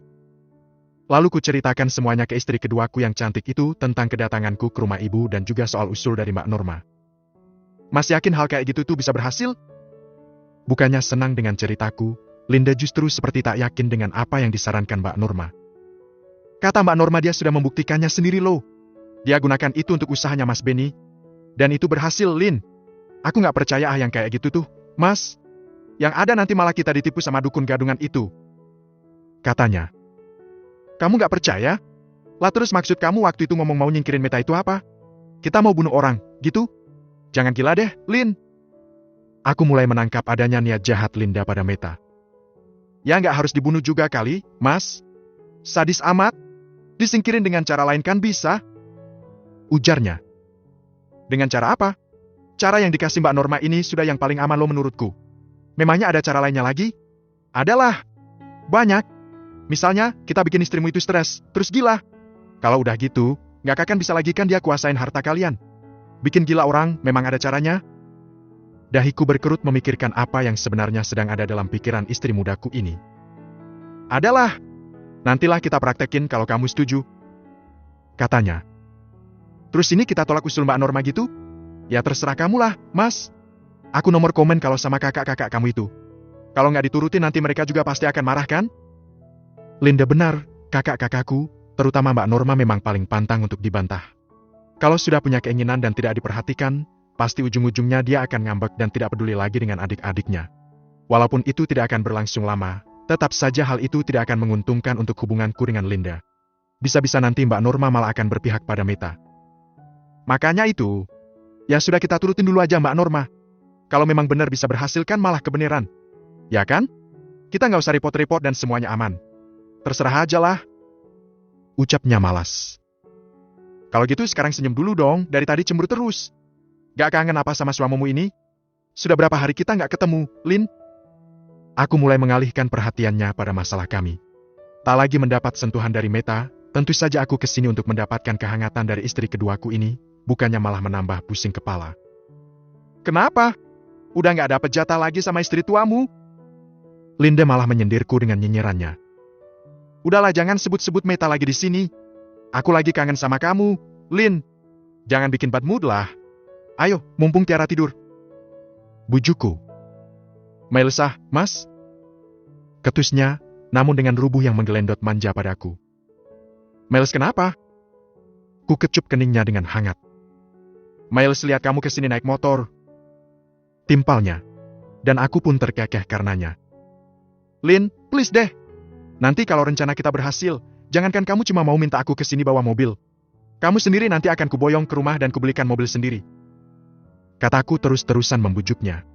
A: Lalu ku ceritakan semuanya ke istri keduaku yang cantik itu tentang kedatanganku ke rumah ibu dan juga soal usul dari Mbak Norma. Mas yakin hal kayak gitu tuh bisa berhasil?" Bukannya senang dengan ceritaku, Linda justru seperti tak yakin dengan apa yang disarankan Mbak Norma. Kata Mbak Norma dia sudah membuktikannya sendiri loh. Dia gunakan itu untuk usahanya Mas Benny. Dan itu berhasil, Lin. Aku nggak percaya yang kayak gitu tuh, Mas. Yang ada nanti malah kita ditipu sama dukun gadungan itu. Katanya. Kamu nggak percaya? Lah terus maksud kamu waktu itu ngomong mau nyingkirin Meta itu apa? Kita mau bunuh orang, gitu? Jangan gila deh, Lin. Aku mulai menangkap adanya niat jahat Linda pada Meta. Ya nggak harus dibunuh juga kali, Mas. Sadis amat. Disingkirin dengan cara lain kan bisa? Ujarnya. Dengan cara apa? Cara yang dikasih Mbak Norma ini sudah yang paling aman lo menurutku. Memangnya ada cara lainnya lagi? Adalah. Banyak. Misalnya, kita bikin istrimu itu stres, terus gila. Kalau udah gitu, nggak akan bisa lagi kan dia kuasain harta kalian. Bikin gila orang, memang ada caranya. Dahiku berkerut memikirkan apa yang sebenarnya sedang ada dalam pikiran istri mudaku ini. Adalah. Nantilah kita praktekin kalau kamu setuju. Katanya. Terus ini kita tolak usul Mbak Norma gitu? Ya terserah kamu lah, Mas. Aku nomor komen kalau sama kakak-kakak kamu itu. Kalau nggak diturutin nanti mereka juga pasti akan marah kan? Linda benar, kakak-kakakku, terutama Mbak Norma memang paling pantang untuk dibantah. Kalau sudah punya keinginan dan tidak diperhatikan, pasti ujung-ujungnya dia akan ngambek dan tidak peduli lagi dengan adik-adiknya. Walaupun itu tidak akan berlangsung lama, tetap saja hal itu tidak akan menguntungkan untuk hubunganku dengan Linda. Bisa-bisa nanti Mbak Norma malah akan berpihak pada Meta. Makanya itu, ya sudah kita turutin dulu aja Mbak Norma. Kalau memang benar bisa berhasil kan malah kebenaran. Ya kan? Kita nggak usah repot-repot dan semuanya aman. Terserah aja lah. Ucapnya malas. Kalau gitu sekarang senyum dulu dong, dari tadi cemburu terus. Gak kangen apa sama suamimu ini? Sudah berapa hari kita nggak ketemu, Lin? Aku mulai mengalihkan perhatiannya pada masalah kami. Tak lagi mendapat sentuhan dari Meta, tentu saja aku kesini untuk mendapatkan kehangatan dari istri keduaku ini, bukannya malah menambah pusing kepala. Kenapa? Udah nggak dapet jatah lagi sama istri tuamu? Linda malah menyindirku dengan nyinyirannya. Udahlah jangan sebut-sebut Meta lagi di sini. Aku lagi kangen sama kamu, Lin. Jangan bikin bad mood lah. Ayo, mumpung Tiara tidur. Bujuku. Mailsah, Mas. Ketusnya, namun dengan rubuh yang menggelendot manja padaku. Miles kenapa? Ku kecup keningnya dengan hangat. Miles lihat kamu kesini naik motor. Timpalnya. Dan aku pun terkekeh karenanya. Lin, please deh. Nanti kalau rencana kita berhasil, jangankan kamu cuma mau minta aku kesini bawa mobil. Kamu sendiri nanti akan kuboyong ke rumah dan kubelikan mobil sendiri. Kataku terus-terusan membujuknya.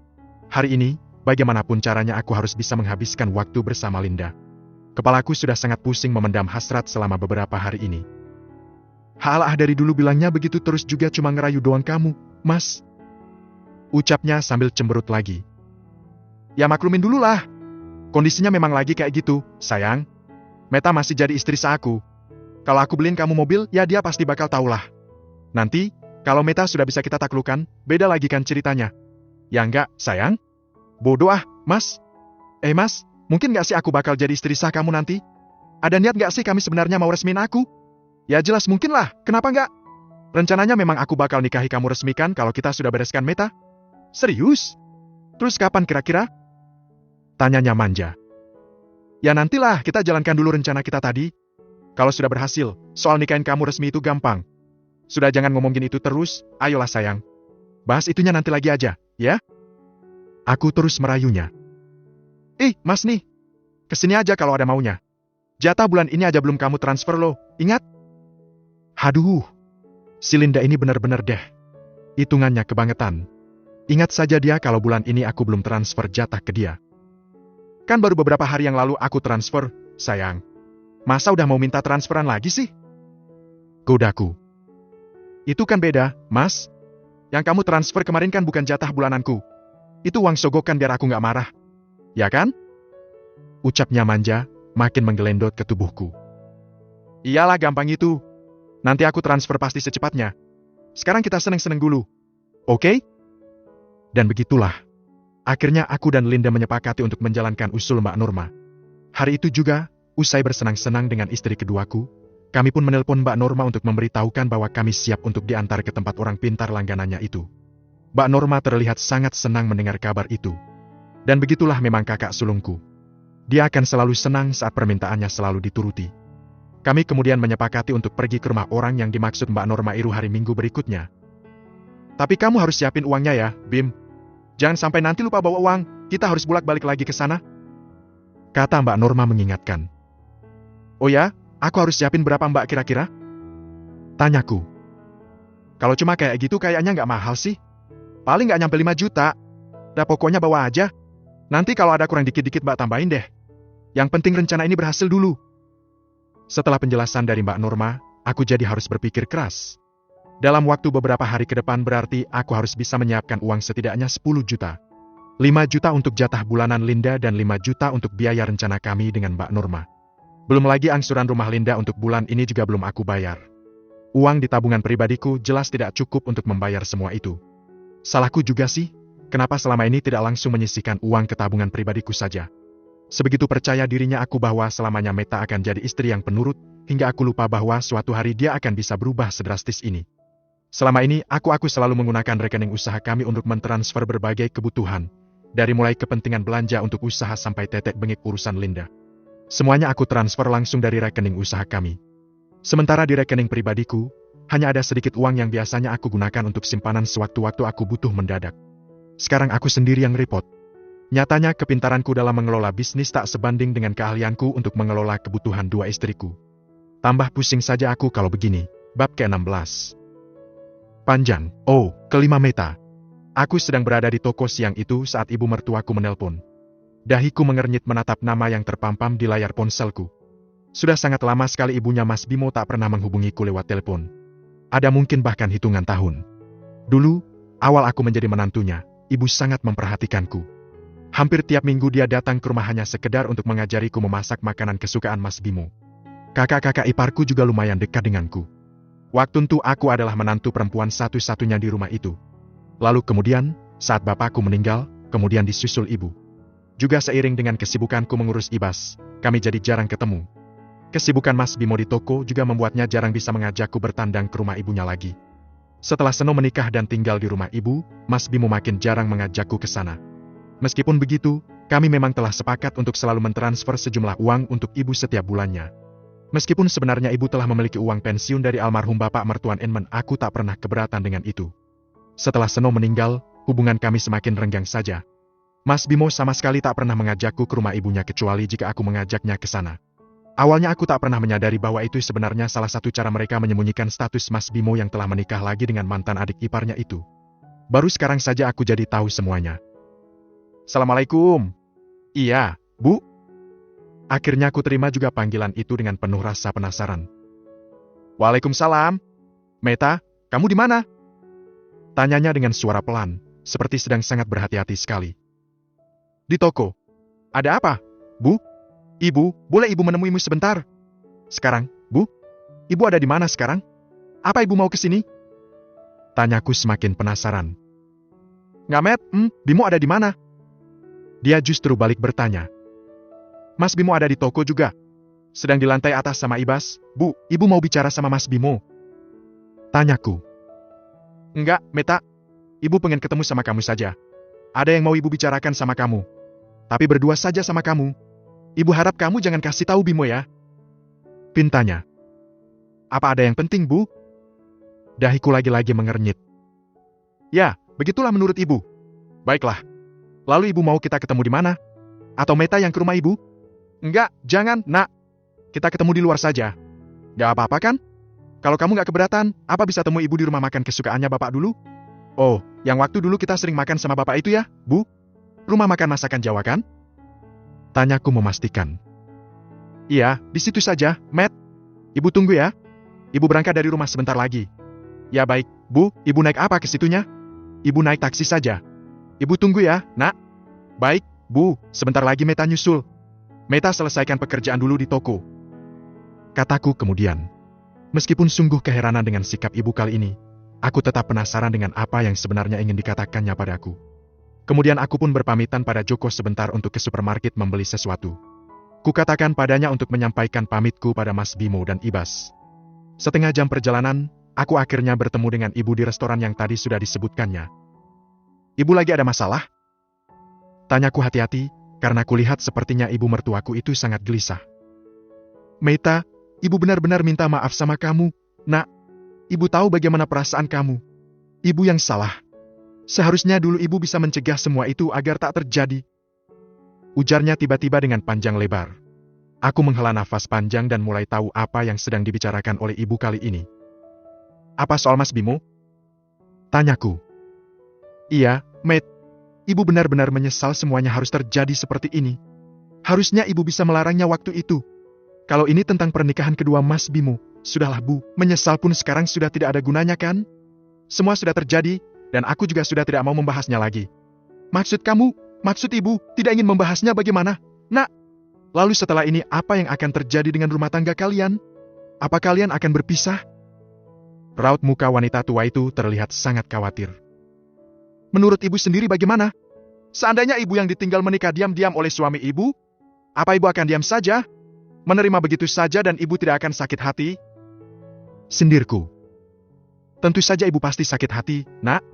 A: Hari ini, bagaimanapun caranya aku harus bisa menghabiskan waktu bersama Linda. Kepalaku sudah sangat pusing memendam hasrat selama beberapa hari ini. Halah dari dulu bilangnya begitu terus juga cuma ngerayu doang kamu, Mas. Ucapnya sambil cemberut lagi. Ya maklumin dulu lah. Kondisinya memang lagi kayak gitu, sayang. Meta masih jadi istri sah aku. Kalau aku beliin kamu mobil, ya dia pasti bakal tahulah. Nanti, kalau Meta sudah bisa kita taklukkan, beda lagi kan ceritanya. Ya enggak, sayang? Bodoh ah, Mas. Mas, mungkin gak sih aku bakal jadi istri sah kamu nanti? Ada niat gak sih kami sebenarnya mau resmin aku? Ya jelas mungkin lah, kenapa enggak? Rencananya memang aku bakal nikahi kamu resmikan kalau kita sudah bereskan Meta. Serius? Terus kapan kira-kira? Tanyanya manja. Ya nantilah kita jalankan dulu rencana kita tadi. Kalau sudah berhasil, soal nikahin kamu resmi itu gampang. Sudah jangan ngomongin itu terus, ayolah sayang. Bahas itunya nanti lagi aja, ya? Aku terus merayunya. Mas nih. Kesini aja kalau ada maunya. Jatah bulan ini aja belum kamu transfer loh, ingat? Haduh. Si Linda ini benar-benar deh. Hitungannya kebangetan. Ingat saja dia kalau bulan ini aku belum transfer jatah ke dia. Kan baru beberapa hari yang lalu aku transfer, sayang. Masa udah mau minta transferan lagi sih? Godaku. Itu kan beda, Mas. Yang kamu transfer kemarin kan bukan jatah bulananku. Itu uang sogokan biar aku nggak marah. Ya kan? Ucapnya manja, makin menggelendot ke tubuhku. Iyalah gampang itu. Nanti aku transfer pasti secepatnya. Sekarang kita seneng-seneng dulu. Oke? Dan begitulah. Akhirnya aku dan Linda menyepakati untuk menjalankan usul Mbak Norma. Hari itu juga, usai bersenang-senang dengan istri keduaku, kami pun menelpon Mbak Norma untuk memberitahukan bahwa kami siap untuk diantar ke tempat orang pintar langganannya itu. Mbak Norma terlihat sangat senang mendengar kabar itu. Dan begitulah memang kakak sulungku. Dia akan selalu senang saat permintaannya selalu dituruti. Kami kemudian menyepakati untuk pergi ke rumah orang yang dimaksud Mbak Norma itu hari Minggu berikutnya. Tapi kamu harus siapin uangnya ya, Bim. Jangan sampai nanti lupa bawa uang, kita harus bolak-balik lagi ke sana. Kata Mbak Norma mengingatkan. Oh ya, aku harus siapin berapa Mbak kira-kira? Tanyaku. Kalau cuma kayak gitu kayaknya nggak mahal sih. Paling nggak nyampe 5 juta. Dah pokoknya bawa aja. Nanti kalau ada kurang dikit-dikit Mbak tambahin deh. Yang penting rencana ini berhasil dulu. Setelah penjelasan dari Mbak Norma, aku jadi harus berpikir keras. Dalam waktu beberapa hari ke depan berarti aku harus bisa menyiapkan uang setidaknya 10 juta. 5 juta untuk jatah bulanan Linda dan 5 juta untuk biaya rencana kami dengan Mbak Norma. Belum lagi angsuran rumah Linda untuk bulan ini juga belum aku bayar. Uang di tabungan pribadiku jelas tidak cukup untuk membayar semua itu. Salahku juga sih, kenapa selama ini tidak langsung menyisihkan uang ke tabungan pribadiku saja. Sebegitu percaya dirinya aku bahwa selamanya Meta akan jadi istri yang penurut, hingga aku lupa bahwa suatu hari dia akan bisa berubah sedrastis ini. Selama ini, aku selalu menggunakan rekening usaha kami untuk mentransfer berbagai kebutuhan, dari mulai kepentingan belanja untuk usaha sampai tetek bengek urusan Linda. Semuanya aku transfer langsung dari rekening usaha kami. Sementara di rekening pribadiku, hanya ada sedikit uang yang biasanya aku gunakan untuk simpanan sewaktu-waktu aku butuh mendadak. Sekarang aku sendiri yang repot. Nyatanya kepintaranku dalam mengelola bisnis tak sebanding dengan keahlianku untuk mengelola kebutuhan dua istriku. Tambah pusing saja aku kalau begini. Bab ke-16. Panjang. Oh, kelima Meta. Aku sedang berada di toko siang itu saat ibu mertuaku menelpon. Dahiku mengernyit menatap nama yang terpampang di layar ponselku. Sudah sangat lama sekali ibunya Mas Bimo tak pernah menghubungiku lewat telepon. Ada mungkin bahkan hitungan tahun. Dulu, awal aku menjadi menantunya, ibu sangat memperhatikanku. Hampir tiap minggu dia datang ke rumah hanya sekedar untuk mengajariku memasak makanan kesukaan Mas Bimo. Kakak-kakak iparku juga lumayan dekat denganku. Waktu itu aku adalah menantu perempuan satu-satunya di rumah itu. Lalu kemudian, saat bapakku meninggal, kemudian disusul ibu. Juga seiring dengan kesibukanku mengurus Ibas, kami jadi jarang ketemu. Kesibukan Mas Bimo di toko juga membuatnya jarang bisa mengajakku bertandang ke rumah ibunya lagi. Setelah Seno menikah dan tinggal di rumah ibu, Mas Bimo makin jarang mengajakku ke sana. Meskipun begitu, kami memang telah sepakat untuk selalu mentransfer sejumlah uang untuk ibu setiap bulannya. Meskipun sebenarnya ibu telah memiliki uang pensiun dari almarhum bapak mertuan Enmen, aku tak pernah keberatan dengan itu. Setelah Seno meninggal, hubungan kami semakin renggang saja. Mas Bimo sama sekali tak pernah mengajakku ke rumah ibunya kecuali jika aku mengajaknya ke sana. Awalnya aku tak pernah menyadari bahwa itu sebenarnya salah satu cara mereka menyembunyikan status Mas Bimo yang telah menikah lagi dengan mantan adik iparnya itu. Baru sekarang saja aku jadi tahu semuanya. Assalamualaikum. Iya, Bu. Akhirnya aku terima juga panggilan itu dengan penuh rasa penasaran. Waalaikumsalam. Meta, kamu di mana? Tanyanya dengan suara pelan, seperti sedang sangat berhati-hati sekali. Di toko. Ada apa, Bu? Ibu, boleh ibu menemuimu sebentar? Sekarang, Bu? Ibu ada di mana sekarang? Apa ibu mau ke sini? Tanyaku semakin penasaran. Ngamet, Bimo ada di mana? Dia justru balik bertanya. Mas Bimo ada di toko juga. Sedang di lantai atas sama Ibas. Bu, ibu mau bicara sama Mas Bimo. Tanyaku. Enggak, Meta. Ibu pengen ketemu sama kamu saja. Ada yang mau ibu bicarakan sama kamu. Tapi berdua saja sama kamu. Ibu harap kamu jangan kasih tahu Bimo ya. Pintanya. Apa ada yang penting, Bu? Dahiku lagi-lagi mengernyit. Ya, begitulah menurut ibu. Baiklah. Lalu ibu mau kita ketemu di mana? Atau Meta yang ke rumah ibu? Enggak, jangan, Nak. Kita ketemu di luar saja. Gak apa-apa kan? Kalau kamu gak keberatan, apa bisa temu ibu di rumah makan kesukaannya bapak dulu? Oh, yang waktu dulu kita sering makan sama bapak itu ya, Bu? Rumah makan masakan Jawa kan? Tanyaku memastikan. Iya, di situ saja, Matt. Ibu tunggu ya. Ibu berangkat dari rumah sebentar lagi. Ya baik, Bu, ibu naik apa ke situnya? Ibu naik taksi saja. Ibu tunggu ya, Nak. Baik, Bu, sebentar lagi Meta nyusul. Meta selesaikan pekerjaan dulu di toko. Kataku kemudian. Meskipun sungguh keheranan dengan sikap ibu kali ini, aku tetap penasaran dengan apa yang sebenarnya ingin dikatakannya padaku. Kemudian aku pun berpamitan pada Joko sebentar untuk ke supermarket membeli sesuatu. Kukatakan padanya untuk menyampaikan pamitku pada Mas Bimo dan Ibas. Setengah jam perjalanan, aku akhirnya bertemu dengan ibu di restoran yang tadi sudah disebutkannya. Ibu lagi ada masalah? Tanyaku hati-hati, karena kulihat sepertinya ibu mertuaku itu sangat gelisah. Meta, Ibu benar-benar minta maaf sama kamu, nak. Ibu tahu bagaimana perasaan kamu. Ibu yang salah. Seharusnya dulu ibu bisa mencegah semua itu agar tak terjadi. Ujarnya tiba-tiba dengan panjang lebar. Aku menghela nafas panjang dan mulai tahu apa yang sedang dibicarakan oleh ibu kali ini. Apa soal Mas Bimo? Tanyaku. Iya, Matt. Ibu benar-benar menyesal semuanya harus terjadi seperti ini. Harusnya ibu bisa melarangnya waktu itu. Kalau ini tentang pernikahan kedua Mas Bimo, sudahlah Bu, menyesal pun sekarang sudah tidak ada gunanya kan? Semua sudah terjadi, dan aku juga sudah tidak mau membahasnya lagi. Maksud ibu, tidak ingin membahasnya bagaimana? Nak, lalu setelah ini apa yang akan terjadi dengan rumah tangga kalian? Apa kalian akan berpisah? Raut muka wanita tua itu terlihat sangat khawatir. Menurut ibu sendiri bagaimana? Seandainya ibu yang ditinggal menikah diam-diam oleh suami ibu, apa ibu akan diam saja? Menerima begitu saja dan ibu tidak akan sakit hati? Sindirku. Tentu saja ibu pasti sakit hati, nak.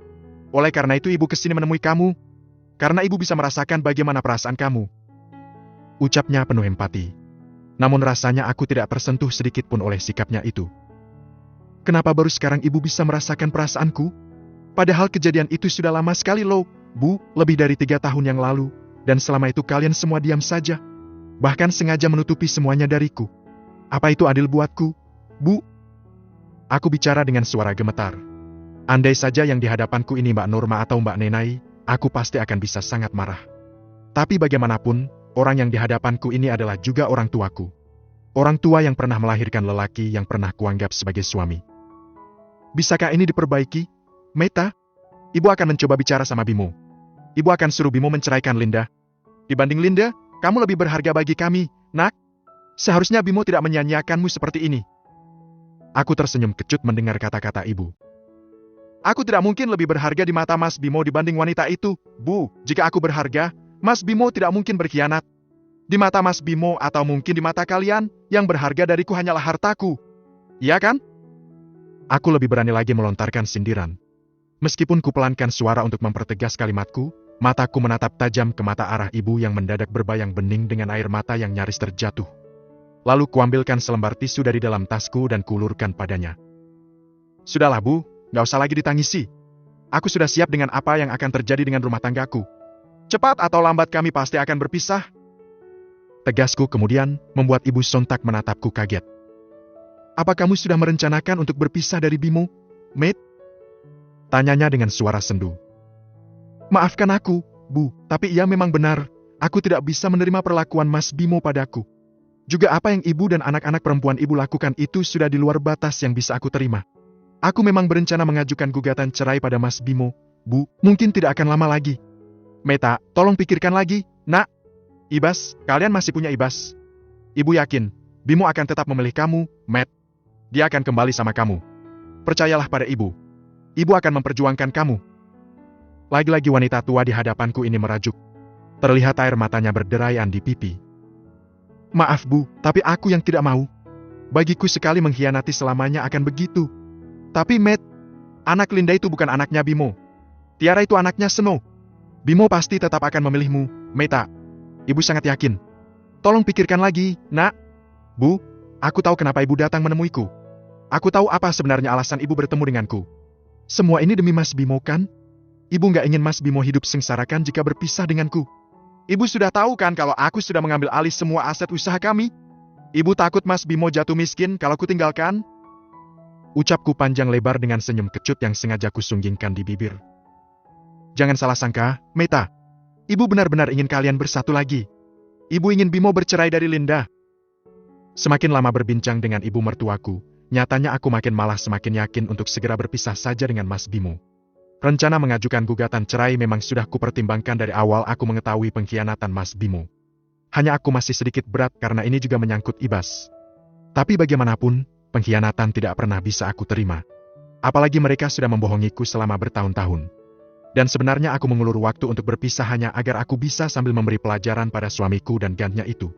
A: Oleh karena itu ibu kesini menemui kamu. Karena ibu bisa merasakan bagaimana perasaan kamu. Ucapnya penuh empati. Namun rasanya aku tidak tersentuh sedikit pun oleh sikapnya itu. Kenapa baru sekarang ibu bisa merasakan perasaanku? Padahal kejadian itu sudah lama sekali loh, Bu, lebih dari 3 tahun yang lalu. Dan selama itu kalian semua diam saja. Bahkan sengaja menutupi semuanya dariku. Apa itu adil buatku, Bu? Aku bicara dengan suara gemetar. Andai saja yang di hadapanku ini Mbak Norma atau Mbak Nenai, aku pasti akan bisa sangat marah. Tapi bagaimanapun, orang yang di hadapanku ini adalah juga orang tuaku. Orang tua yang pernah melahirkan lelaki yang pernah kuanggap sebagai suami. Bisakah ini diperbaiki? Meta? Ibu akan mencoba bicara sama Bimo. Ibu akan suruh Bimo menceraikan Linda. Dibanding Linda, kamu lebih berharga bagi kami, nak. Seharusnya Bimo tidak menyia-nyiakanmu seperti ini. Aku tersenyum kecut mendengar kata-kata ibu. Aku tidak mungkin lebih berharga di mata Mas Bimo dibanding wanita itu, Bu. Jika aku berharga, Mas Bimo tidak mungkin berkhianat. Di mata Mas Bimo atau mungkin di mata kalian, yang berharga dariku hanyalah hartaku. Iya kan? Aku lebih berani lagi melontarkan sindiran. Meskipun kupelankan suara untuk mempertegas kalimatku, mataku menatap tajam ke mata arah ibu yang mendadak berbayang bening dengan air mata yang nyaris terjatuh. Lalu kuambilkan selembar tisu dari dalam tasku dan kuulurkan padanya. Sudahlah Bu, gak usah lagi ditangisi. Aku sudah siap dengan apa yang akan terjadi dengan rumah tanggaku. Cepat atau lambat kami pasti akan berpisah. Tegasku kemudian membuat ibu sontak menatapku kaget. Apa kamu sudah merencanakan untuk berpisah dari Bimo, Matt? Tanyanya dengan suara sendu. Maafkan aku, Bu, tapi ia memang benar. Aku tidak bisa menerima perlakuan Mas Bimo padaku. Juga apa yang ibu dan anak-anak perempuan ibu lakukan itu sudah di luar batas yang bisa aku terima. Aku memang berencana mengajukan gugatan cerai pada Mas Bimo, Bu, mungkin tidak akan lama lagi. Meta, tolong pikirkan lagi, nak. Ibas, kalian masih punya Ibas. Ibu yakin, Bimo akan tetap memilih kamu, Matt. Dia akan kembali sama kamu. Percayalah pada ibu. Ibu akan memperjuangkan kamu. Lagi-lagi wanita tua di hadapanku ini merajuk. Terlihat air matanya berderayan di pipi. Maaf Bu, tapi aku yang tidak mau. Bagiku sekali mengkhianati selamanya akan begitu. Tapi Matt, anak Linda itu bukan anaknya Bimo. Tiara itu anaknya Snow. Bimo pasti tetap akan memilihmu, Meta. Ibu sangat yakin. Tolong pikirkan lagi, nak. Bu, aku tahu kenapa ibu datang menemuiku. Aku tahu apa sebenarnya alasan ibu bertemu denganku. Semua ini demi Mas Bimo kan? Ibu nggak ingin Mas Bimo hidup sengsarakan jika berpisah denganku. Ibu sudah tahu kan kalau aku sudah mengambil alih semua aset usaha kami? Ibu takut Mas Bimo jatuh miskin kalau kutinggalkan? Ucapku panjang lebar dengan senyum kecut yang sengaja kusunggingkan di bibir. Jangan salah sangka, Meta. Ibu benar-benar ingin kalian bersatu lagi. Ibu ingin Bimo bercerai dari Linda. Semakin lama berbincang dengan ibu mertuaku, nyatanya aku makin malah semakin yakin untuk segera berpisah saja dengan Mas Bimo. Rencana mengajukan gugatan cerai memang sudah kupertimbangkan dari awal aku mengetahui pengkhianatan Mas Bimo. Hanya aku masih sedikit berat karena ini juga menyangkut Ibas. Tapi bagaimanapun, pengkhianatan tidak pernah bisa aku terima. Apalagi mereka sudah membohongiku selama bertahun-tahun. Dan sebenarnya aku mengulur waktu untuk berpisah hanya agar aku bisa sambil memberi pelajaran pada suamiku dan gantnya itu.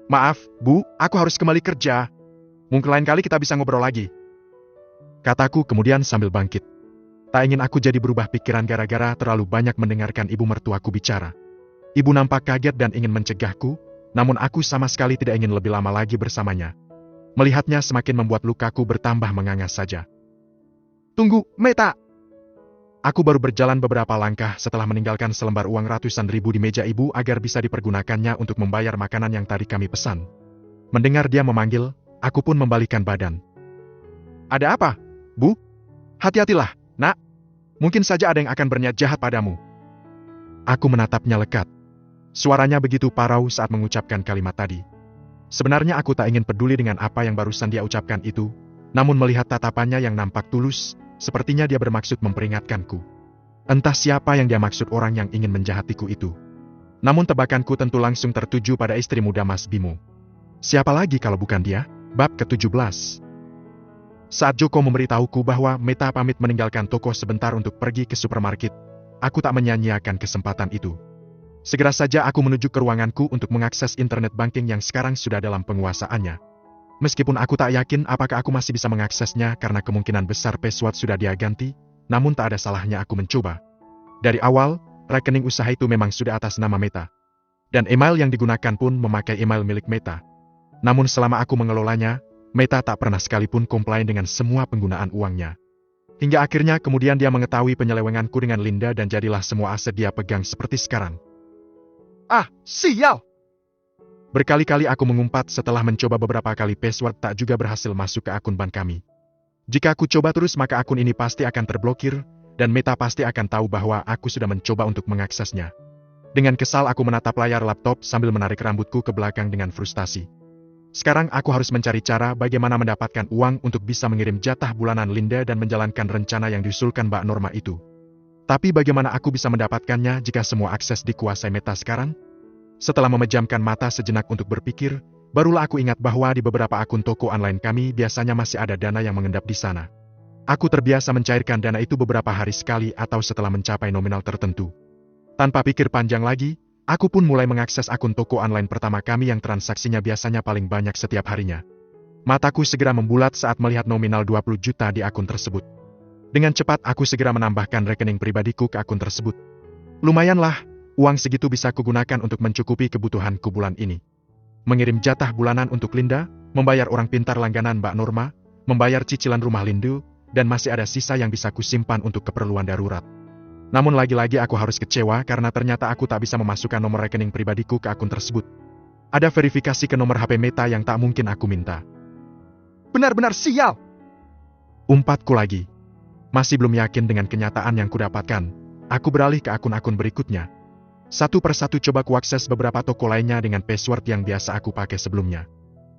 A: Maaf, Bu, aku harus kembali kerja. Mungkin lain kali kita bisa ngobrol lagi. Kataku kemudian sambil bangkit. Tak ingin aku jadi berubah pikiran gara-gara terlalu banyak mendengarkan ibu mertuaku bicara. Ibu nampak kaget dan ingin mencegahku, namun aku sama sekali tidak ingin lebih lama lagi bersamanya. Melihatnya semakin membuat lukaku bertambah menganga saja. Tunggu, Meta! Aku baru berjalan beberapa langkah setelah meninggalkan selembar uang ratusan ribu di meja ibu agar bisa dipergunakannya untuk membayar makanan yang tadi kami pesan. Mendengar dia memanggil, aku pun membalikkan badan. Ada apa, Bu? Hati-hatilah, Nak. Mungkin saja ada yang akan berniat jahat padamu. Aku menatapnya lekat. Suaranya begitu parau saat mengucapkan kalimat tadi. Sebenarnya aku tak ingin peduli dengan apa yang barusan dia ucapkan itu, namun melihat tatapannya yang nampak tulus, sepertinya dia bermaksud memperingatkanku. Entah siapa yang dia maksud orang yang ingin menjahatiku itu. Namun tebakanku tentu langsung tertuju pada istri muda Mas Bimo. Siapa lagi kalau bukan dia? Bab ke-17. Saat Joko memberitahuku bahwa Meta pamit meninggalkan toko sebentar untuk pergi ke supermarket, aku tak menyia-nyiakan kesempatan itu. Segera saja aku menuju ke ruanganku untuk mengakses internet banking yang sekarang sudah dalam penguasaannya. Meskipun aku tak yakin apakah aku masih bisa mengaksesnya karena kemungkinan besar password sudah dia ganti, namun tak ada salahnya aku mencoba. Dari awal, rekening usaha itu memang sudah atas nama Meta. Dan email yang digunakan pun memakai email milik Meta. Namun selama aku mengelolanya, Meta tak pernah sekalipun komplain dengan semua penggunaan uangnya. Hingga akhirnya kemudian dia mengetahui penyelewenganku dengan Linda dan jadilah semua aset dia pegang seperti sekarang. Ah, sial! Berkali-kali aku mengumpat setelah mencoba beberapa kali password tak juga berhasil masuk ke akun bank kami. Jika aku coba terus maka akun ini pasti akan terblokir, dan Meta pasti akan tahu bahwa aku sudah mencoba untuk mengaksesnya. Dengan kesal aku menatap layar laptop sambil menarik rambutku ke belakang dengan frustasi. Sekarang aku harus mencari cara bagaimana mendapatkan uang untuk bisa mengirim jatah bulanan Linda dan menjalankan rencana yang diusulkan Mbak Norma itu. Tapi bagaimana aku bisa mendapatkannya jika semua akses dikuasai Meta sekarang? Setelah memejamkan mata sejenak untuk berpikir, barulah aku ingat bahwa di beberapa akun toko online kami biasanya masih ada dana yang mengendap di sana. Aku terbiasa mencairkan dana itu beberapa hari sekali atau setelah mencapai nominal tertentu. Tanpa pikir panjang lagi, aku pun mulai mengakses akun toko online pertama kami yang transaksinya biasanya paling banyak setiap harinya. Mataku segera membulat saat melihat nominal 20 juta di akun tersebut. Dengan cepat aku segera menambahkan rekening pribadiku ke akun tersebut. Lumayanlah, uang segitu bisa kugunakan untuk mencukupi kebutuhanku bulan ini. Mengirim jatah bulanan untuk Linda, membayar orang pintar langganan Mbak Norma, membayar cicilan rumah Lindu, dan masih ada sisa yang bisa kusimpan untuk keperluan darurat. Namun lagi-lagi aku harus kecewa karena ternyata aku tak bisa memasukkan nomor rekening pribadiku ke akun tersebut. Ada verifikasi ke nomor HP Meta yang tak mungkin aku minta. Benar-benar sial! Umpatku lagi. Masih belum yakin dengan kenyataan yang kudapatkan, aku beralih ke akun-akun berikutnya. Satu persatu coba kuakses beberapa toko lainnya dengan password yang biasa aku pakai sebelumnya.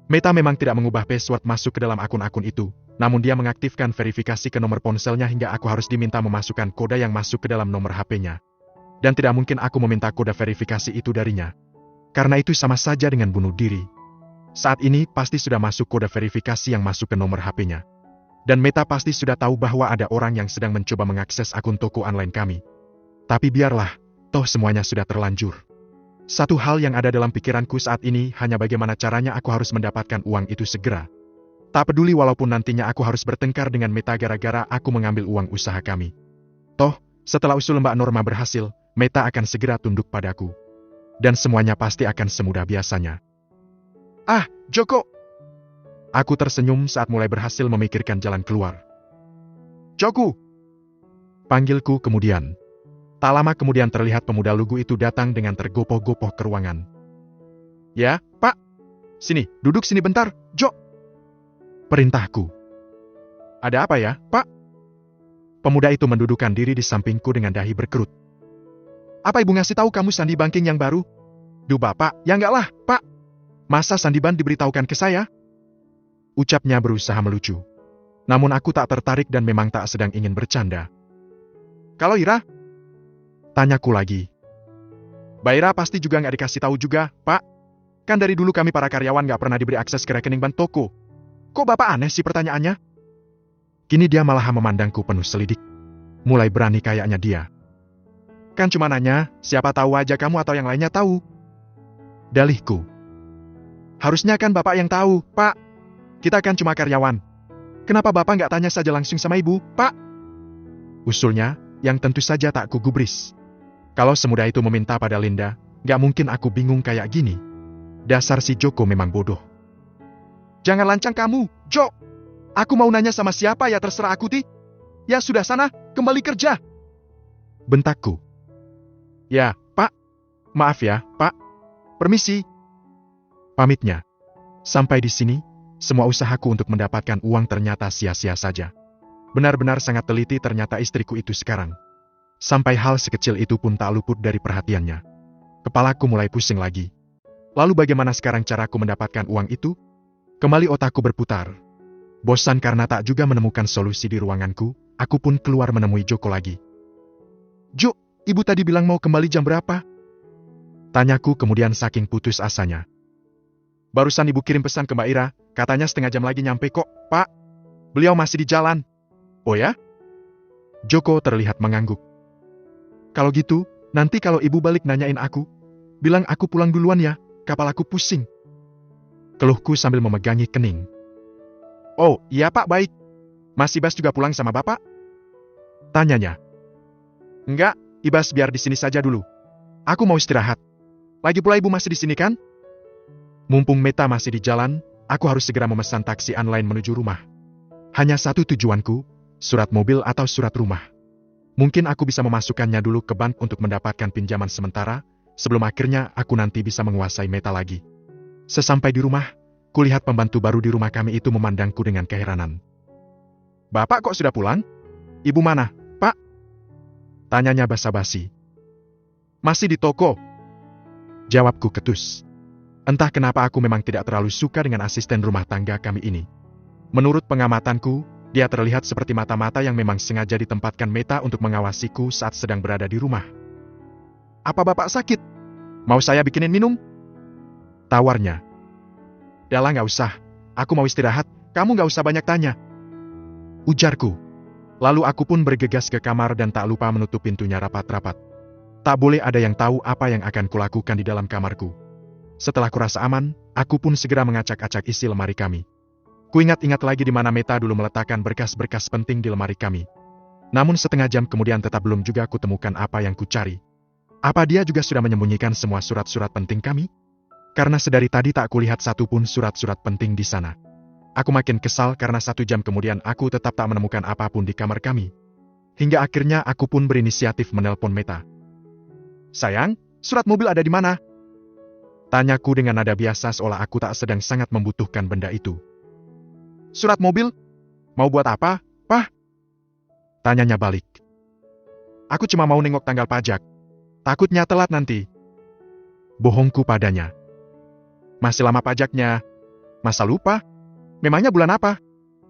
A: Meta memang tidak mengubah password masuk ke dalam akun-akun itu, namun dia mengaktifkan verifikasi ke nomor ponselnya hingga aku harus diminta memasukkan kode yang masuk ke dalam nomor HP-nya. Dan tidak mungkin aku meminta kode verifikasi itu darinya. Karena itu sama saja dengan bunuh diri. Saat ini pasti sudah masuk kode verifikasi yang masuk ke nomor HP-nya. Dan Meta pasti sudah tahu bahwa ada orang yang sedang mencoba mengakses akun toko online kami. Tapi biarlah, toh semuanya sudah terlanjur. Satu hal yang ada dalam pikiranku saat ini hanya bagaimana caranya aku harus mendapatkan uang itu segera. Tak peduli walaupun nantinya aku harus bertengkar dengan Meta gara-gara aku mengambil uang usaha kami. Toh, setelah usul Mbak Norma berhasil, Meta akan segera tunduk padaku. Dan semuanya pasti akan semudah biasanya. Ah, Joko! Aku tersenyum saat mulai berhasil memikirkan jalan keluar. Joko! Panggilku kemudian. Tak lama kemudian terlihat pemuda lugu itu datang dengan tergopoh-gopoh ke ruangan. Ya, Pak. Sini, duduk sini bentar, Jo. Perintahku. Ada apa ya, Pak? Pemuda itu mendudukkan diri di sampingku dengan dahi berkerut. Apa ibu ngasih tahu kamu sandi banking yang baru? Duh Bapak, ya enggak lah, Pak. Masa sandiban diberitahukan ke saya? Ucapnya berusaha melucu. Namun aku tak tertarik dan memang tak sedang ingin bercanda. Kalau Ira? Tanyaku lagi. Mbak Ira pasti juga nggak dikasih tahu juga, Pak. Kan dari dulu kami para karyawan nggak pernah diberi akses ke rekening bank toko. Kok Bapak aneh sih pertanyaannya? Kini dia malah memandangku penuh selidik. Mulai berani kayaknya dia. Kan cuma nanya, siapa tahu aja kamu atau yang lainnya tahu. Dalihku. Harusnya kan Bapak yang tahu, Pak. Kita kan cuma karyawan. Kenapa Bapak nggak tanya saja langsung sama Ibu, Pak? Usulnya, yang tentu saja tak kugubris. Kalau semudah itu meminta pada Linda, nggak mungkin aku bingung kayak gini. Dasar si Joko memang bodoh. Jangan lancang kamu, Jo. Aku mau nanya sama siapa ya terserah aku, Ti. Ya sudah sana, kembali kerja. Bentakku. Ya, Pak. Maaf ya, Pak. Permisi. Pamitnya. Sampai di sini, semua usahaku untuk mendapatkan uang ternyata sia-sia saja. Benar-benar sangat teliti ternyata istriku itu sekarang. Sampai hal sekecil itu pun tak luput dari perhatiannya. Kepalaku mulai pusing lagi. Lalu bagaimana sekarang caraku mendapatkan uang itu? Kembali otakku berputar. Bosan karena tak juga menemukan solusi di ruanganku, aku pun keluar menemui Joko lagi. Jo, ibu tadi bilang mau kembali jam berapa? Tanyaku kemudian saking putus asanya. Barusan ibu kirim pesan ke Mbak Ira, katanya setengah jam lagi nyampe kok, Pak. Beliau masih di jalan. Oh ya? Joko terlihat mengangguk. Kalau gitu, nanti kalau ibu balik nanyain aku, bilang aku pulang duluan ya, kapal aku pusing. Keluhku sambil memegangi kening. Oh, iya Pak, baik. Mas Ibas juga pulang sama Bapak? Tanyanya. Enggak, Ibas biar di sini saja dulu. Aku mau istirahat. Lagi pula ibu masih di sini kan? Mumpung Meta masih di jalan, aku harus segera memesan taksi online menuju rumah. Hanya satu tujuanku, surat mobil atau surat rumah. Mungkin aku bisa memasukkannya dulu ke bank untuk mendapatkan pinjaman sementara, sebelum akhirnya aku nanti bisa menguasai Meta lagi. Sesampai di rumah, kulihat pembantu baru di rumah kami itu memandangku dengan keheranan. Bapak kok sudah pulang? Ibu mana, Pak? Tanyanya basa-basi. Masih di toko. Jawabku ketus. Entah kenapa aku memang tidak terlalu suka dengan asisten rumah tangga kami ini. Menurut pengamatanku, dia terlihat seperti mata-mata yang memang sengaja ditempatkan Meta untuk mengawasiku saat sedang berada di rumah. Apa Bapak sakit? Mau saya bikinin minum? Tawarnya. Dahlah nggak usah, aku mau istirahat, kamu nggak usah banyak tanya. Ujarku. Lalu aku pun bergegas ke kamar dan tak lupa menutup pintunya rapat-rapat. Tak boleh ada yang tahu apa yang akan kulakukan di dalam kamarku. Setelah kurasa aman, aku pun segera mengacak-acak isi lemari kami. Kuingat-ingat lagi di mana Meta dulu meletakkan berkas-berkas penting di lemari kami. Namun setengah jam kemudian tetap belum juga kutemukan apa yang kucari. Apa dia juga sudah menyembunyikan semua surat-surat penting kami? Karena sedari tadi tak kulihat satupun surat-surat penting di sana. Aku makin kesal karena 1 jam kemudian aku tetap tak menemukan apapun di kamar kami. Hingga akhirnya aku pun berinisiatif menelpon Meta. Sayang, surat mobil ada di mana? Tanyaku dengan nada biasa seolah aku tak sedang sangat membutuhkan benda itu. Surat mobil? Mau buat apa, Pak? Tanyanya balik. Aku cuma mau nengok tanggal pajak. Takutnya telat nanti. Bohongku padanya. Masih lama pajaknya. Masa lupa? Memangnya bulan apa?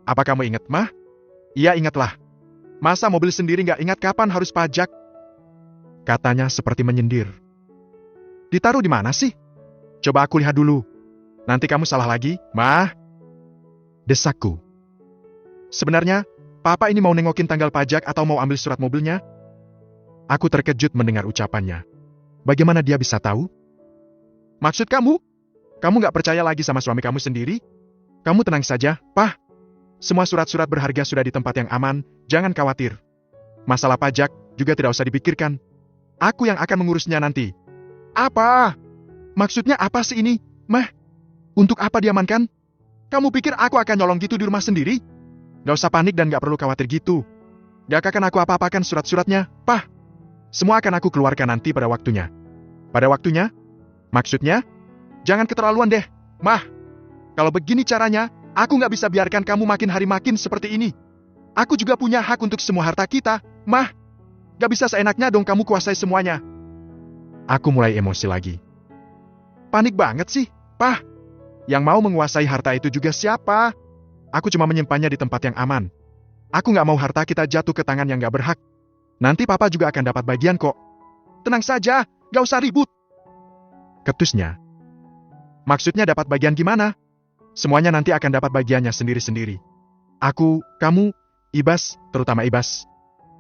A: Apa kamu ingat, Mah? Iya ingatlah. Masa mobil sendiri nggak ingat kapan harus pajak? Katanya seperti menyindir. Ditaruh di mana sih? Coba aku lihat dulu. Nanti kamu salah lagi, Mah. Desakku. Sebenarnya, Papa ini mau nengokin tanggal pajak atau mau ambil surat mobilnya? Aku terkejut mendengar ucapannya. Bagaimana dia bisa tahu? Maksud kamu? Kamu nggak percaya lagi sama suami kamu sendiri? Kamu tenang saja, Pak. Semua surat-surat berharga sudah di tempat yang aman, jangan khawatir. Masalah pajak juga tidak usah dipikirkan. Aku yang akan mengurusnya nanti. Apa? Maksudnya apa sih ini, Mah? Untuk apa diamankan? Kamu pikir aku akan nyolong gitu di rumah sendiri? Gak usah panik dan gak perlu khawatir gitu. Gak akan aku apa-apakan surat-suratnya, Pak. Semua akan aku keluarkan nanti pada waktunya. Pada waktunya? Maksudnya? Jangan keterlaluan deh, Mah. Kalau begini caranya, aku gak bisa biarkan kamu makin hari makin seperti ini. Aku juga punya hak untuk semua harta kita, Mah. Gak bisa seenaknya dong kamu kuasai semuanya. Aku mulai emosi lagi. Panik banget sih, Pak. Yang mau menguasai harta itu juga siapa? Aku cuma menyimpannya di tempat yang aman. Aku gak mau harta kita jatuh ke tangan yang gak berhak. Nanti Papa juga akan dapat bagian kok. Tenang saja, gak usah ribut. Ketusnya. Maksudnya dapat bagian gimana? Semuanya nanti akan dapat bagiannya sendiri-sendiri. Aku, kamu, Ibas, terutama Ibas.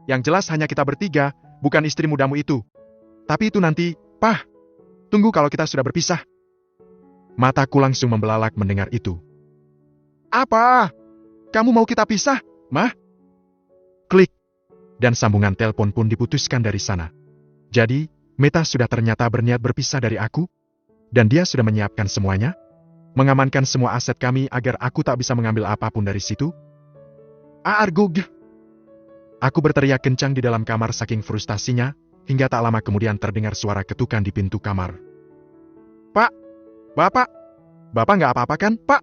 A: Yang jelas hanya kita bertiga, bukan istri mudamu itu. Tapi itu nanti, Pah. Tunggu kalau kita sudah berpisah. Mataku langsung membelalak mendengar itu. Apa? Kamu mau kita pisah, Mah? Klik. Dan sambungan telepon pun diputuskan dari sana. Jadi, Meta sudah ternyata berniat berpisah dari aku? Dan dia sudah menyiapkan semuanya? mengamankan semua aset kami agar aku tak bisa mengambil apapun dari situ? Argug! Aku berteriak kencang di dalam kamar saking frustasinya, hingga tak lama kemudian terdengar suara ketukan di pintu kamar. Pak! Bapak! Bapak nggak apa-apa kan, Pak?